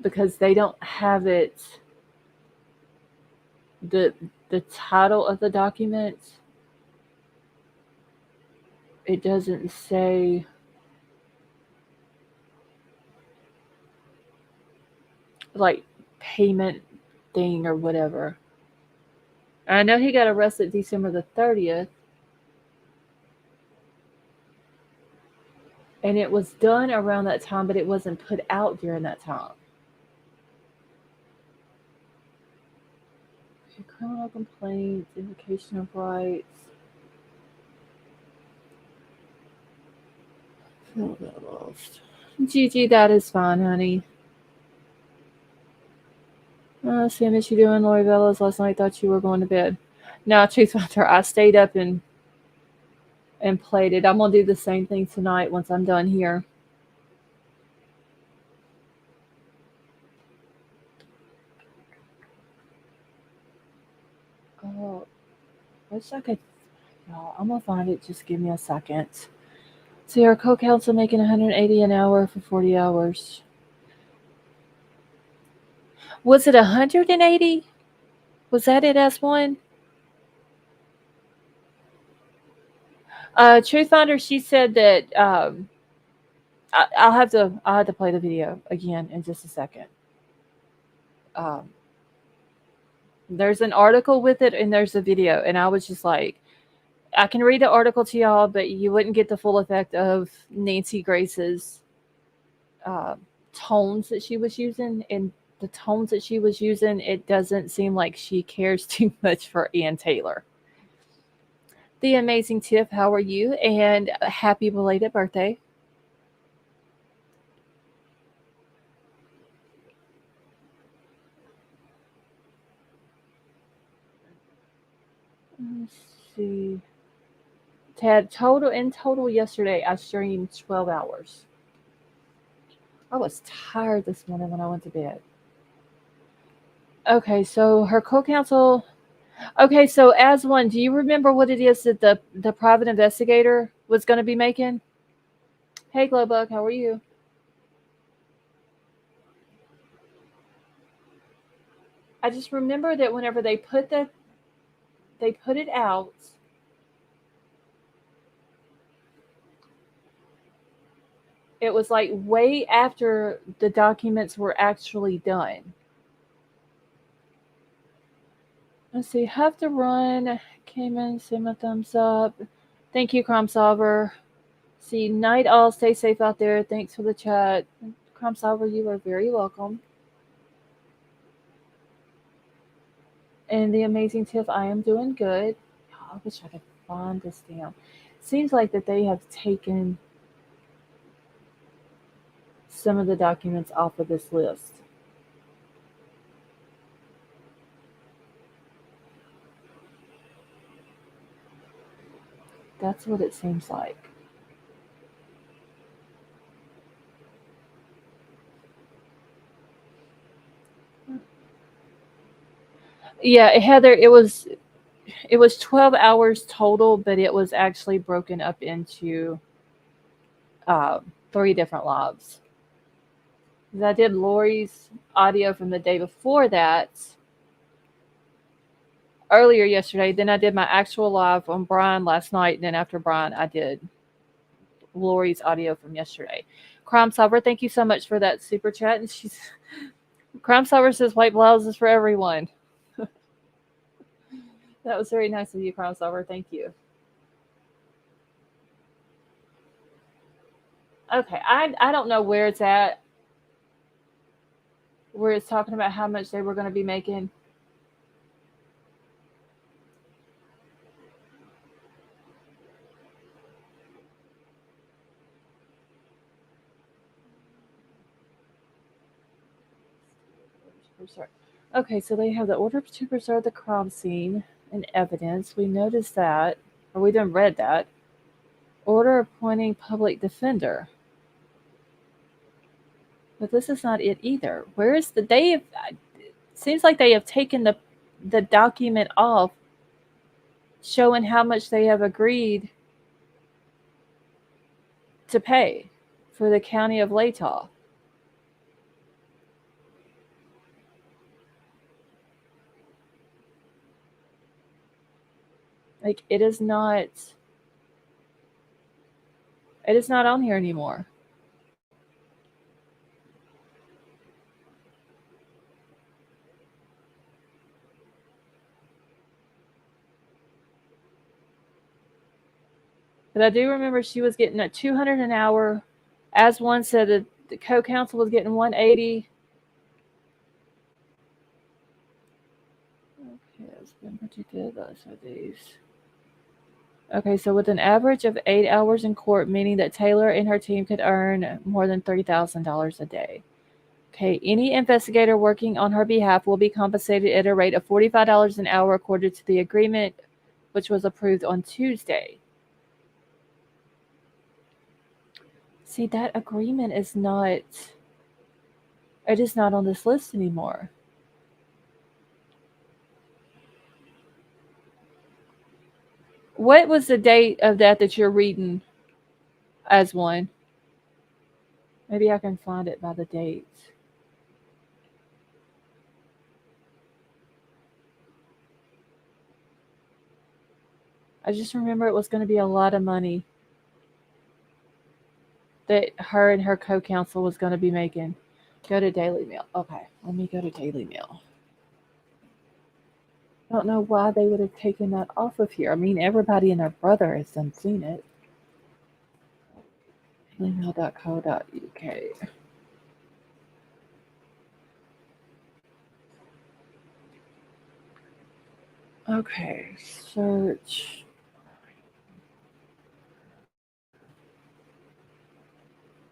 because they don't have it. The title of the document, it doesn't say like payment thing or whatever. I know he got arrested December the 30th, and it was done around that time, but it wasn't put out during that time. Criminal complaints, invocation of rights. Feel a bit lost. Gigi, that is fine, honey. Sam, is you doing Lori Bellas last night? Thought you were going to bed. No, truth matter, I stayed up and played it. I'm gonna do the same thing tonight once I'm done here. Oh, wish I could. No, I'm gonna find it. Just give me a second. See, our co-counsel making 180 an hour for 40 hours. Was it 180? Was that it as one? Truth Finder, she said that I'll have to play the video again in just a second. Um, there's an article with it and there's a video, and I was just like, I can read the article to y'all, but you wouldn't get the full effect of Nancy Grace's tones that she was using, and the tones that she was using, it doesn't seem like she cares too much for Ann Taylor. The amazing Tiff, how are you? And happy belated birthday. Let's see. Ted, in total yesterday, I streamed 12 hours. I was tired this morning when I went to bed. Okay, so her co-counsel. Okay, so as one, do you remember what it is that the private investigator was going to be making? Hey, Glowbug, how are you? I just remember that whenever they put it out, it was like way after the documents were actually done. Let's see, have to run. Came in, send a thumbs up. Thank you, Crime Solver. See, night all, stay safe out there. Thanks for the chat. Crime Solver, you are very welcome. And the amazing Tiff, I am doing good. Oh, I wish I could find this damn. Seems like that they have taken some of the documents off of this list. That's what it seems like. Yeah, Heather, it was 12 hours total, but it was actually broken up into 3 different lives. I did Lori's audio from the day before that, earlier yesterday. Then I did my actual live on Bryan last night. And then after Bryan, I did Lori's audio from yesterday. Crime Solver, thank you so much for that super chat. And Crime Solver says white blouses for everyone. That was very nice of you, Crime Solver. Thank you. Okay, I don't know where it's at, where it's talking about how much they were going to be making. Okay, so they have the order to preserve the crime scene and evidence. We noticed that, or we didn't read that. Order appointing public defender. But this is not it either. Where is the it seems like they have taken the document off showing how much they have agreed to pay for the county of Latah. Like it is not on here anymore. But I do remember she was getting at $200 an hour. As one said, that the co-counsel was getting $180. Okay, it's been predicted last 5 days. Okay, so with an average of 8 hours in court, meaning that Taylor and her team could earn more than $30,000 a day. Okay, any investigator working on her behalf will be compensated at a rate of $45 an hour according to the agreement, which was approved on Tuesday. See, that agreement is not, it is not on this list anymore. What was the date of that you're reading as one? Maybe I can find it by the date. I just remember it was going to be a lot of money that her and her co-counsel was going to be making. Go to Daily Mail. Okay, let me go to Daily Mail. I don't know why they would have taken that off of here. I mean, everybody and their brother has done seen it. dailymail.co.uk. Okay, search.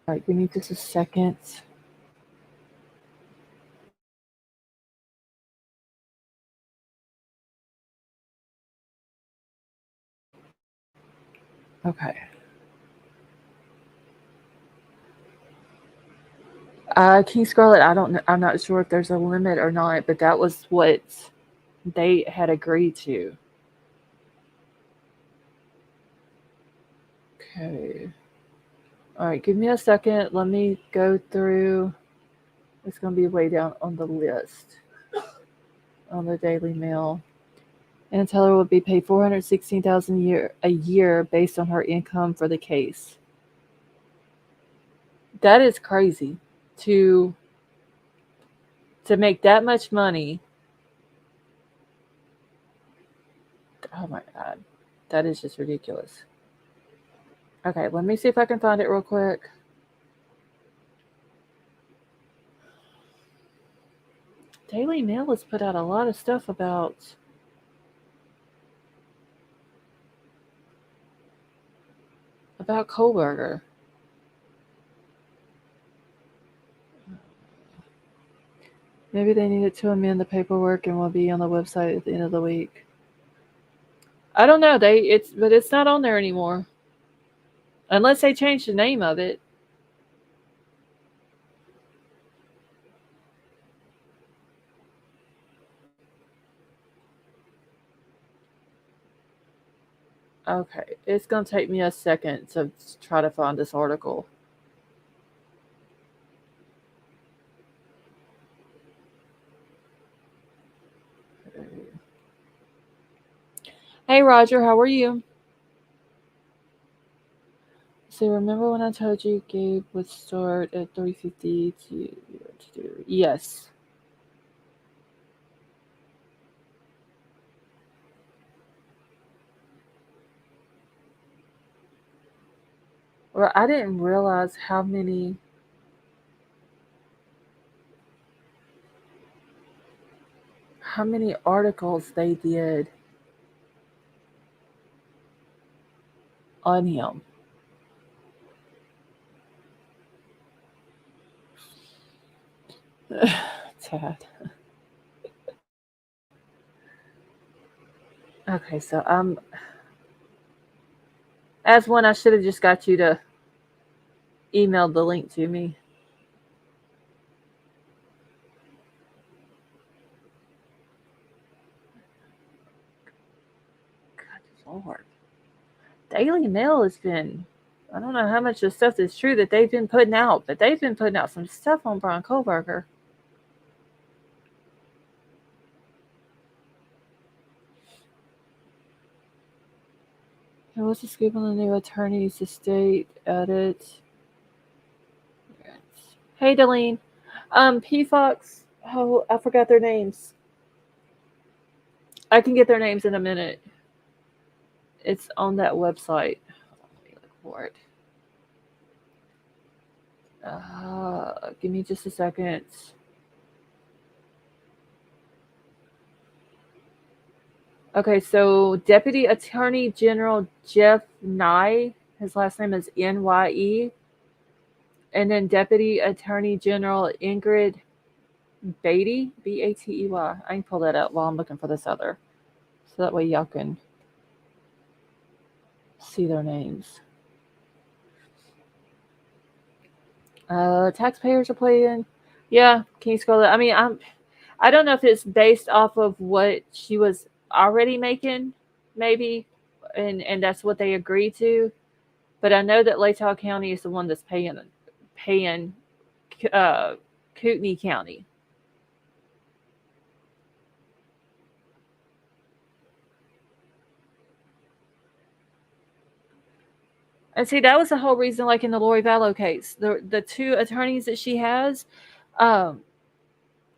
All right, give me just a second. Okay. King Scarlet, I'm not sure if there's a limit or not, but that was what they had agreed to. Okay. All right, give me a second. Let me go through. It's going to be way down on the list on the Daily Mail. And Taylor would be paid $416,000 a year based on her income for the case. That is crazy to make that much money. Oh my God, that is just ridiculous. Okay, let me see if I can find it real quick. Daily Mail has put out a lot of stuff about Kohberger. Maybe they needed to amend the paperwork and will be on the website at the end of the week. I don't know. But it's not on there anymore. Unless they change the name of it. Okay, it's going to take me a second to try to find this article. Hey, Roger, how are you? So remember when I told you Gabe would start at 350 to do? Yes. Well, I didn't realize how many articles they did on him. Tad. Okay, so as one, I should have just got you to email the link to me. God, Lord. Daily Mail has been, I don't know how much of stuff is true that they've been putting out, but they've been putting out some stuff on Bryan Kohberger. What's the scoop on the new attorney's estate edit? Hey, Delene. P Fox. Oh, I forgot their names. I can get their names in a minute. It's on that website. court. Give me just a second. Okay, so Deputy Attorney General Jeff Nye, his last name is Nye, and then Deputy Attorney General Ingrid Beatty, Batey. I can pull that up while I'm looking for this other, so that way y'all can see their names. Taxpayers are playing. Yeah, can you scroll that? I mean, I don't know if it's based off of what she was already making, maybe, and that's what they agreed to. But I know that Latah County is the one that's paying Kootenai County. And see, that was the whole reason, like in the Lori Vallow case, the two attorneys that she has,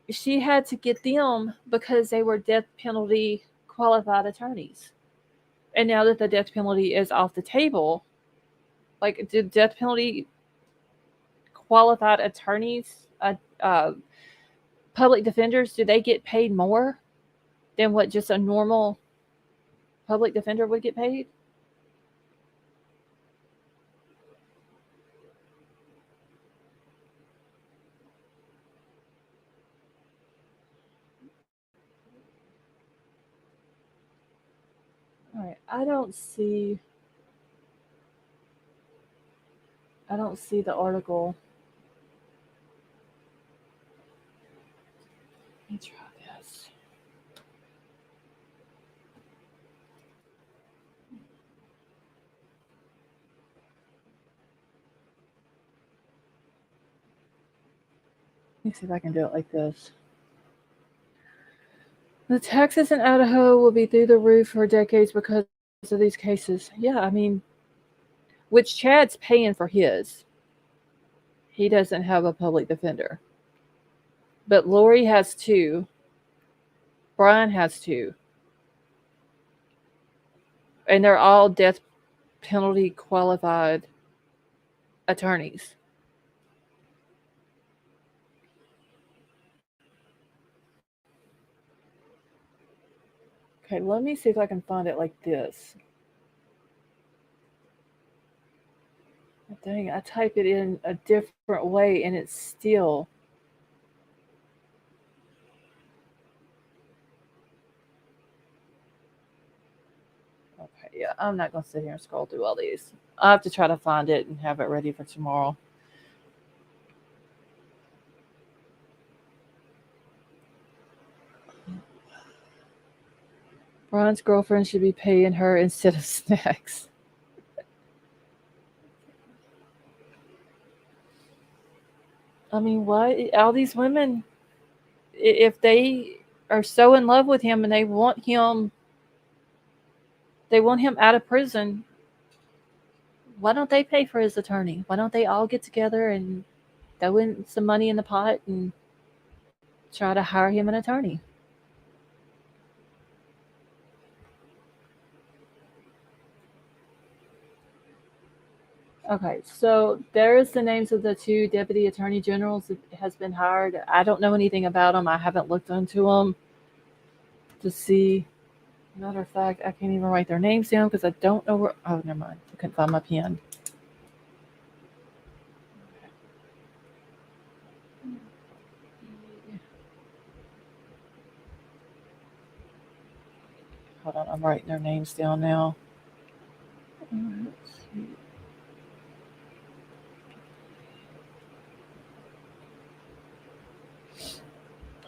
she had to get them because they were death penalty qualified attorneys. And now that the death penalty is off the table, like, do death penalty qualified attorneys, public defenders, do they get paid more than what just a normal public defender would get paid? All right, I don't see the article. Let me try this. Let me see if I can do it like this. The taxes in Idaho will be through the roof for decades because of these cases. Yeah, I mean, which Chad's paying for his. He doesn't have a public defender. But Lori has two. Bryan has two. And they're all death penalty qualified attorneys. Okay, let me see if I can find it like this. Dang, I type it in a different way and it's still. Okay, yeah, I'm not going to sit here and scroll through all these. I'll have to try to find it and have it ready for tomorrow. Ron's girlfriend should be paying her instead of snacks. I mean, why? All these women, if they are so in love with him and they want him out of prison, why don't they pay for his attorney? Why don't they all get together and throw in some money in the pot and try to hire him an attorney? Okay, so there's the names of the two deputy attorney generals that has been hired. I don't know anything about them. I haven't looked into them to see. Matter of fact, I can't even write their names down because I don't know where. Oh, never mind. I couldn't find my pen. Hold on, I'm writing their names down now. Let's see.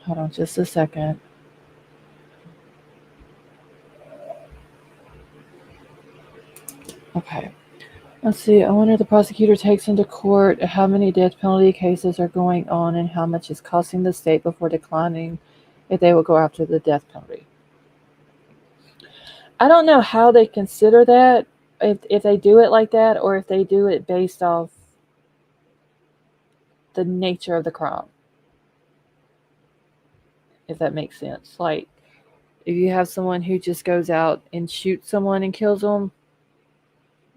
Hold on just a second. Okay. Let's see. I wonder if the prosecutor takes into court how many death penalty cases are going on and how much is costing the state before declining if they will go after the death penalty. I don't know how they consider that, if they do it like that, or if they do it based off the nature of the crime. If that makes sense. Like, if you have someone who just goes out and shoots someone and kills them,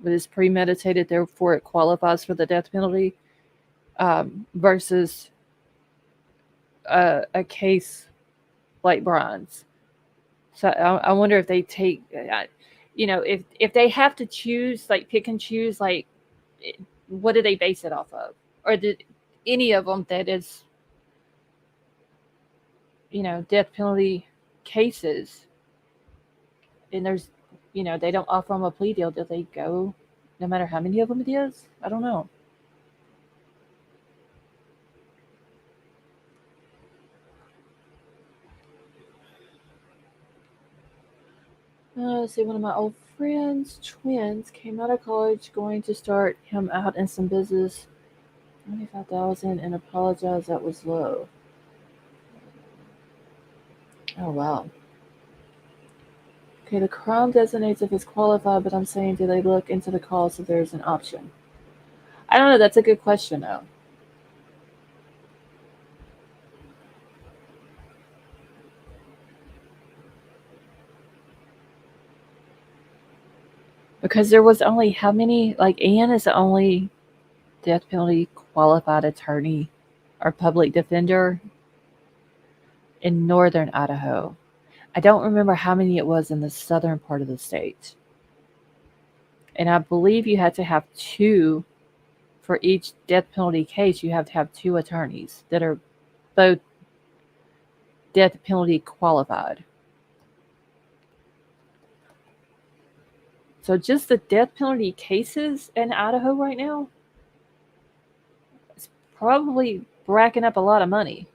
but it's premeditated, therefore it qualifies for the death penalty, versus a case like Bryan's. So I wonder if they take, if they have to choose, like pick and choose, like what do they base it off of, or did any of them that is, death penalty cases, and there's, they don't offer them a plea deal, do they go no matter how many of them it is? I don't know. Let's see, one of my old friends' twins came out of college, going to start him out in some business. 95,000 and apologize, that was low. Oh wow. Okay, the Crown designates if it's qualified, but I'm saying, do they look into the cost if there's an option? I don't know. That's a good question, though. Because there was only how many? Like, Anne is the only death penalty qualified attorney or public defender in northern Idaho. I don't remember how many it was in the southern part of the state. And I believe you had to have two for each death penalty case. You have to have two attorneys that are both death penalty qualified. So just the death penalty cases in Idaho right now, it's probably racking up a lot of money.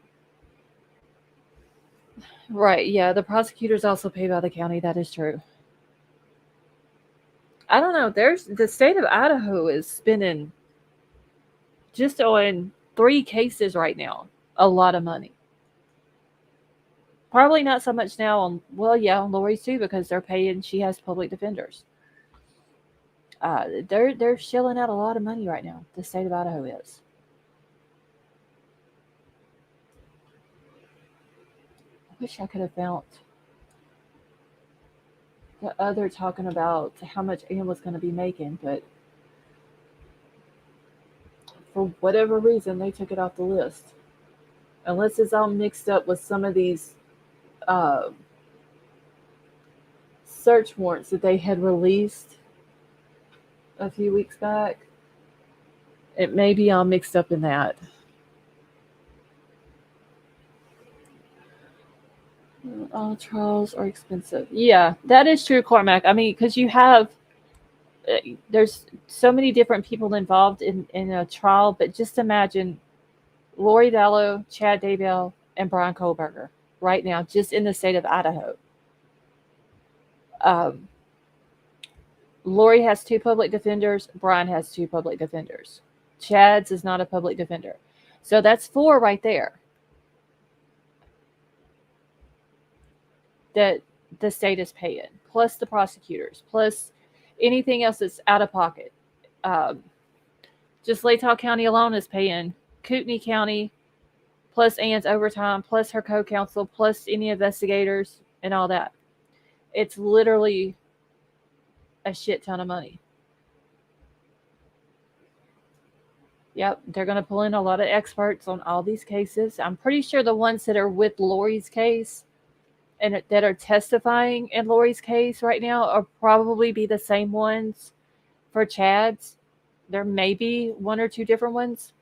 Right, yeah, the prosecutors also pay by the county. That is true. I don't know. There's the state of Idaho is spending just on 3 cases right now a lot of money. Probably not so much now on, well, yeah, on Lori's too, because they're paying. She has public defenders. They're shelling out a lot of money right now. The state of Idaho is. I wish I could have found the other talking about how much Anne was going to be making, but for whatever reason, they took it off the list. Unless it's all mixed up with some of these uh, search warrants that they had released a few weeks back. It may be all mixed up in that. All trials are expensive. Yeah, that is true, Cormac. I mean, because you have, there's so many different people involved in a trial, but just imagine Lori Vallow, Chad Daybell, and Bryan Kohberger right now, just in the state of Idaho. Lori has 2 public defenders. Bryan has 2 public defenders. Chad's is not a public defender. So that's 4 right there that the state is paying, plus the prosecutors, plus anything else that's out of pocket. Just Latah County alone is paying Kootenai County, plus Anne's overtime, plus her co-counsel, plus any investigators and all that. It's literally a shit ton of money. Yep, they're going to pull in a lot of experts on all these cases. I'm pretty sure the ones that are with Lori's case and that are testifying in Lori's case right now are probably be the same ones for Chad's. There may be 1 or 2 different ones.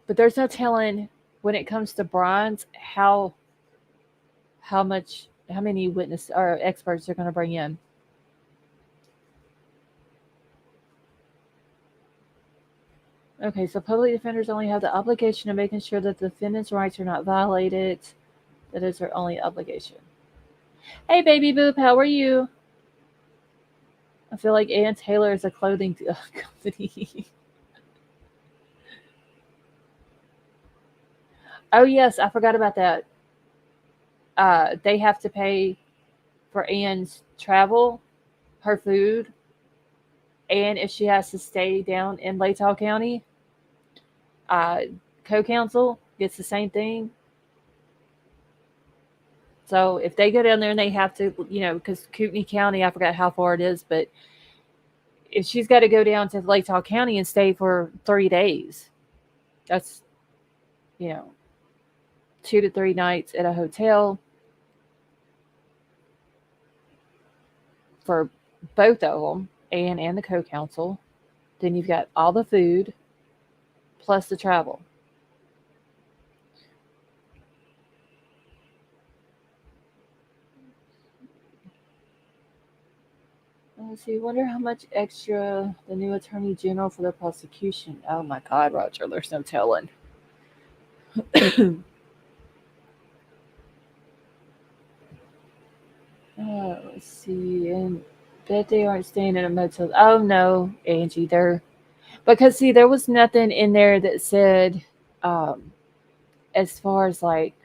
But there's no telling when it comes to Bryan's how many witness or experts they're going to bring in. Okay, so public defenders only have the obligation of making sure that the defendant's rights are not violated. That is their only obligation. Hey, baby boop, how are you? I feel like Ann Taylor is a clothing company. Oh, yes, I forgot about that. They have to pay for Ann's travel, her food, and if she has to stay down in Latah County, co-counsel gets the same thing. So if they go down there and they have to, because Kootenai County, I forgot how far it is, but if she's got to go down to Lake County and stay for 3 days, that's, 2 to 3 nights at a hotel for both of them, and the co-counsel. Then you've got all the food plus the travel. Let's see. Wonder how much extra the new attorney general for the prosecution. Oh my God, Roger, there's no telling. Let's see. And bet they aren't staying in a motel. Oh no, Angie, because see, there was nothing in there that said, um, as far as like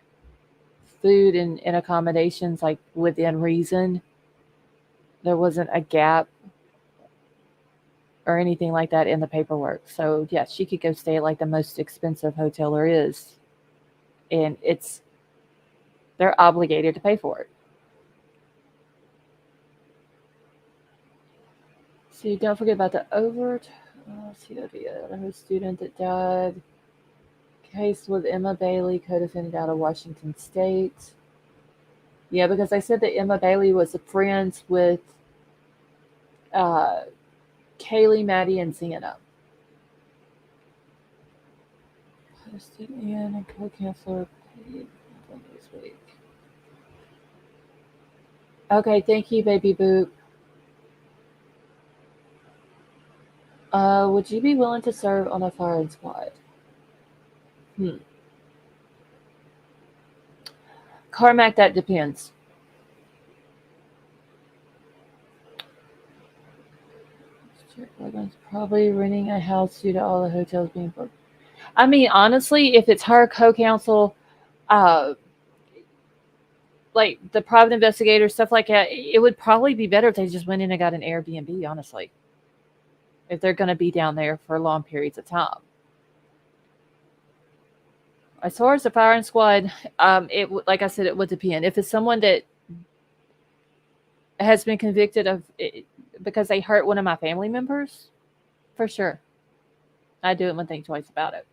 food and accommodations, like within reason. There wasn't a gap or anything like that in the paperwork. So yeah, she could go stay at like the most expensive hotel there is, and they're obligated to pay for it. See, don't forget about the let's see, the student that died. Case with Emma Bailey, co-defendant out of Washington State. Yeah, because I said that Emma Bailey was friends with uh, Kaylee, Maddie, and Sienna. Posted in a co-counselor paid this week. Okay, thank you, baby boop. Would you be willing to serve on a firing squad? Carmack, that depends. Probably renting a house due to all the hotels being booked. I mean, honestly, if it's her co-counsel, like the private investigator, stuff like that, it would probably be better if they just went in and got an Airbnb, honestly. If they're going to be down there for long periods of time. As far as the firing squad, like I said, it would depend. If it's someone that has been convicted of it because they hurt one of my family members, for sure, I do it and think twice about it.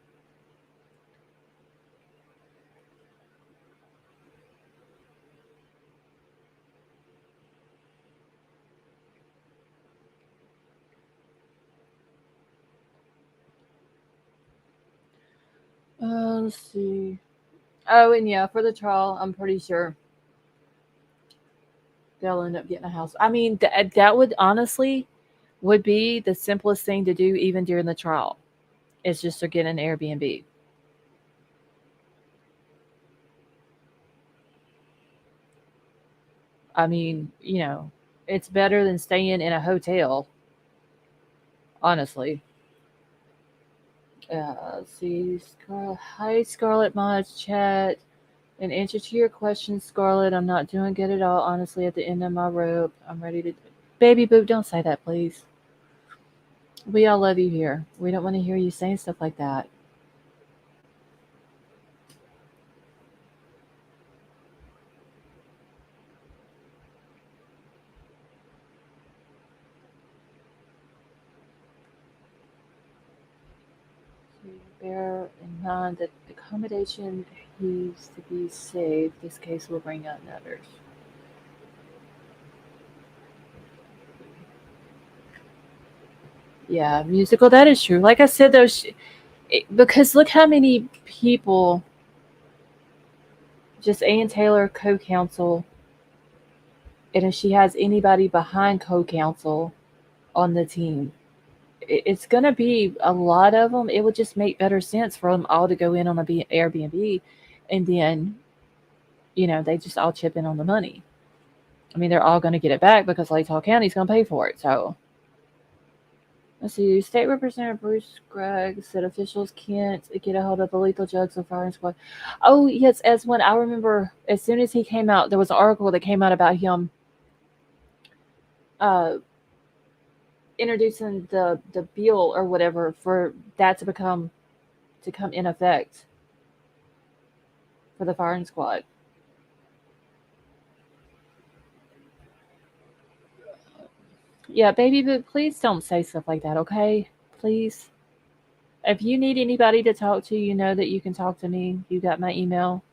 Let's see. Oh, and yeah, for the trial, I'm pretty sure they'll end up getting a house. I mean, that would honestly would be the simplest thing to do even during the trial. It's just to get an Airbnb. I mean, it's better than staying in a hotel, honestly. Let's see. Hi, Scarlett Mods chat. In answer to your question, Scarlett, I'm not doing good at all. Honestly, at the end of my rope, I'm ready to. Baby Boop, don't say that, please. We all love you here. We don't want to hear you saying stuff like that. Bear in mind that accommodation needs to be safe. This case will bring out others. Yeah, musical. That is true. Like I said, though, because look how many people. Just Ann Taylor, co-counsel, and if she has anybody behind co-counsel on the team, it's going to be a lot of them. It would just make better sense for them all to go in on a Airbnb, and then, they just all chip in on the money. I mean, they're all going to get it back because Lake County's going to pay for it. So, let's see. State Representative Bruce Gregg said officials can't get a hold of the lethal drugs of firing squad. Oh, yes, as when I remember, as soon as he came out, there was an article that came out about him introducing the bill or whatever for that to come in effect for the firing squad. Yeah, baby, but please don't say stuff like that, okay? Please. If you need anybody to talk to, you know that you can talk to me. You got my email.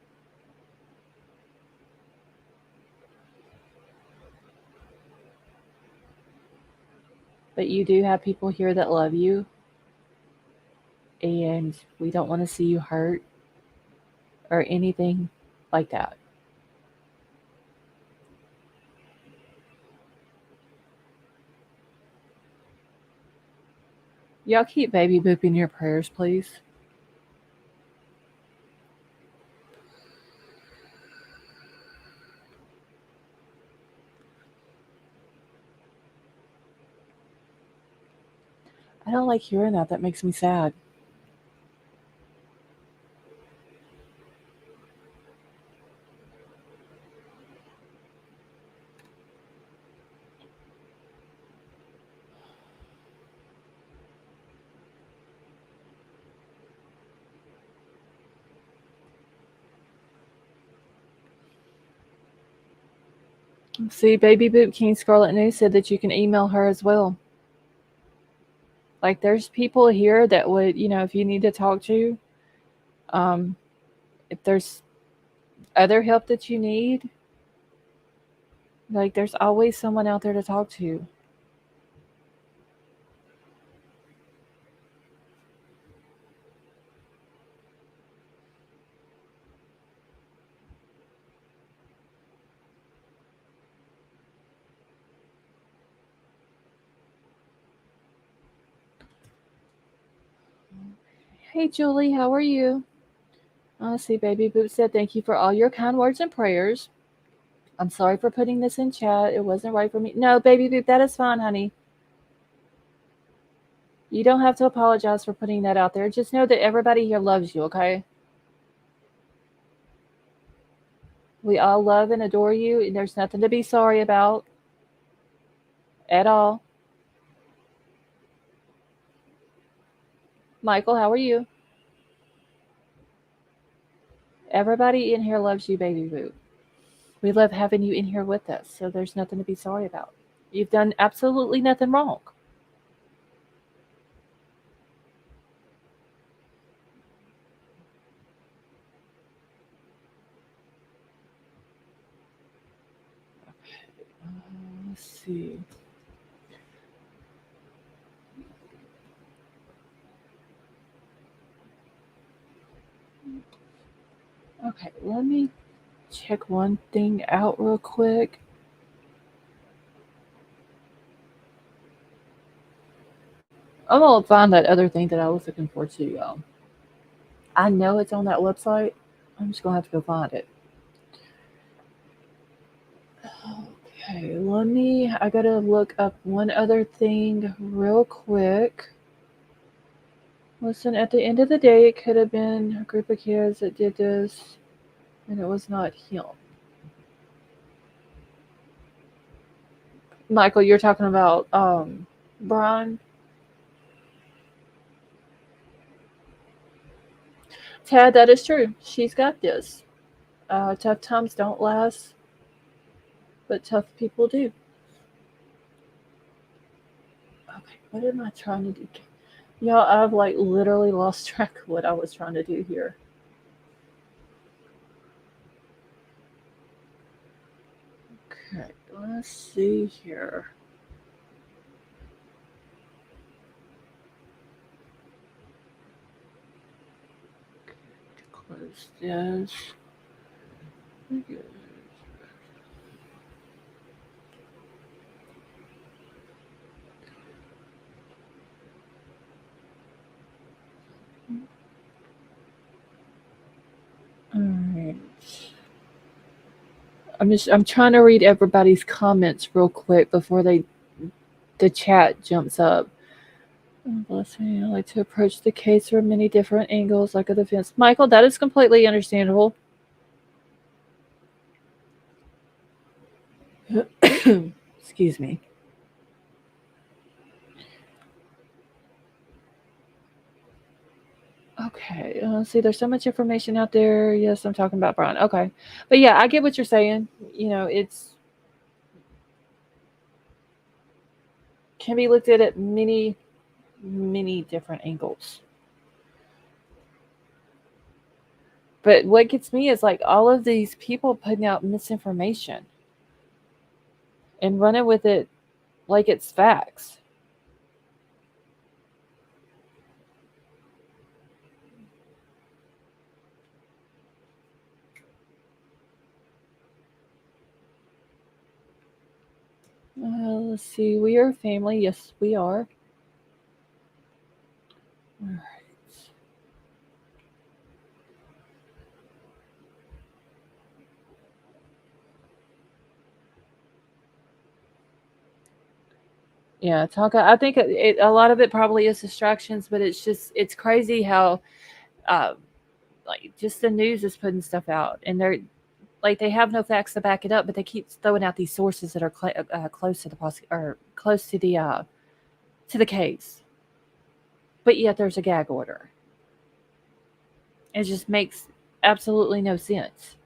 But you do have people here that love you, and we don't want to see you hurt or anything like that. Y'all keep baby boop in your prayers, please. I don't like hearing that. That makes me sad. See, Baby Boop King Scarlet News said that you can email her as well. Like, there's people here that would, if you need to talk to, um, if there's other help that you need, like, there's always someone out there to talk to. Hey, Julie, how are you? See, Baby Boop said, thank you for all your kind words and prayers. I'm sorry for putting this in chat. It wasn't right for me. No, Baby Boop, that is fine, honey. You don't have to apologize for putting that out there. Just know that everybody here loves you, okay? We all love and adore you, and there's nothing to be sorry about at all. Michael, how are you? Everybody in here loves you, Baby Boop. We love having you in here with us, so there's nothing to be sorry about. You've done absolutely nothing wrong. Let's see. Okay, let me check one thing out real quick. I'm gonna find that other thing that I was looking for too, y'all. I know it's on that website. I'm just gonna have to go find it. Okay, I gotta look up one other thing real quick. Listen, at the end of the day, it could have been a group of kids that did this, and it was not him. Michael, you're talking about Bryan. Tad, that is true. She's got this. Tough times don't last, but tough people do. Okay, what am I trying to do? Y'all, I've like literally lost track of what I was trying to do here. Okay, let's see here. Close this. Alright. I'm trying to read everybody's comments real quick before the chat jumps up. Oh, bless me. I like to approach the case from many different angles, like a defense. Michael, that is completely understandable. Excuse me. Okay. See, there's so much information out there. Yes, I'm talking about Bryan. Okay. But yeah, I get what you're saying. It's can be looked at many, many different angles. But what gets me is like all of these people putting out misinformation and running with it like it's facts. Let's see. We are family. Yes, we are. All right. Yeah, talk. I think a lot of it probably is distractions, but it's crazy how uh, like just the news is putting stuff out, and they're like they have no facts to back it up, but they keep throwing out these sources that are close to the or close to the case, but yet there's a gag order. It just makes absolutely no sense.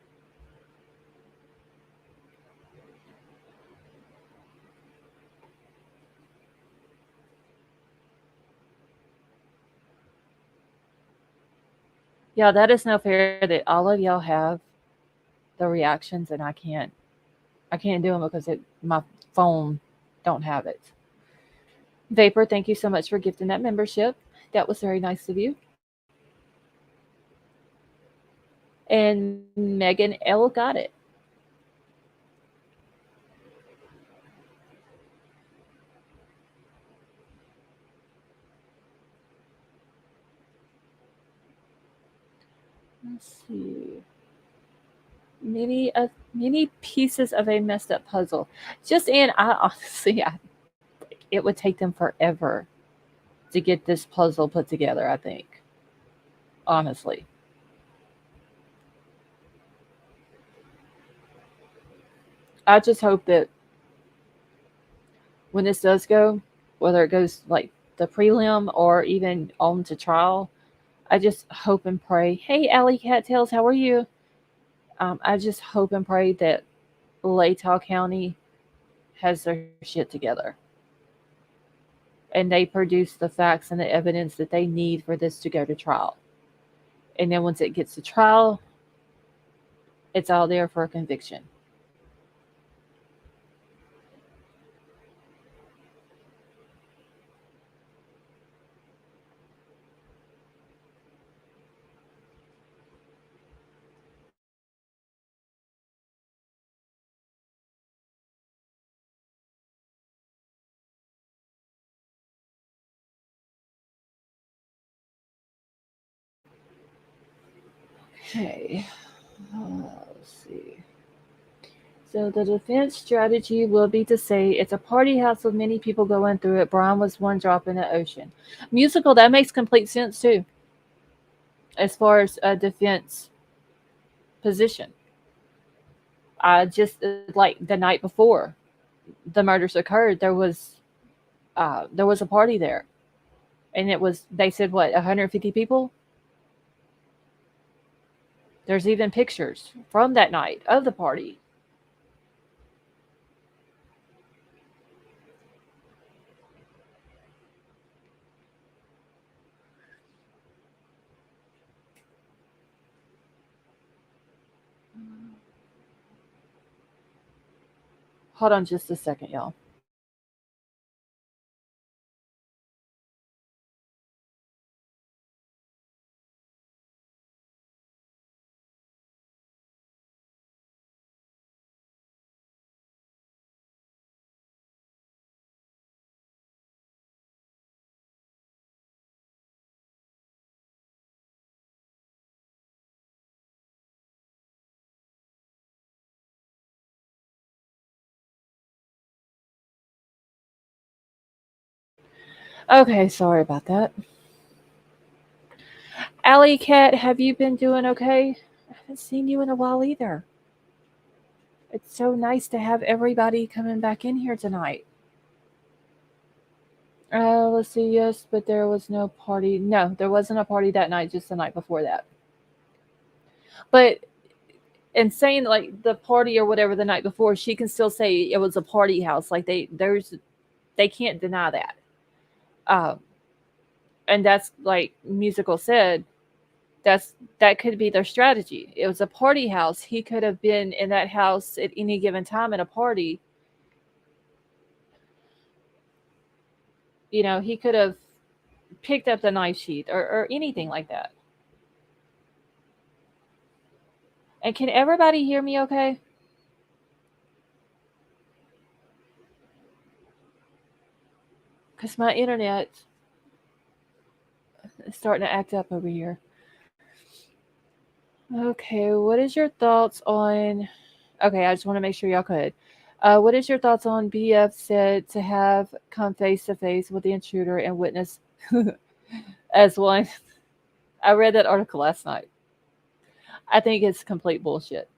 Yeah, that is no fair that all of y'all have the reactions and I can't do them because my phone don't have it. Vapor, thank you so much for gifting that membership. That was very nice of you. And Megan L got it. Let's see. Many pieces of a messed up puzzle. Just and I honestly, it would take them forever to get this puzzle put together. I think honestly, I just hope that when this does go, whether it goes like the prelim or even on to trial, I just hope and pray. Hey, Allie Cattails, how are you? I just hope and pray that Latah County has their shit together and they produce the facts and the evidence that they need for this to go to trial. And then once it gets to trial, it's all there for a conviction. Okay, let's see. So the defense strategy will be to say it's a party house with many people going through it. Bryan was one drop in the ocean. Musical, that makes complete sense too, as far as a defense position. Just like the night before the murders occurred, there was a party there, and it was they said what 150 people. There's even pictures from that night of the party. Hold on just a second, y'all. Okay, sorry about that. Alley Cat, have you been doing okay? I haven't seen you in a while either. It's so nice to have everybody coming back in here tonight. Let's see, yes, but there was no party. No, there wasn't a party that night, just the night before that. But and saying like the party or whatever the night before, she can still say it was a party house. Like there's They can't deny that. Um, and that's like Musical said, that could be their strategy. It was a party house. He could have been in that house at any given time at a party. He could have picked up the knife sheath or anything like that. And can everybody hear me okay? Because my internet is starting to act up over here. Okay, what is your thoughts on... Okay, I just want to make sure y'all could. What is your thoughts on BF said to have come face to face with the intruder and witness as one? I read that article last night. I think it's complete bullshit.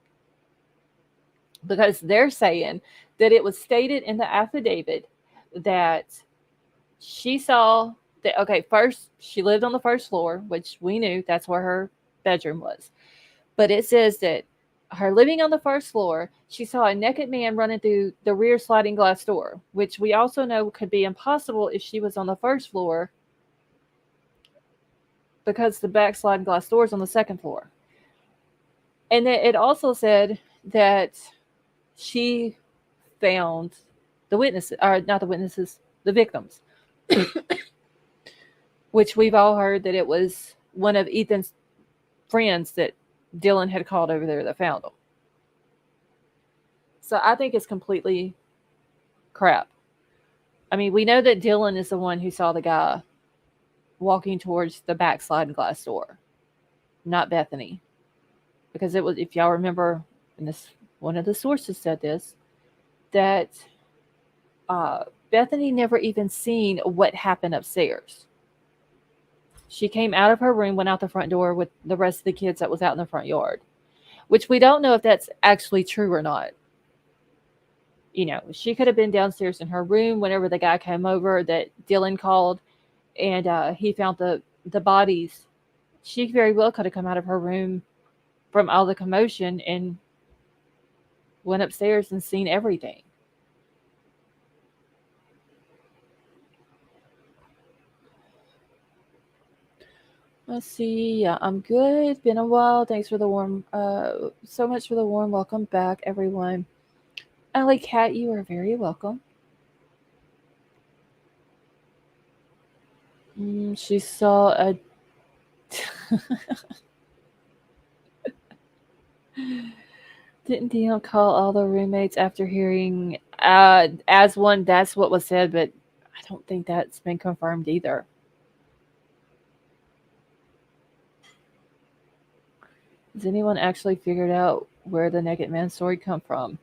Because they're saying that it was stated in the affidavit that she saw that, okay, first, she lived on the first floor, which we knew that's where her bedroom was. But it says that her living on the first floor, she saw a naked man running through the rear sliding glass door, which we also know could be impossible if she was on the first floor because the back sliding glass door is on the second floor. And it also said that she found the witnesses, or not the witnesses, the victims, which we've all heard that it was one of Ethan's friends that Dylan had called over there that found them. So I think it's completely crap. I mean, we know that Dylan is the one who saw the guy walking towards the back sliding glass door, not Bethany. Because it was, if y'all remember, and this one of the sources said this, that Bethany never even seen what happened upstairs. She came out of her room, went out the front door with the rest of the kids that was out in the front yard, which we don't know if that's actually true or not. She could have been downstairs in her room whenever the guy came over that Dylan called, and he found the bodies. She very well could have come out of her room from all the commotion and went upstairs and seen everything. Let's see. Yeah, I'm good. Been a while. Thanks for the warm, so much for the warm welcome back, everyone. Alley Cat, you are very welcome. She saw a... Didn't Dion call all the roommates after hearing as one? That's what was said, but I don't think that's been confirmed either. Has anyone actually figured out where the naked man story come from?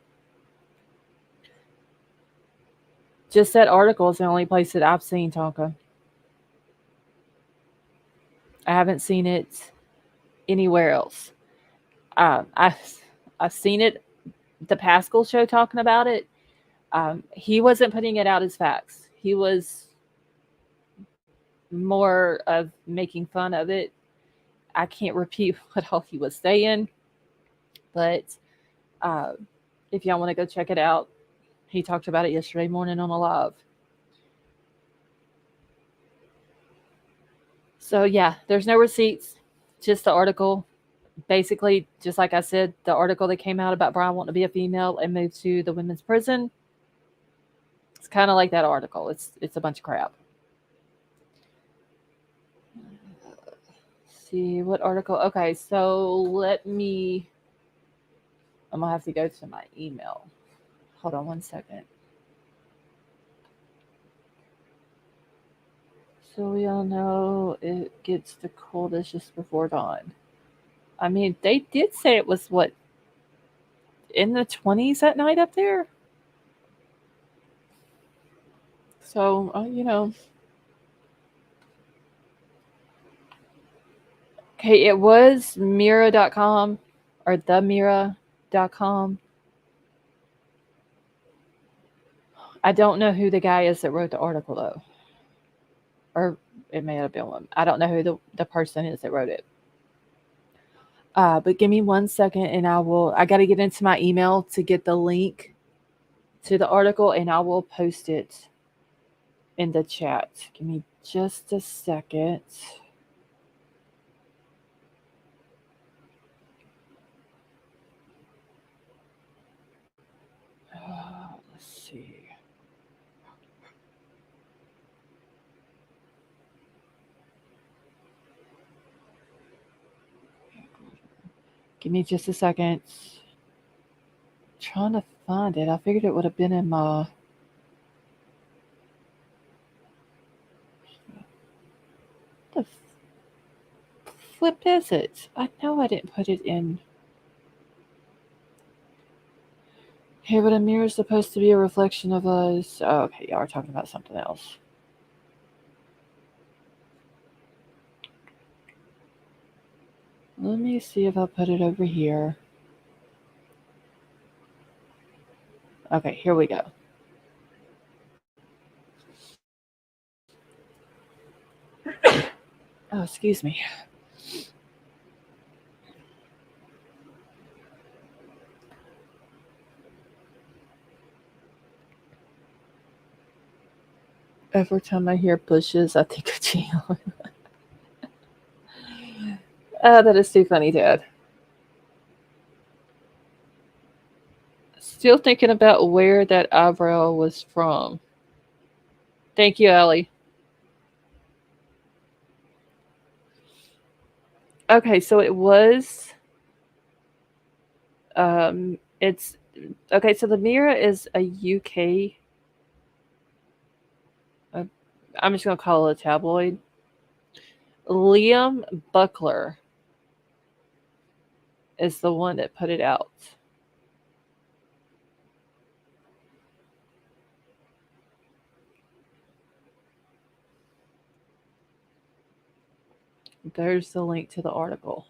Just that article is the only place that I've seen, Tonka. I haven't seen it anywhere else. I've seen it, the Pascal show talking about it. He wasn't putting it out as facts. He was more of making fun of it. I can't repeat what all he was saying, but if y'all want to go check it out, he talked about it yesterday morning on a live. So yeah, there's no receipts, just the article. Basically, just like I said, the article that came out about Bryan wanting to be a female and move to the women's prison. It's kind of like that article. It's a bunch of crap. Let's see what article. Okay, so I'm gonna have to go to my email. Hold on one second. So we all know it gets the coldest just before dawn. I mean, they did say it was what, in the 20s at night up there? So, Okay, it was Mira.com or themira.com. I don't know who the guy is that wrote the article, though. Or it may have been one. I don't know who the person is that wrote it. But give me 1 second and I got to get into my email to get the link to the article, and I will post it in the chat. Give me just a second. Let's see. Give me just a second. Trying to find it. I figured it would have been in my. The flip is it? I know I didn't put it in. Hey, but a mirror is supposed to be a reflection of us. Oh, okay, y'all are talking about something else. Let me see if I put it over here. Okay, here we go. Oh, excuse me. Every time I hear bushes, I think of Gian. That is too funny, Dad. Still thinking about where that eyebrow was from. Thank you, Allie. Okay, so it was. It's okay. So the Mirror is a UK. I'm just gonna call it a tabloid. Liam Buckler is the one that put it out. There's the link to the article.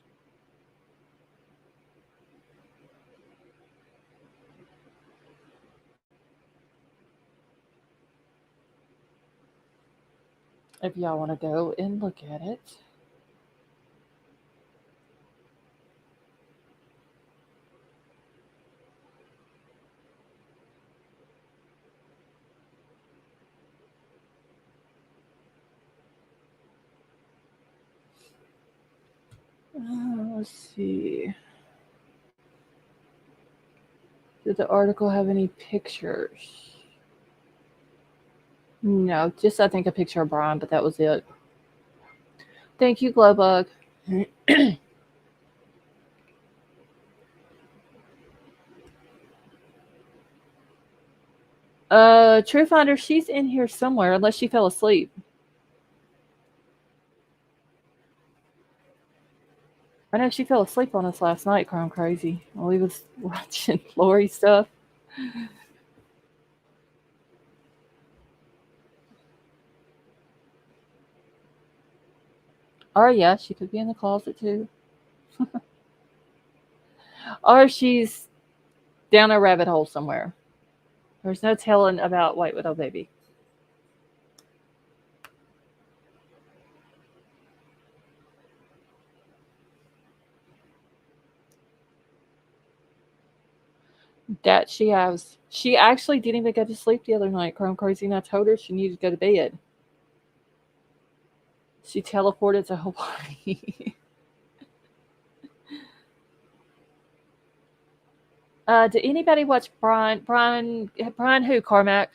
If y'all want to go and look at it. Let's see. Did the article have any pictures? No, just I think a picture of Bryan, but that was it. Thank you, Glowbug. True Finder, she's in here somewhere, unless she fell asleep. I know she fell asleep on us last night, Crime Crazy, while we was watching Lori stuff. Or yeah, she could be in the closet too. Or she's down a rabbit hole somewhere. There's no telling about White Widow Baby. That she has. She actually didn't even go to sleep the other night, Crime Crazy, and I told her she needed to go to bed. She teleported to Hawaii. Did anybody watch Bryan who, Carmack?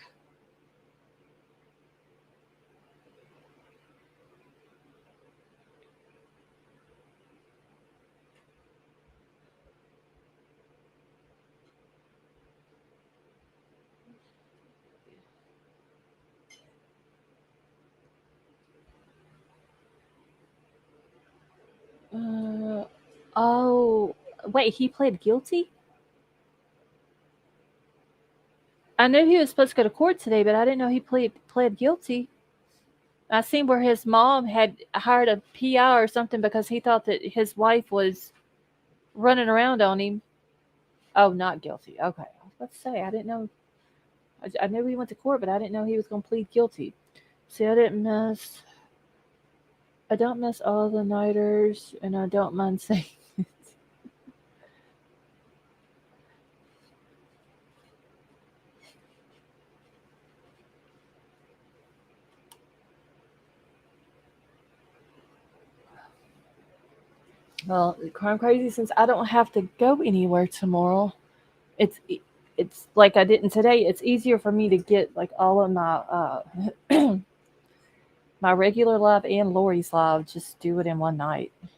Oh, wait, he pled guilty? I knew he was supposed to go to court today, but I didn't know he pled guilty. I seen where his mom had hired a PI or something because he thought that his wife was running around on him. Oh, not guilty. Okay. I was about to say, I didn't know. I knew he went to court, but I didn't know he was going to plead guilty. See, I don't miss all the nighters, and I don't mind saying it. Well, crime crazy since I don't have to go anywhere tomorrow. It's it's like I didn't today. It's easier for me to get like all of my my regular live and Lori's live. Just do it in one night. Let's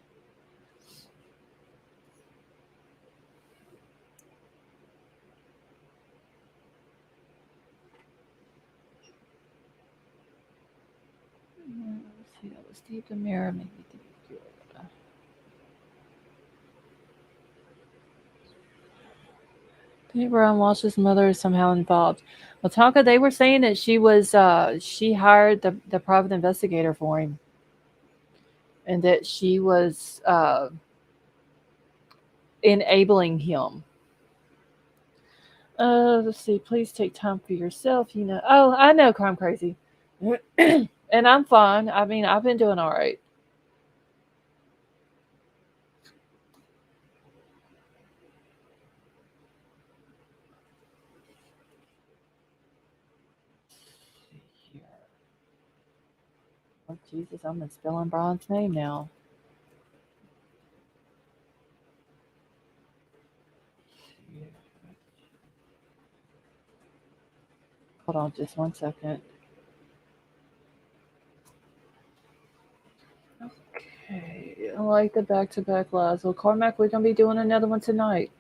see, that was deep the mirror. Maybe deep. Penny Brown Walsh's mother is somehow involved. Well, Tonka, they were saying that she hired the private investigator for him, and that she was enabling him. Let's see. Please take time for yourself. You know. Oh, I know, crime crazy, and I'm fine. I mean, I've been doing all right. Here. Oh Jesus, I'm spelling Brian's name now. Hold on, just 1 second. Okay, I like the back-to-back lives. Well, Carmack, we're gonna be doing another one tonight.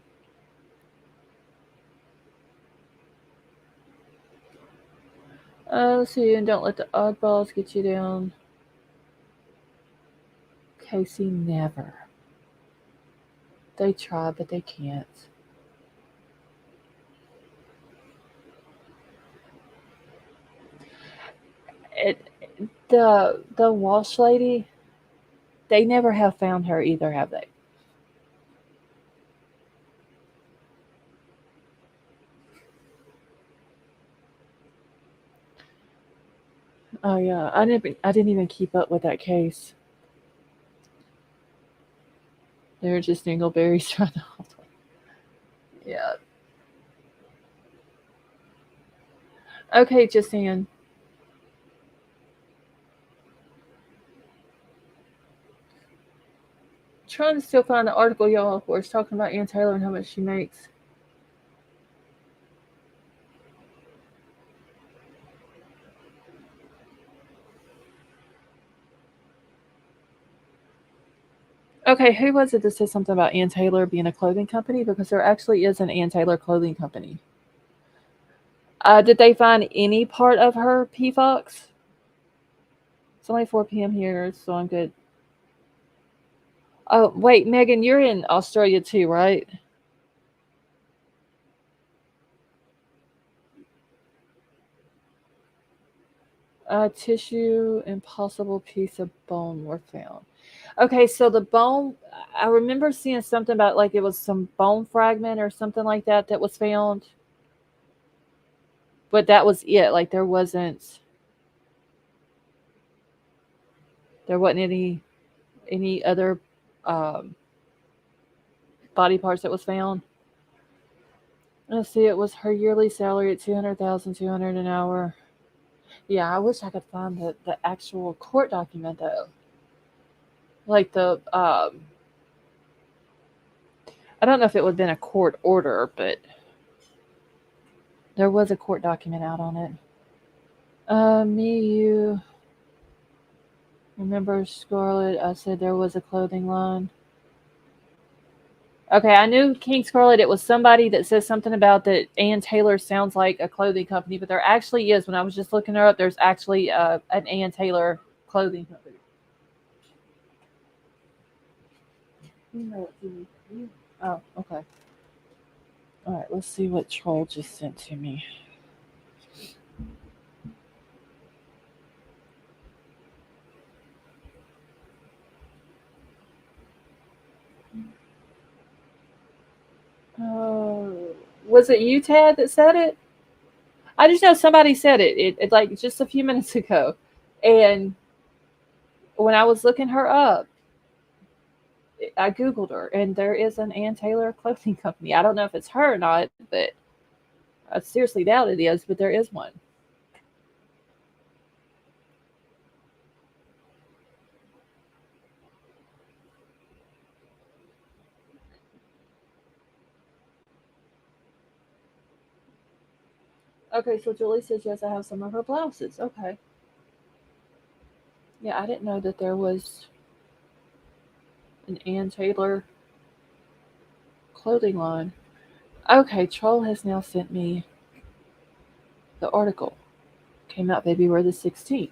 Let's see, and don't let the oddballs get you down. Casey, never. They try, but they can't. It, the Walsh lady, they never have found her either, have they? Oh yeah, I didn't even keep up with that case. They were just dingleberries trying to. Yeah. Okay, Justine. Trying to still find the article, y'all, where it's talking about Ann Taylor and how much she makes. Okay, who was it that said something about Ann Taylor being a clothing company? Because there actually is an Ann Taylor clothing company. Did they find any part of her P Fox? It's only 4 p.m. here, so I'm good. Oh, wait, Megan, you're in Australia too, right? Tissue and possible piece of bone were found. Okay, so the bone, I remember seeing something about like it was some bone fragment or something like that that was found, but that was it. Like there wasn't any other um, body parts that was found. Let's see, it was her yearly salary at 200,200 an hour. Yeah, I wish I could find the actual court document though. Like I don't know if it would have been a court order, but there was a court document out on it. Me, you remember Scarlett? I said there was a clothing line. Okay, I knew King Scarlet. It was somebody that says something about that Ann Taylor sounds like a clothing company, but there actually is. When I was just looking her up, there's actually an Ann Taylor clothing company. You know what you need. Oh, okay. All right, let's see what Troll just sent to me. Was it you, Tad, that said it? I just know somebody said it like just a few minutes ago, and when I was looking her up, I googled her, and there is an Ann Taylor clothing company. I don't know if it's her or not, but I seriously doubt it is. But there is one. Okay, so Julie says yes, I have some of her blouses. Okay. Yeah, I didn't know that there was an Ann Taylor clothing line. Okay, Troll has now sent me the article. Came out February the 16th.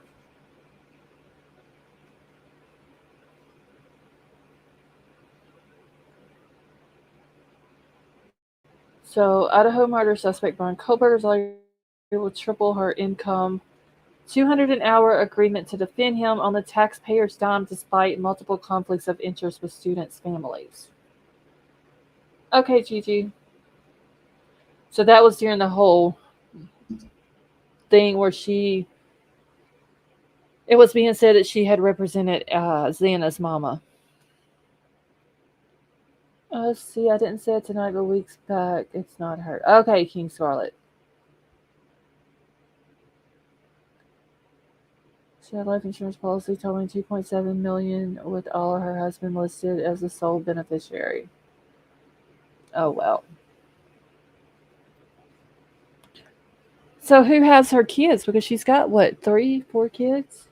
So, Idaho murder suspect Bryan Kohberger's lawyer will triple her income. 200 an hour agreement to defend him on the taxpayer's dime despite multiple conflicts of interest with students' families. Okay, Gigi. So that was during the whole thing where it was being said that she had represented Xana's mama. See, I didn't say it tonight, but weeks back. It's not her. Okay, King Scarlet. She had life insurance policy totaling $2.7 million with all of her husband listed as the sole beneficiary. Oh well. So who has her kids? Because she's got what, 3, 4 kids?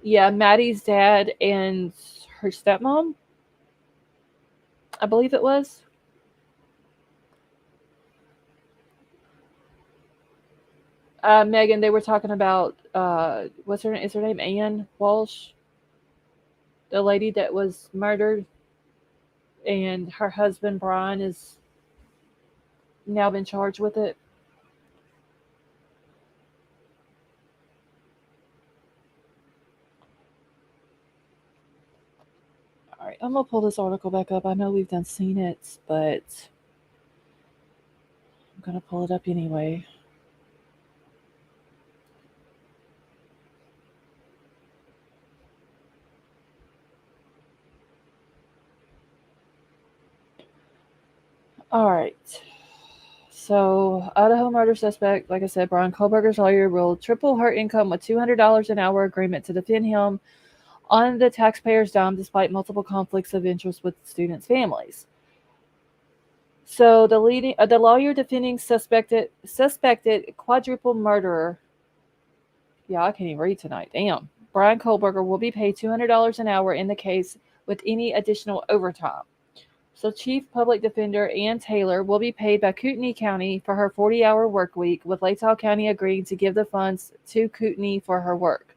Yeah, Maddie's dad and her stepmom, I believe it was. Megan, they were talking about is her name Ann Walsh, the lady that was murdered, and her husband Bryan is now been charged with it. All right, I'm gonna pull this article back up. I know we've done seen it, but I'm gonna pull it up anyway. All right. So, Idaho murder suspect, like I said, Bryan Kohberger's lawyer will triple her income with $200 an hour agreement to defend him on the taxpayer's dime despite multiple conflicts of interest with students' families. So the lawyer defending suspected quadruple murderer. Yeah, I can't even read tonight. Damn. Bryan Kohberger will be paid $200 an hour in the case with any additional overtime. So Chief Public Defender Ann Taylor will be paid by Kootenai County for her 40-hour work week, with Latah County agreeing to give the funds to Kootenai for her work.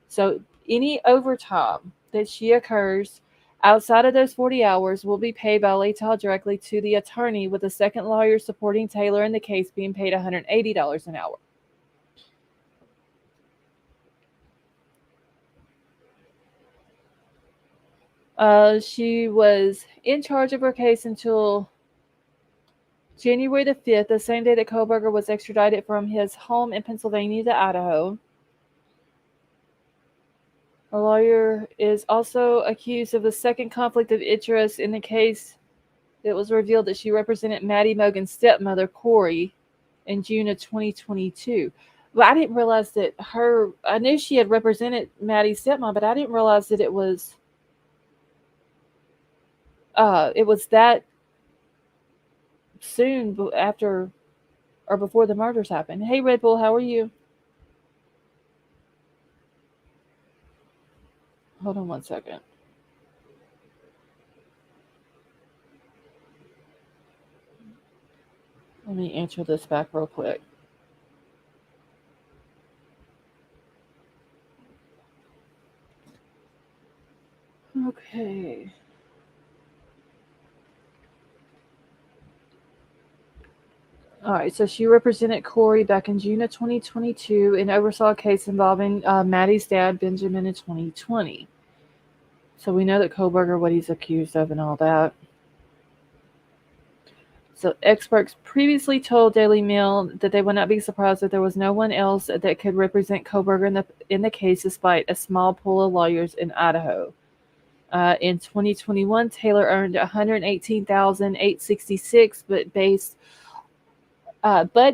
So any overtime that she occurs outside of those 40 hours will be paid by Latah directly to the attorney, with the second lawyer supporting Taylor in the case being paid $180 an hour. She was in charge of her case until January the 5th, the same day that Kohberger was extradited from his home in Pennsylvania to Idaho. Her lawyer is also accused of the second conflict of interest in the case. It was revealed that she represented Maddie Mogan's stepmother, Corey, in June of 2022. But I didn't realize that I knew she had represented Maddie's stepmom, but I didn't realize that it was that soon after or before the murders happened. Hey, Red Bull, how are you? Hold on one second. Let me answer this back real quick. Okay. All right, so she represented Corey back in June of 2022 and oversaw a case involving Maddie's dad, Benjamin, in 2020. So we know that Kohberger, what he's accused of and all that. So experts previously told Daily Mail that they would not be surprised if there was no one else that could represent Kohberger in the case despite a small pool of lawyers in Idaho. In 2021, Taylor earned $118,866, but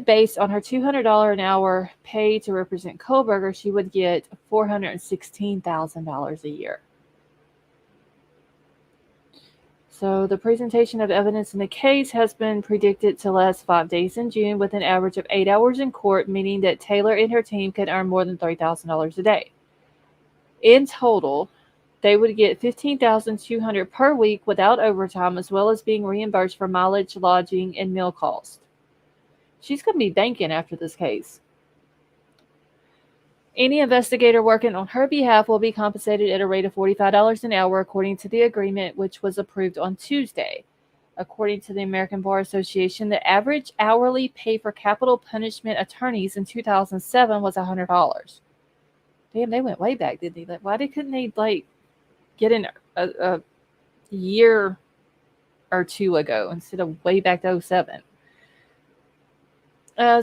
based on her $200 an hour pay to represent Kohberger, she would get $416,000 a year. So the presentation of evidence in the case has been predicted to last 5 days in June with an average of 8 hours in court, meaning that Taylor and her team could earn more than $30,000 a day. In total, they would get $15,200 per week without overtime, as well as being reimbursed for mileage, lodging, and meal costs. She's going to be banking after this case. Any investigator working on her behalf will be compensated at a rate of $45 an hour according to the agreement, which was approved on Tuesday. According to the American Bar Association, the average hourly pay for capital punishment attorneys in 2007 was $100. Damn, they went way back, didn't they? Like, why couldn't they get in a year or two ago instead of way back to 07?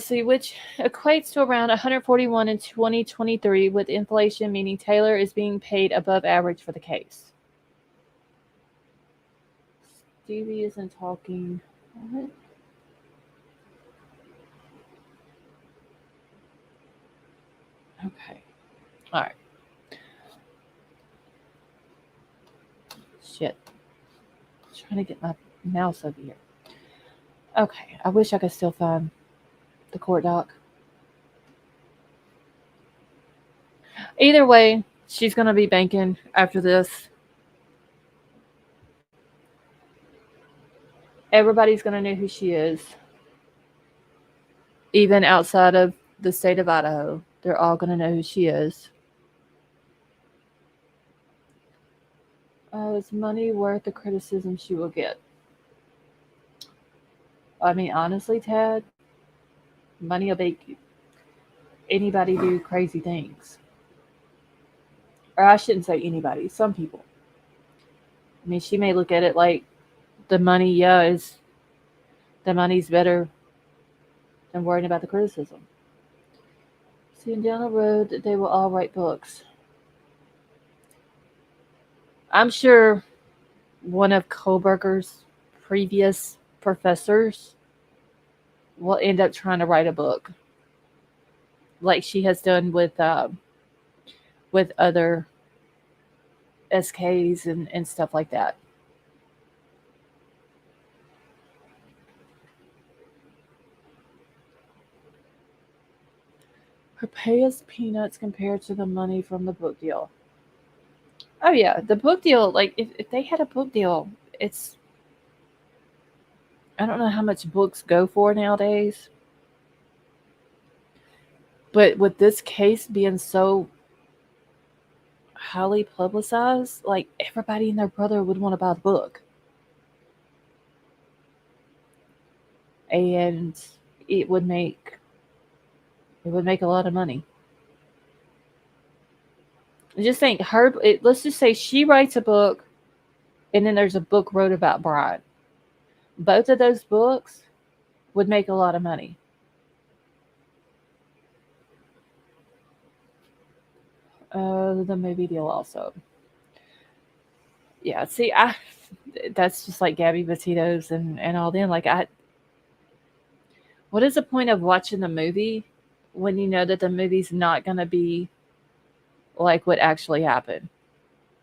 Which equates to around 141 in 2023, with inflation, meaning Taylor is being paid above average for the case. Stevie isn't talking. What? Okay. All right. Shit. I'm trying to get my mouse over here. Okay. I wish I could still find the court doc. Either way, she's going to be banking after this. Everybody's going to know who she is. Even outside of the state of Idaho, they're all going to know who she is. Is money worth the criticism she will get? I mean, honestly, Tad, money will make anybody do crazy things. Or I shouldn't say anybody, some people. I mean, she may look at it like the money's better than worrying about the criticism. Seeing down the road that they will all write books. I'm sure one of Kohberger's previous professors will end up trying to write a book, like she has done with other SKs and stuff like that. Her pay is peanuts compared to the money from the book deal. Oh yeah, the book deal, like if they had a book deal, I don't know how much books go for nowadays. But with this case being so highly publicized, like everybody and their brother would want to buy the book. And it would make a lot of money. Just think, let's just say she writes a book, and then there's a book wrote about Bryan. Both of those books would make a lot of money. The movie deal also. Yeah, see, that's just like Gabby Petito's and all them. What is the point of watching the movie when you know that the movie's not going to be like what actually happened?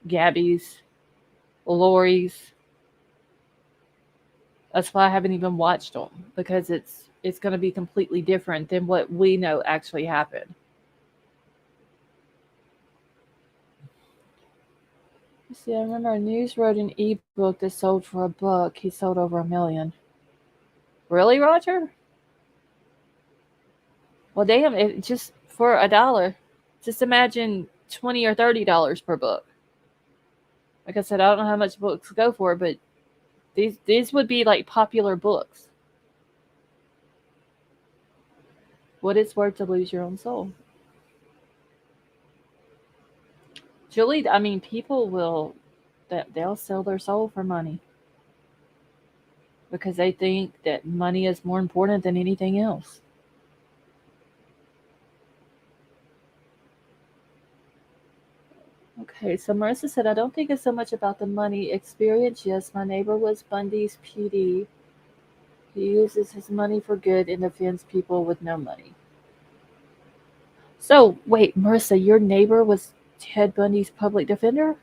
Gabby's, Lori's. That's why I haven't even watched them, because it's going to be completely different than what we know actually happened. See, I remember News wrote an ebook that sold for $1. He sold over 1 million. Really, Roger? Well, damn! Just for $1, just imagine $20 or $30 per book. Like I said, I don't know how much books go for, but these would be like popular books. What it's worth to lose your own soul. Julie, I mean, people they'll sell their soul for money because they think that money is more important than anything else. Okay, so Marissa said, I don't think it's so much about the money experience. Yes, my neighbor was Bundy's PD. He uses his money for good and defends people with no money. So, wait, Marissa, your neighbor was Ted Bundy's public defender?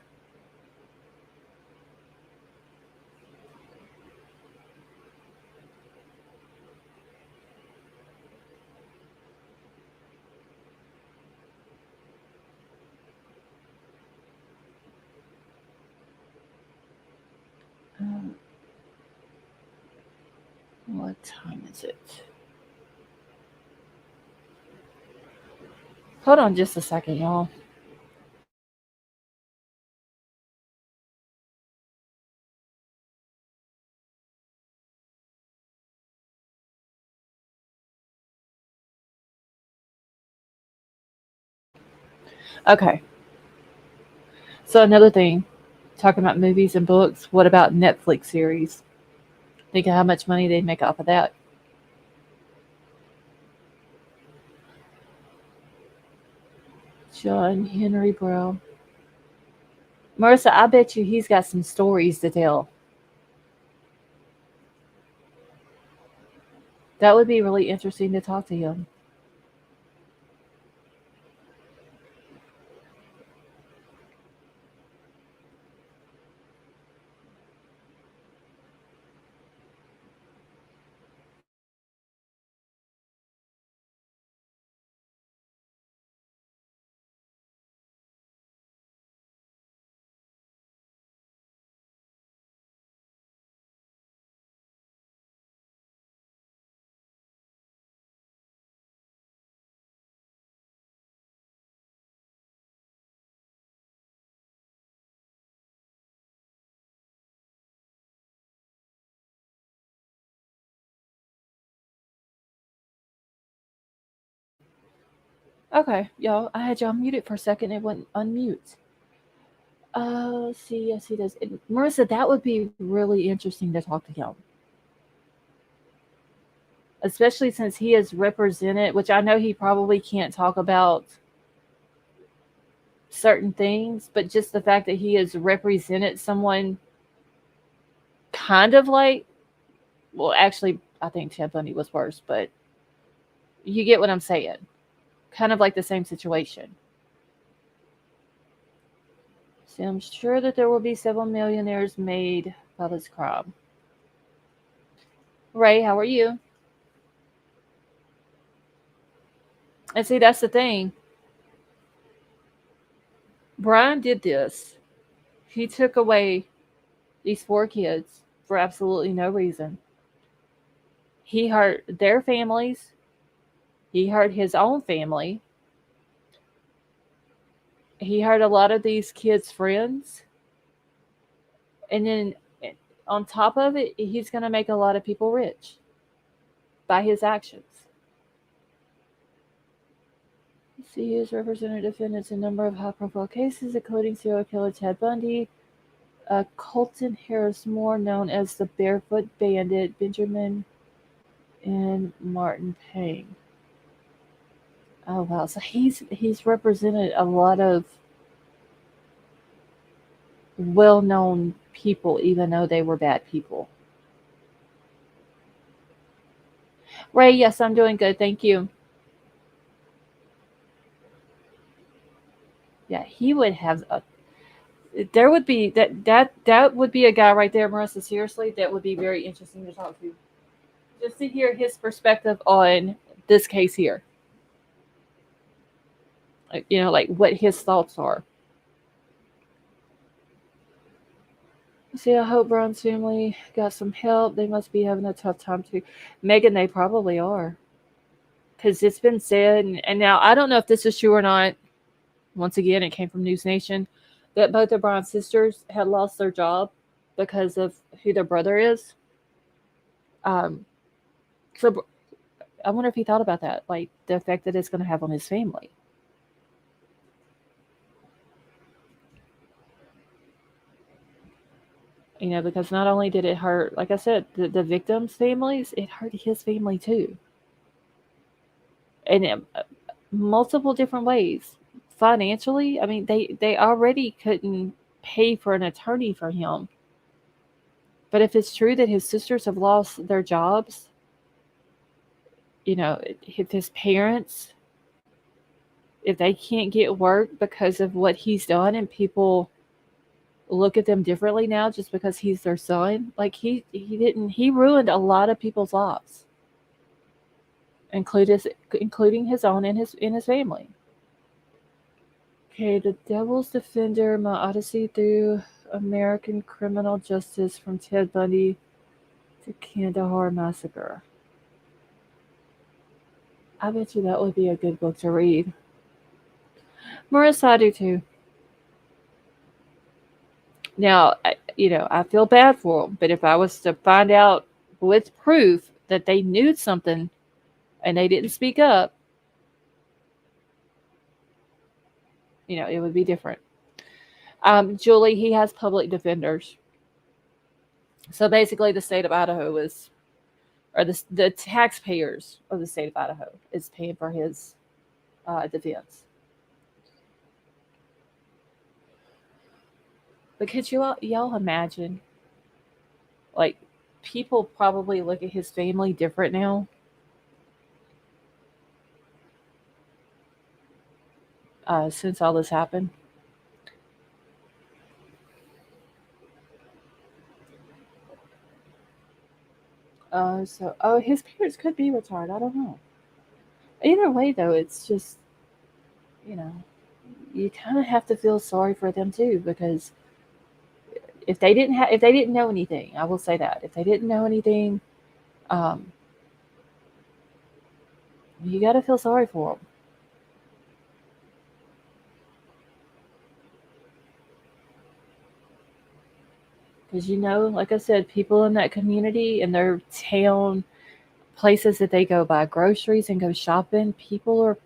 What time is it? Hold on just a second, y'all. Okay. So another thing, talking about movies and books, what about Netflix series? Think of how much money they make off of that. John Henry Brown. Marissa, I bet you he's got some stories to tell. That would be really interesting to talk to him. Okay, y'all, I had y'all muted for a second. It wouldn't unmute. Let's see. Yes, he does. Marissa, that would be really interesting to talk to him, especially since he is represented, which I know he probably can't talk about certain things, but just the fact that he has represented someone kind of like, well, actually, I think Ted Bundy was worse, but you get what I'm saying. Kind of like the same situation. See, I'm sure that there will be several millionaires made by this crime. Ray, how are you? And see, that's the thing. Bryan did this. He took away these four kids for absolutely no reason. He hurt their families. He hurt his own family. He hurt a lot of these kids' friends. And then on top of it, he's going to make a lot of people rich by his actions. See, he has represented defendants in a number of high-profile cases, including serial killer Ted Bundy, Colton Harris Moore, known as the Barefoot Bandit, Benjamin, and Martin Payne. Oh wow! So he's represented a lot of well-known people, even though they were bad people. Ray, yes, I'm doing good, thank you. Yeah, he would have a. There would be that would be a guy right there, Marissa. Seriously, that would be very interesting to talk to, just to hear his perspective on this case here. Like what his thoughts are. See, I hope Brian's family got some help. They must be having a tough time too. Megan, they probably are. Because it's been said, and now I don't know if this is true or not. Once again, it came from News Nation that both of Brian's sisters had lost their job because of who their brother is. So I wonder if he thought about that, like the effect that it's going to have on his family. Because not only did it hurt, like I said, the victims' families, it hurt his family too. And multiple different ways. Financially, I mean, they already couldn't pay for an attorney for him. But if it's true that his sisters have lost their jobs, if his parents, if they can't get work because of what he's done, and people look at them differently now just because he's their son, like he ruined a lot of people's lives, including his own and his family. Okay, The Devil's Defender, My Odyssey Through American Criminal Justice from Ted Bundy The Kandahar Massacre. I bet you that would be a good book to read. Marissa, I do too. Now, I feel bad for them, but if I was to find out with proof that they knew something and they didn't speak up, it would be different. Julie, he has public defenders. So basically, the state of Idaho or the taxpayers of the state of Idaho is paying for his defense. But could y'all imagine, like, people probably look at his family different now? Since all this happened. His parents could be retired. I don't know. Either way, though, it's just, you know, you kind of have to feel sorry for them too, because if they didn't know anything, I will say that if they didn't know anything, um, you got to feel sorry for them. Because like I said, people in that community, in their town, places that they go buy groceries and go shopping, people are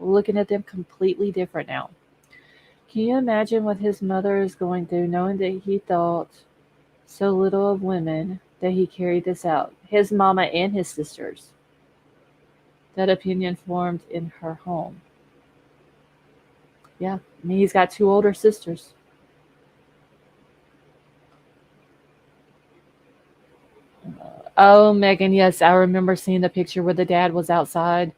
looking at them completely different now. Can you imagine what his mother is going through, knowing that he thought so little of women that he carried this out? His mama and his sisters. That opinion formed in her home. Yeah, I mean, he's got two older sisters. Oh, Megan, yes, I remember seeing the picture where the dad was outside.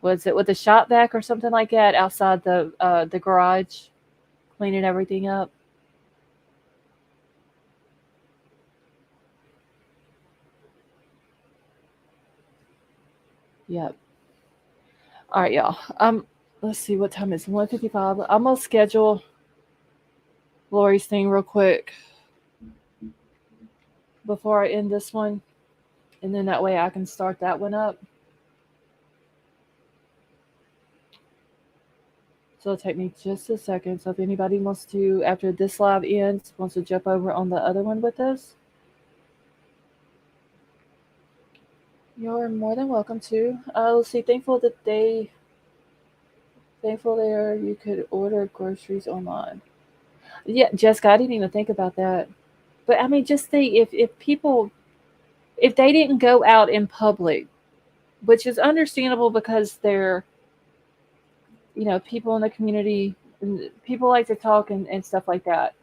Was it with a shop vac or something like that outside the garage, cleaning everything up? Yep. All right, y'all. Let's see what time is 1:55. I'm gonna schedule Lori's thing real quick before I end this one, and then that way I can start that one up. So it'll take me just a second. So if anybody wants to, after this live ends, wants to jump over on the other one with us, you're more than welcome to. Let's see. Thankful there you could order groceries online. Yeah, Jessica, I didn't even think about that. But I mean, just think if people, if they didn't go out in public, which is understandable because they're, people in the community, and people like to talk and stuff like that.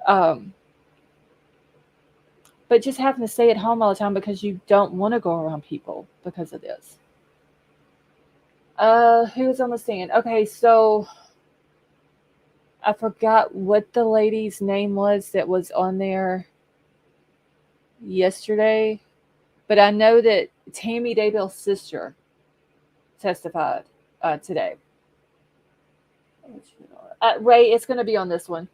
Um, but just having to stay at home all the time because you don't want to go around people because of this. Who's on the stand? Okay, so I forgot what the lady's name was that was on there yesterday, but I know that Tammy Daybell's sister testified today. Ray, it's going to be on this one.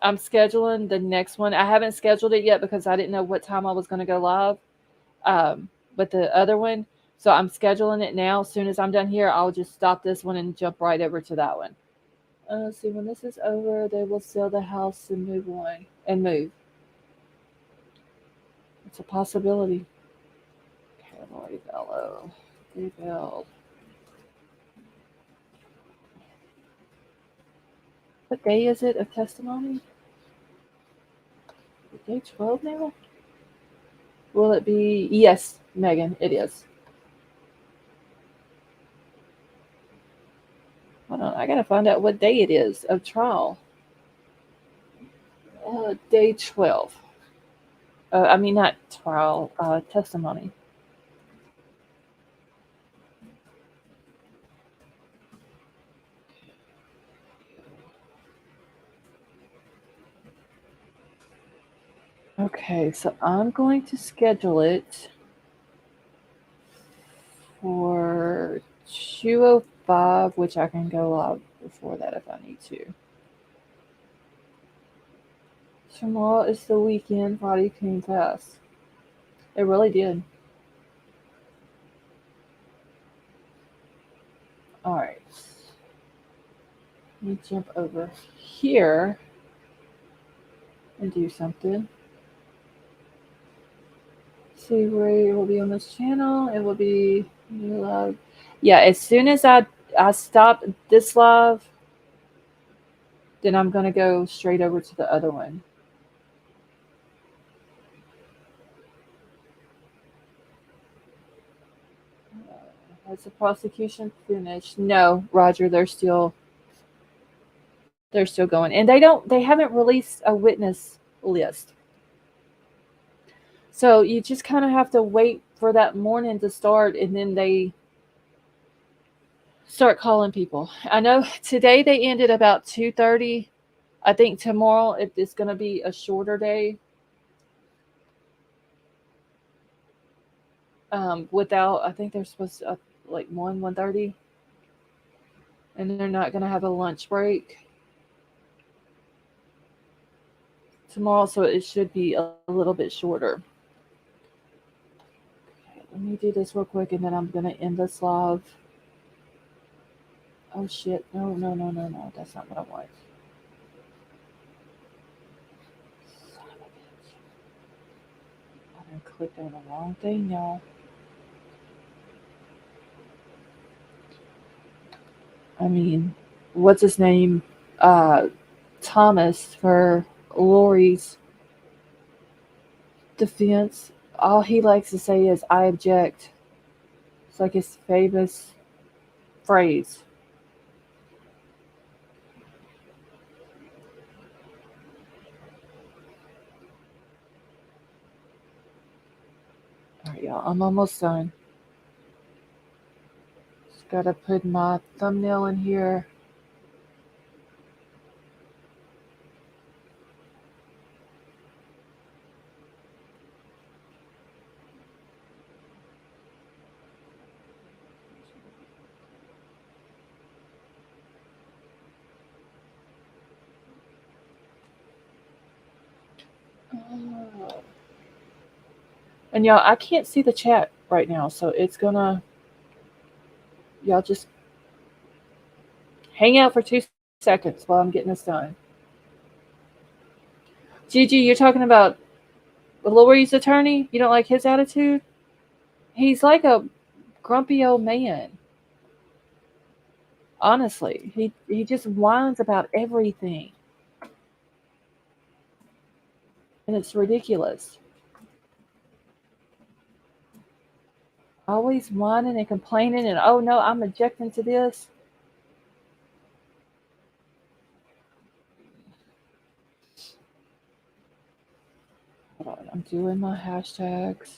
I'm scheduling the next one. I haven't scheduled it yet because I didn't know what time I was going to go live. But the other one, so I'm scheduling it now. As soon as I'm done here, I'll just stop this one and jump right over to that one. Let's see, when this is over, they will sell the house and move on and move. It's a possibility. Okay, Bello. Rebuild. What day is it of testimony? Day 12 now? Will it be? Yes, Megan, it is. Hold on, I gotta find out what day it is of trial. Day 12. I mean, not trial, testimony. Okay, so I'm going to schedule it for 2:05, which I can go live before that if I need to. Tomorrow is the weekend. Friday came fast. It really did. All right. Let me jump over here and do something. See where it will be on this channel. It will be new live. Yeah, as soon as I stop this live, then I'm gonna go straight over to the other one. Has the prosecution finished? No, Roger, they're still going. And they haven't released a witness list. So you just kind of have to wait for that morning to start, and then they start calling people. I know today they ended about 2:30. I think tomorrow it's going to be a shorter day. Without, I think they're supposed to like 1:30, and they're not going to have a lunch break tomorrow, so it should be a little bit shorter. Okay, let me do this real quick, and then I'm going to end this live. Oh shit! No! That's not what I want. Son of a bitch! I done clicked on the wrong thing, y'all. I mean, what's his name? Thomas for Lori's defense. All he likes to say is, "I object." It's like his famous phrase. All right, y'all. I'm almost done. Just gotta put my thumbnail in here. And y'all, I can't see the chat right now, so it's gonna. Y'all just hang out for 2 seconds while I'm getting this done. Gigi, you're talking about Lori's attorney? You don't like his attitude? He's like a grumpy old man. Honestly, he just whines about everything, and it's ridiculous. Always whining and complaining, and oh no, I'm objecting to this. Hold on, I'm doing my hashtags.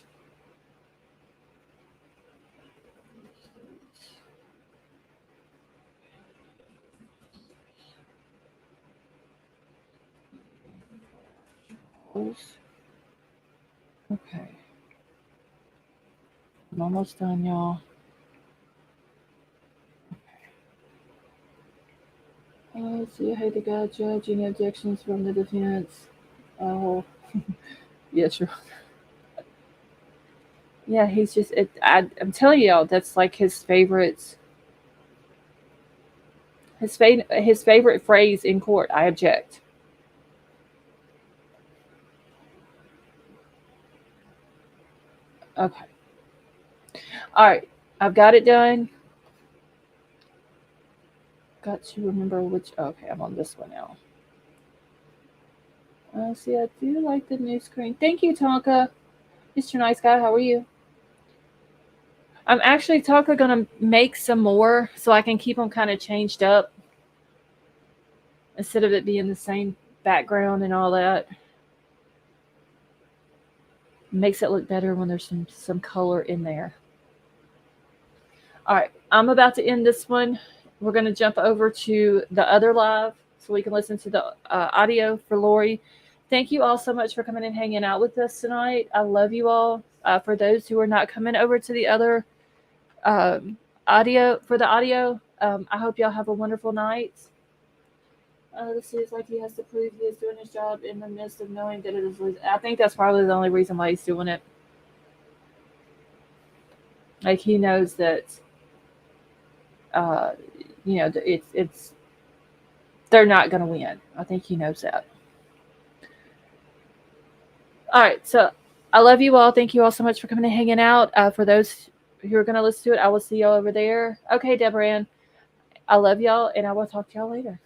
Okay. I'm almost done, y'all. Let's see. I hate the guy, judge. Any objections from the defense? Oh, yeah, sure. Yeah, he's just. I'm telling y'all, that's like his favorite. His favorite phrase in court. I object. Okay. All right. I've got it done. Got to remember which. Okay, I'm on this one now. See, I do like the new screen. Thank you, Tonka. Mr. Nice Guy, how are you? I'm actually, Tonka, going to make some more so I can keep them kind of changed up instead of it being the same background and all that. Makes it look better when there's some color in there. All right, I'm about to end this one. We're going to jump over to the other live so we can listen to the audio for Lori. Thank you all so much for coming and hanging out with us tonight. I love you all. For those who are not coming over to the other audio, I hope y'all have a wonderful night. This seems like he has to prove he is doing his job in the midst of knowing that it is. I think that's probably the only reason why he's doing it. Like he knows that, it's they're not going to win. I think he knows that. All right, so I love you all. Thank you all so much for coming and hanging out. For those who are going to listen to it, I will see y'all over there. Okay, Deborah Ann, I love y'all, and I will talk to y'all later.